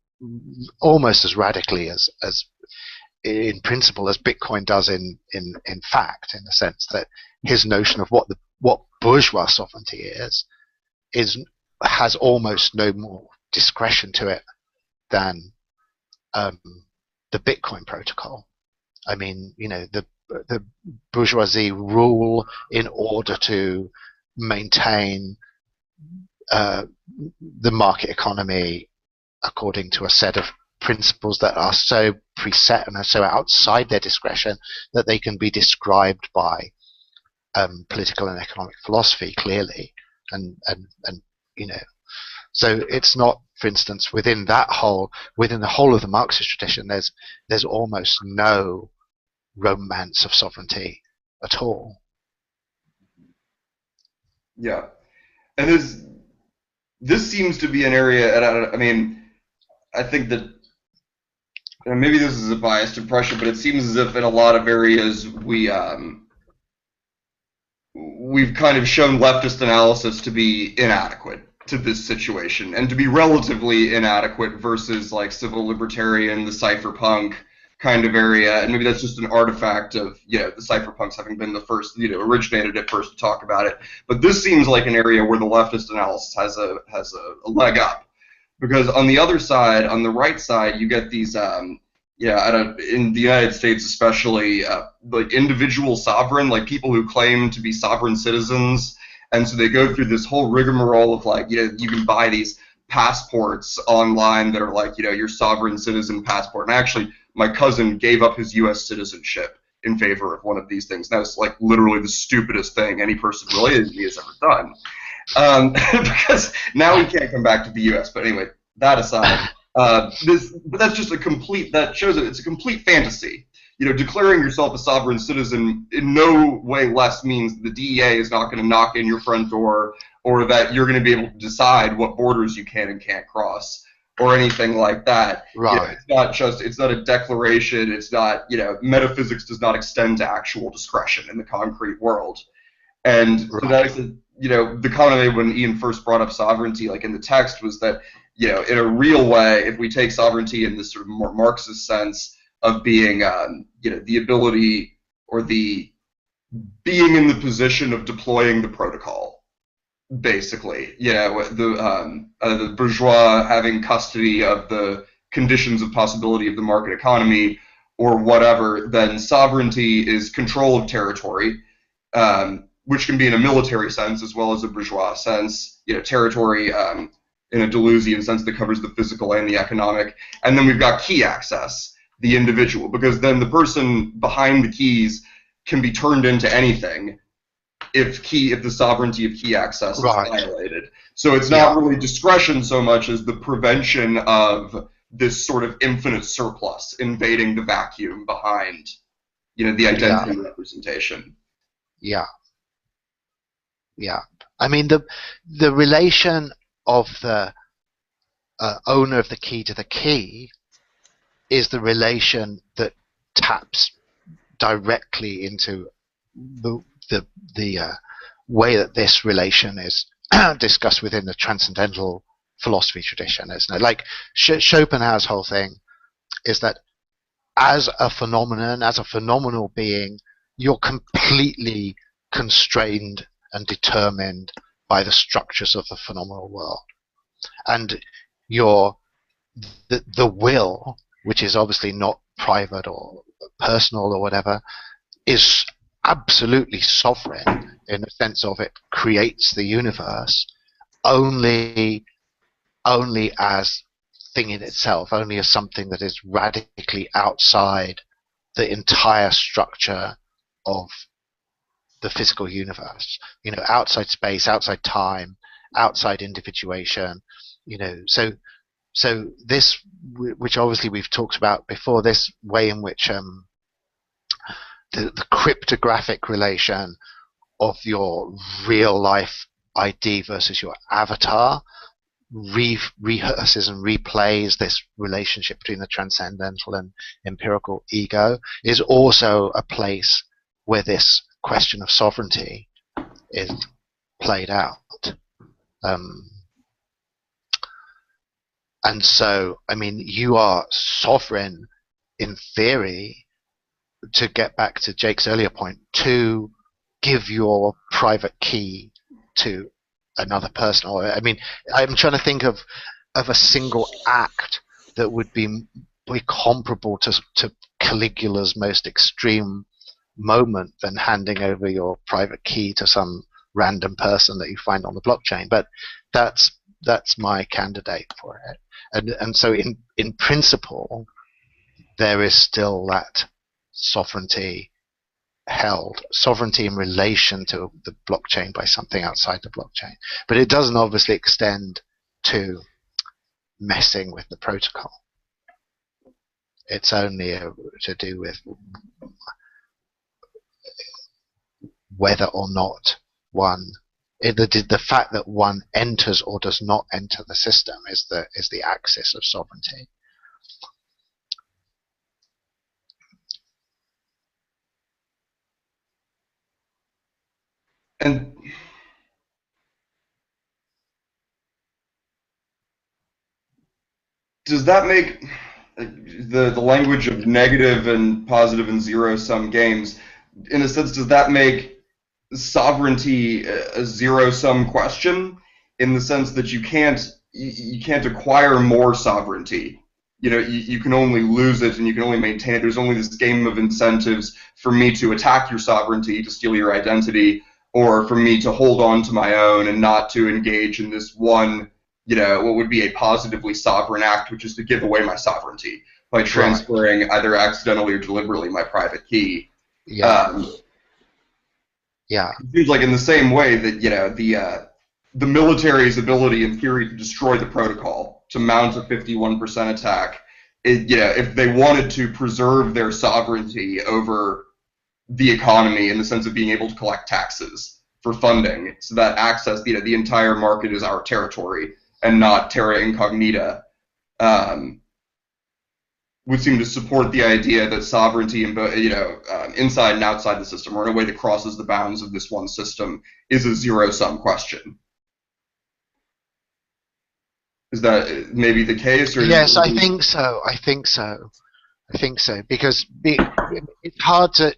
almost as radically as in principle as Bitcoin does in fact, in the sense that his notion of what bourgeois sovereignty has almost no more discretion to it than the Bitcoin protocol. I mean, the bourgeoisie rule in order to maintain the market economy according to a set of principles that are so preset and are so outside their discretion that they can be described by political and economic philosophy clearly, and so it's not, for instance, within the whole of the Marxist tradition, there's almost no romance of sovereignty at all. Yeah, and this seems to be an area, and I mean, I think that, and maybe this is a biased impression, but it seems as if in a lot of areas we've kind of shown leftist analysis to be inadequate to this situation, and to be relatively inadequate versus like civil libertarian, the cypherpunk kind of area, and maybe that's just an artifact of the cypherpunks having been the first, originated it first to talk about it. But this seems like an area where the leftist analysis has a leg up, because on the other side, on the right side, you get these in the United States especially, like individual sovereign, like people who claim to be sovereign citizens, and so they go through this whole rigmarole of like, you can buy these passports online that are like, your sovereign citizen passport. And actually, my cousin gave up his U.S. citizenship in favor of one of these things. That was like literally the stupidest thing any person related to me has ever done, because now he can't come back to the U.S. But anyway, that aside, but that's just that shows that it's a complete fantasy. Declaring yourself a sovereign citizen in no way less means the DEA is not going to knock in your front door, or that you're going to be able to decide what borders you can and can't cross, or anything like that. Right. It's not a declaration. It's not, metaphysics does not extend to actual discretion in the concrete world. And so that is, the comment I made when Ian first brought up sovereignty, like in the text, was that, in a real way, if we take sovereignty in this sort of more Marxist sense of being, the ability or the being in the position of deploying the protocol, basically, the bourgeois having custody of the conditions of possibility of the market economy or whatever, then sovereignty is control of territory, which can be in a military sense as well as a bourgeois sense, territory in a Deleuzian sense that covers the physical and the economic. And then we've got key access, the individual, because then the person behind the keys can be turned into anything if the sovereignty of key access is violated. So it's not really discretion so much as the prevention of this sort of infinite surplus invading the vacuum behind, the identity representation. Yeah. Yeah. I mean, the relation of the owner of the key to the key is the relation that taps directly into the way that this relation is discussed within the transcendental philosophy tradition, isn't it? Like Schopenhauer's whole thing is that as a phenomenon, as a phenomenal being, you're completely constrained and determined by the structures of the phenomenal world, and the will, which is obviously not private or personal or whatever, is absolutely sovereign in the sense of it creates the universe only as thing in itself, only as something that is radically outside the entire structure of the physical universe, outside space, outside time, outside individuation, so this, which obviously we've talked about before, this way in which the cryptographic relation of your real life ID versus your avatar rehearses and replays this relationship between the transcendental and empirical ego, is also a place where this question of sovereignty is played out. And so, I mean, you are sovereign in theory, to get back to Jake's earlier point, to give your private key to another person. Or, I mean, I'm trying to think of a single act that would be comparable to Caligula's most extreme moment than handing over your private key to some random person that you find on the blockchain. But that's my candidate for it. And so in principle, there is still that sovereignty held, sovereignty in relation to the blockchain by something outside the blockchain. But it doesn't obviously extend to messing with the protocol. It's only to do with whether or not the fact that one enters or does not enter the system is the axis of sovereignty. And does that make the language of negative and positive and zero-sum games, in a sense, does that make sovereignty a zero-sum question, in the sense that you can't acquire more sovereignty? You know, you can only lose it and you can only maintain it. There's only this game of incentives for me to attack your sovereignty, to steal your identity, or for me to hold on to my own and not to engage in this one, you know, what would be a positively sovereign act, which is to give away my sovereignty by transferring either accidentally or deliberately my private key. Yeah. It seems like in the same way that, you know, the military's ability in theory to destroy the protocol, to mount a 51% attack, you know, if they wanted to preserve their sovereignty over the economy in the sense of being able to collect taxes for funding, so that access, you know, the entire market is our territory and not terra incognita, would seem to support the idea that sovereignty, you know, inside and outside the system, or in a way that crosses the bounds of this one system, is a zero-sum question. Is that maybe the case? Or yes, I think so. I think so. Because it's hard to.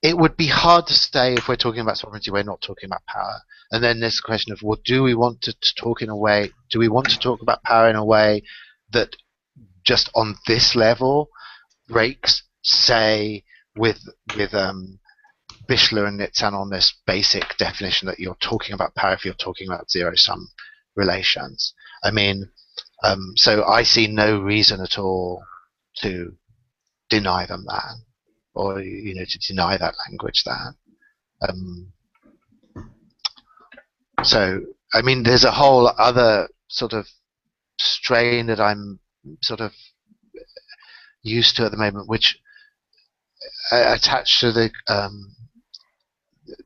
It would be hard to say, if we're talking about sovereignty, we're not talking about power. And then there's the question of, well, do we want to talk about power in a way that just on this level breaks, say, with Bishler and Nitzan on this basic definition that you're talking about power if you're talking about zero-sum relations. I mean, so I see no reason at all to deny them that, or, you know, to deny that language that. So, I mean, there's a whole other sort of strain that I'm sort of used to at the moment, which attached to the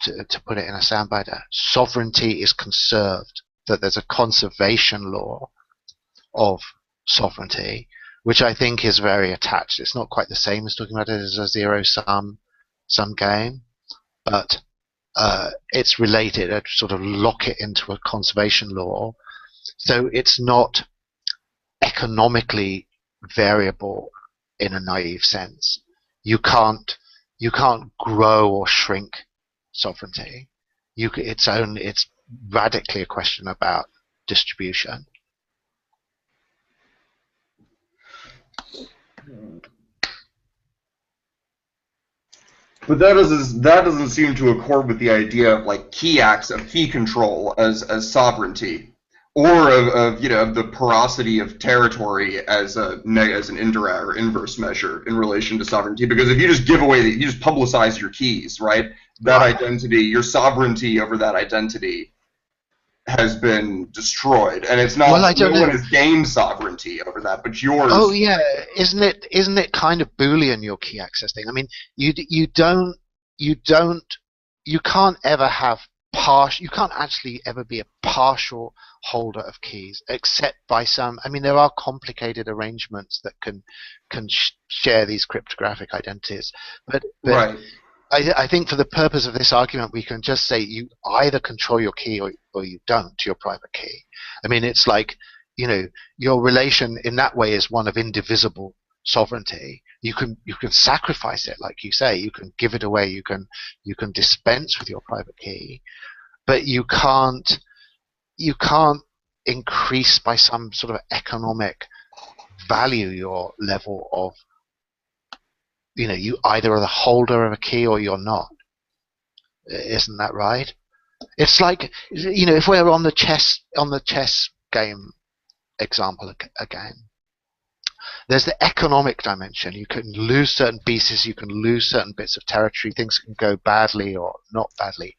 to put it in a soundbite, sovereignty is conserved. That there's a conservation law of sovereignty, which I think is very attached. It's not quite the same as talking about it as a zero-sum game, but it's related. I sort of lock it into a conservation law, so it's not economically variable in a naive sense. You can't grow or shrink sovereignty. It's radically a question about distribution. But that doesn't seem to accord with the idea of like key acts of key control as sovereignty, or of you know, of the porosity of territory as an indirect or inverse measure in relation to sovereignty. Because if you just give away, you just publicize your keys, right? That identity, your sovereignty over that identity, has been destroyed, and it's not Well, I don't no one know. has gained sovereignty over that, but yours. Oh yeah, isn't it kind of Boolean, your key access thing? I mean, you don't you can't ever have partial. You can't actually ever be a partial holder of keys, except by some. I mean, there are complicated arrangements that can share these cryptographic identities, but Right. I think for the purpose of this argument, we can just say you either control your key or you don't, your private key. I mean, it's like, your relation in that way is one of indivisible sovereignty. You can sacrifice it, like you say. You can give it away. You can dispense with your private key, but you can't increase by some sort of economic value your level of, you either are the holder of a key or you're not. Isn't that right? It's like, if we're on the chess game example again, there's the economic dimension. You can lose certain pieces, you can lose certain bits of territory, things can go badly or not badly.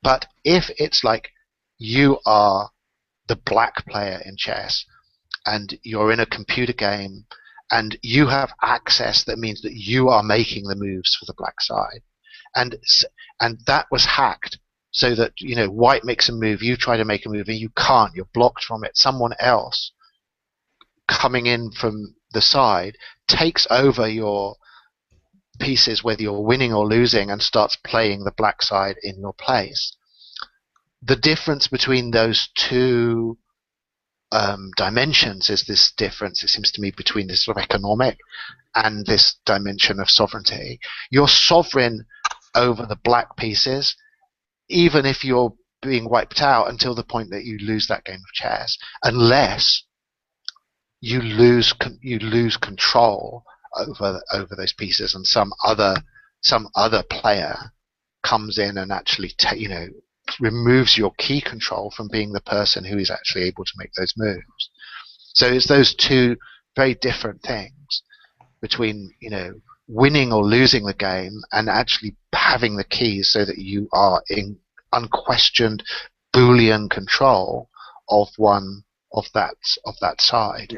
But if it's like you are the black player in chess and you're in a computer game and you have access, that means that you are making the moves for the black side, and that was hacked, so that white makes a move, you try to make a move and you can't, you're blocked from it. Someone else coming in from the side takes over your pieces, whether you're winning or losing, and starts playing the black side in your place. The difference between those two dimensions is this difference, it seems to me, between this sort of economic and this dimension of sovereignty. You're sovereign over the black pieces, even if you're being wiped out, until the point that you lose that game of chess, unless you lose control over those pieces, and some other player comes in and actually removes your key control from being the person who is actually able to make those moves. So it's those two very different things between winning or losing the game and actually having the keys, so that you are in unquestioned Boolean control of that side.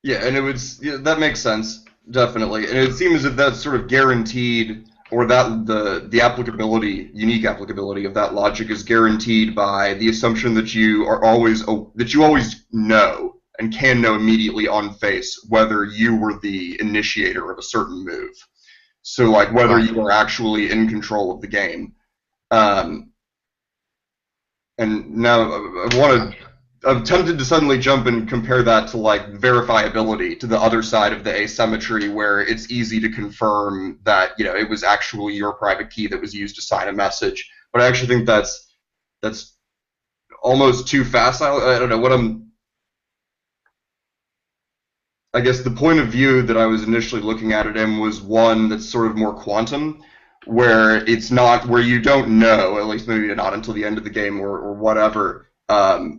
Yeah, and that makes sense, definitely, and it seems as if that's sort of guaranteed, or that the unique applicability of that logic is guaranteed by the assumption that you always know and can know immediately on face whether you were the initiator of a certain move. So, like, whether Right. you are actually in control of the game. And now I'm tempted to suddenly jump and compare that to, like, verifiability, to the other side of the asymmetry, where it's easy to confirm that it was actually your private key that was used to sign a message. But I actually think that's almost too facile. I don't know I guess the point of view that I was initially looking at it in was one that's sort of more quantum, where it's not, where you don't know, at least maybe not until the end of the game or whatever,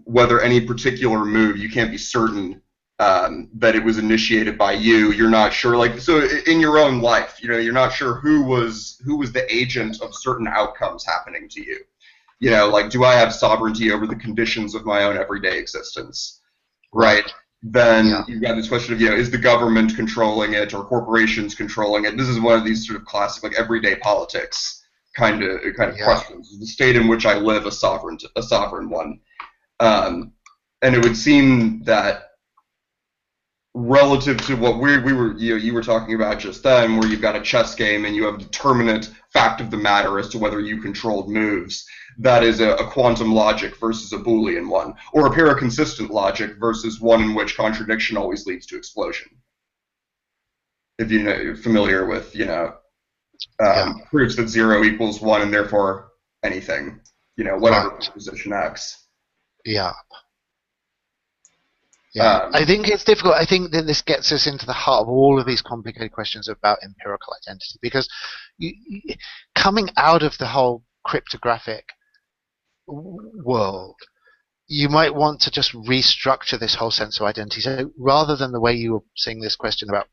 whether any particular move, you can't be certain that it was initiated by you. You're not sure, like, so in your own life, you're not sure who was the agent of certain outcomes happening to you. Like, do I have sovereignty over the conditions of my own everyday existence? Right. Then you've got this question of, is the government controlling it, or corporations controlling it? This is one of these sort of classic, like, everyday politics kind of questions. Is the state in which I live a sovereign one? And it would seem that, relative to what you were talking about just then, where you've got a chess game and you have a determinate fact of the matter as to whether you controlled moves, that is a quantum logic versus a Boolean one, or a paraconsistent logic versus one in which contradiction always leads to explosion. If you're familiar with proofs that 0 equals 1 and therefore anything, whatever position X. Yeah. Yeah, I think it's difficult. I think that this gets us into the heart of all of these complicated questions about empirical identity, because coming out of the whole cryptographic world, you might want to just restructure this whole sense of identity. So rather than the way you were saying this question about,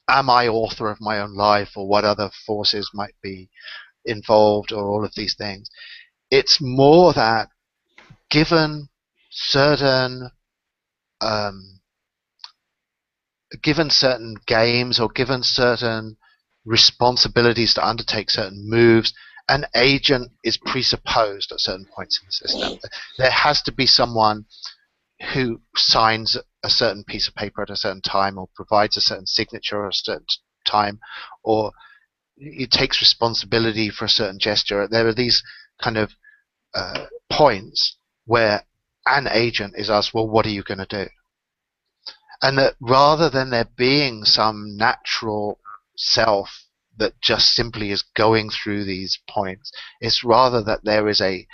am I author of my own life, or what other forces might be involved, or all of these things, It's more that given certain given certain games or given certain responsibilities to undertake certain moves, an agent is presupposed at certain points in the system. There has to be someone who signs a certain piece of paper at a certain time, or provides a certain signature at a certain time, or it takes responsibility for a certain gesture. There are these kind of points where an agent is asked, well, what are you going to do? And that rather than there being some natural self that just simply is going through these points, it's rather that there is an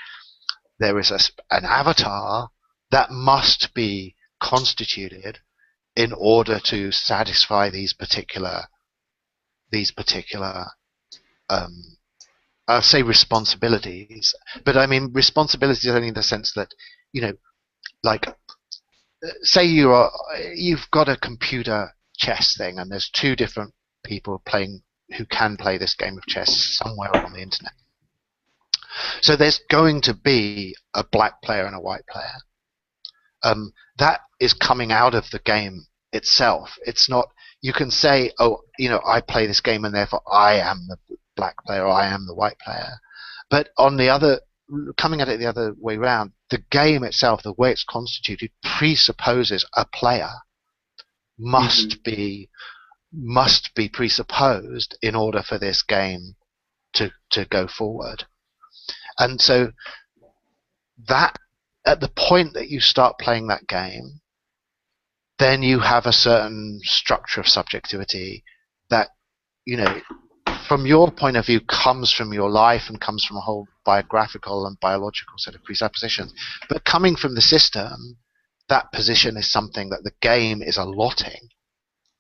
avatar that must be constituted in order to satisfy these particular I'll say responsibilities, but I mean responsibilities only in the sense that, like, say you've got a computer chess thing, and there's two different people playing who can play this game of chess somewhere on the internet. So there's going to be a black player and a white player. That is coming out of the game itself. It's not, you can say, oh, I play this game and therefore I am the black player or I am the white player. But coming at it the other way around, the game itself, the way it's constituted, presupposes a player must be presupposed in order for this game to go forward. And so that, at the point that you start playing that game, then you have a certain structure of subjectivity that, from your point of view, comes from your life and comes from a whole biographical and biological set of presuppositions. But coming from the system, that position is something that the game is allotting.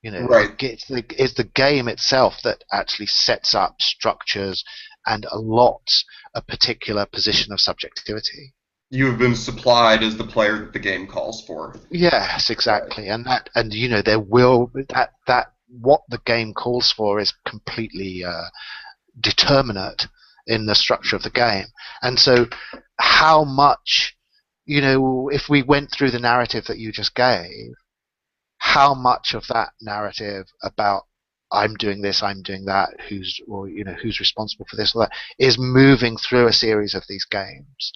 Right. It's the game itself that actually sets up structures and allots a particular position of subjectivity. You have been supplied as the player that the game calls for. Yes, exactly. Right. And there will that what the game calls for is completely determinate in the structure of the game. And so how much, if we went through the narrative that you just gave, how much of that narrative about I'm doing this, I'm doing that, who's responsible for this or that, is moving through a series of these games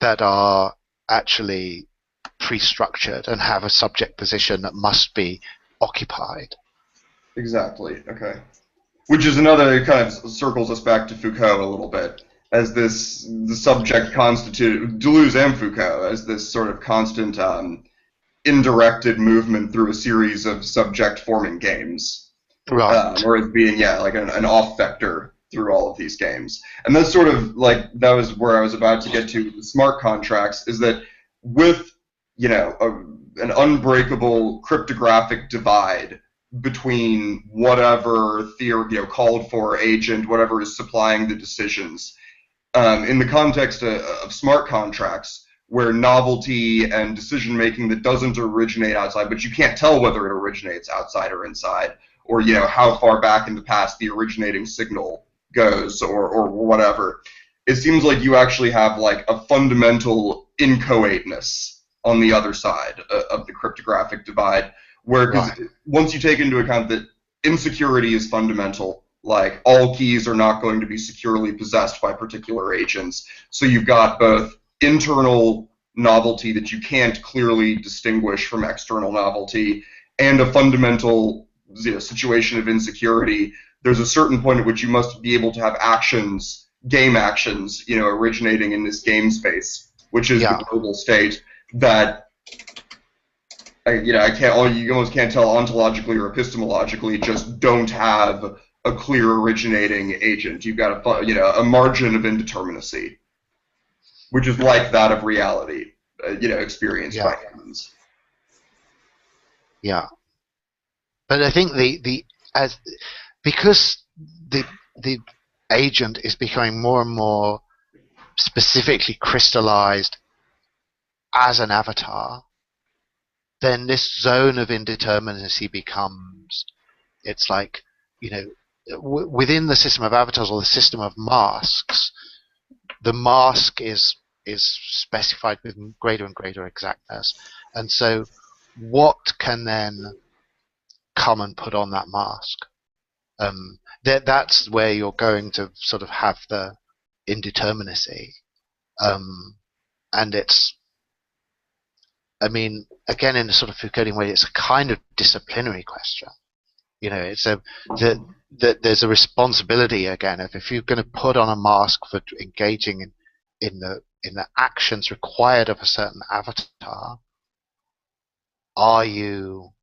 that are actually pre-structured and have a subject position that must be occupied. Exactly. Okay. Which is another kind of circles us back to Foucault a little bit, as the subject constituted, Deleuze and Foucault, as this sort of constant indirected movement through a series of subject-forming games. Right. Or as being, like an off vector through all of these games. And that's sort of like, that was where I was about to get to the smart contracts, is that with, an unbreakable cryptographic divide between whatever theory, called for agent, whatever is supplying the decisions, in the context of smart contracts, where novelty and decision making that doesn't originate outside, but you can't tell whether it originates outside or inside, or how far back in the past the originating signal goes, or whatever. It seems like you actually have like a fundamental inchoateness on the other side of the cryptographic divide, where Right. once you take into account that insecurity is fundamental, like all keys are not going to be securely possessed by particular agents, so you've got both internal novelty that you can't clearly distinguish from external novelty, and a fundamental situation of insecurity. There's a certain point at which you must be able to have actions, game actions, originating in this game space, which is the global state, that you almost can't tell ontologically or epistemologically, just don't have a clear originating agent. You've got a margin of indeterminacy, which is like that of reality, experienced by humans. Yeah. But I think because the agent is becoming more and more specifically crystallized as an avatar, then this zone of indeterminacy becomes, it's like, within the system of avatars or the system of masks, the mask is specified with greater and greater exactness, and so what can then come and put on that mask? That's where you're going to sort of have the indeterminacy, and it's, I mean, again, in a sort of Foucauldian way, it's a kind of disciplinary question. You know, it's there's a responsibility again of, if you're going to put on a mask for engaging in the actions required of a certain avatar, are you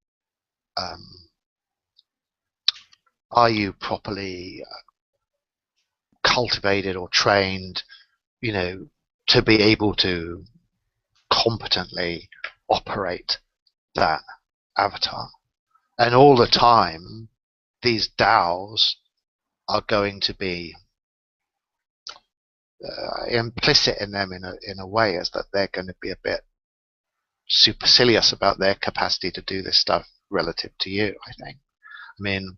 properly cultivated or trained, you know, to be able to competently operate that avatar? And all the time, these DAOs are going to be implicit in them in a way, is that they're going to be a bit supercilious about their capacity to do this stuff relative to you, I think. I mean,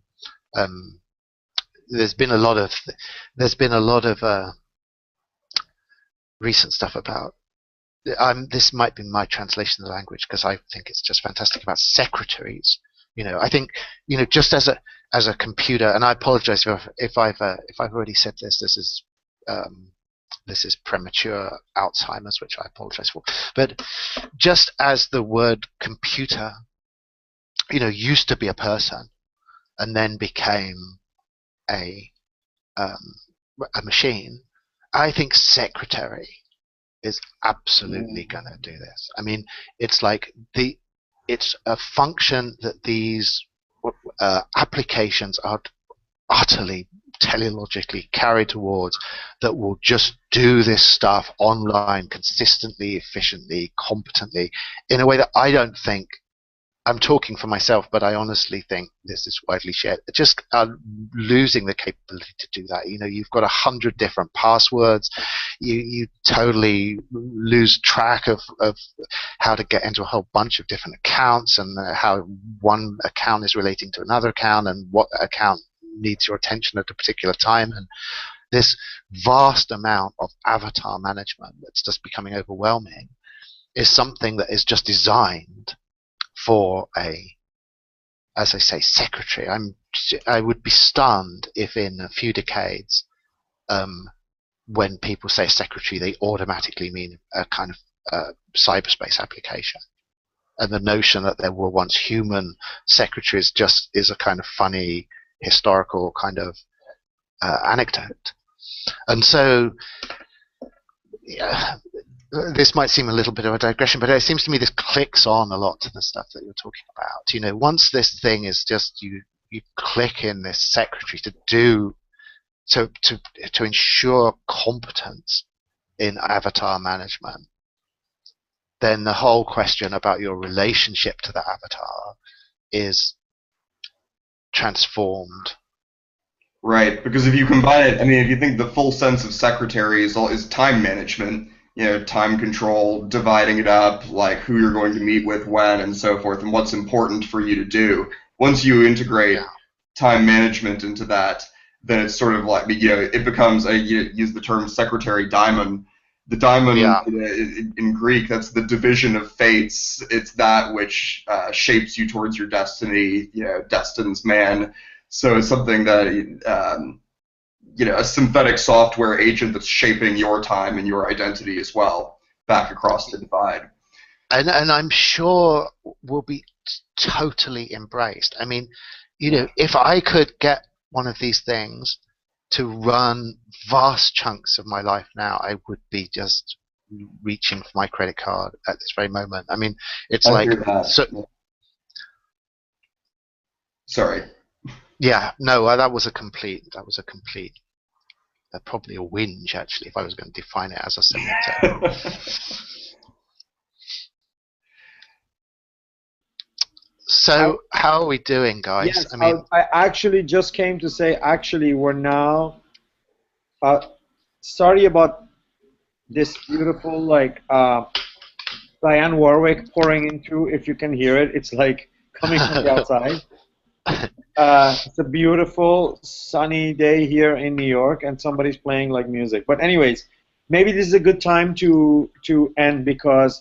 there's been a lot of recent stuff about, this might be my translation of the language, because I think it's just fantastic, about secretaries. You know, I think, you know, just as a computer, and I apologize if I've already said this. This is premature Alzheimer's, which I apologize for. But just as the word computer, you know, used to be a person, and then became a machine, I think secretary is absolutely going to do this. I mean, it's like it's a function that these applications are utterly teleologically carried towards, that will just do this stuff online consistently, efficiently, competently, in a way that I don't think, I'm talking for myself, but I honestly think this is widely shared, just losing the capability to do that. You know, you've got 100 different passwords. You totally lose track of how to get into a whole bunch of different accounts, and how one account is relating to another account, and what account needs your attention at a particular time. And this vast amount of avatar management that's just becoming overwhelming is something that is just designed for as I say, secretary. I would be stunned if in a few decades, when people say secretary, they automatically mean a kind of cyberspace application. And the notion that there were once human secretaries just is a kind of funny historical kind of anecdote. And so, yeah, this might seem a little bit of a digression, but it seems to me this clicks on a lot to the stuff that you're talking about. You know, once this thing is just, you click in this secretary to ensure competence in avatar management, then the whole question about your relationship to the avatar is transformed. Right, because if you combine it, I mean, if you think the full sense of secretary is time management, you know, time control, dividing it up, like who you're going to meet with, when, and so forth, and what's important for you to do. Once you integrate time management into that, then it's sort of like, you know, it becomes you use the term secretary daimon. The daimon in Greek, that's the division of fates. It's that which shapes you towards your destiny, you know, destines man. So it's something that, you know, a synthetic software agent that's shaping your time and your identity as well, back across the divide. And I'm sure will be totally embraced. I mean, you know, if I could get one of these things to run vast chunks of my life now, I would be just reaching for my credit card at this very moment. I mean, it's like, so. Sorry. Yeah, no, that was a complete, probably a whinge, actually, if I was going to define it as a sentence. So, how are we doing, guys? Yes, I actually just came to say, actually, we're now, sorry about this beautiful, like, Diane Warwick pouring into, if you can hear it, it's like coming from the outside. It's a beautiful sunny day here in New York, and somebody's playing like music. But anyways, maybe this is a good time to end because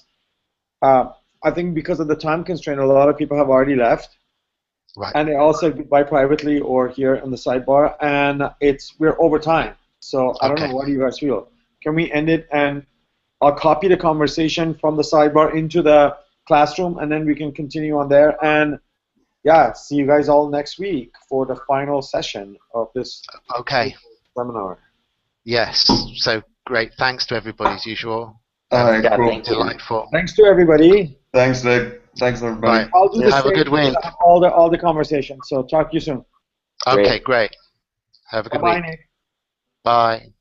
I think because of the time constraint, a lot of people have already left. Right. And they all said goodbye privately or here in the sidebar, and we're over time. So I don't know, what do you guys feel? Can we end it, and I'll copy the conversation from the sidebar into the classroom, and then we can continue on there. And yeah, see you guys all next week for the final session of this seminar. Yes. So great. Thanks to everybody as usual. All right, Yeah, cool. thank you. Delightful. Thanks to everybody. Thanks, Nick. Thanks, everybody. Right. I'll do the Have a same good week. all the conversation. So talk to you soon. Okay, great. Have a good Bye-bye, week. Nick. Bye.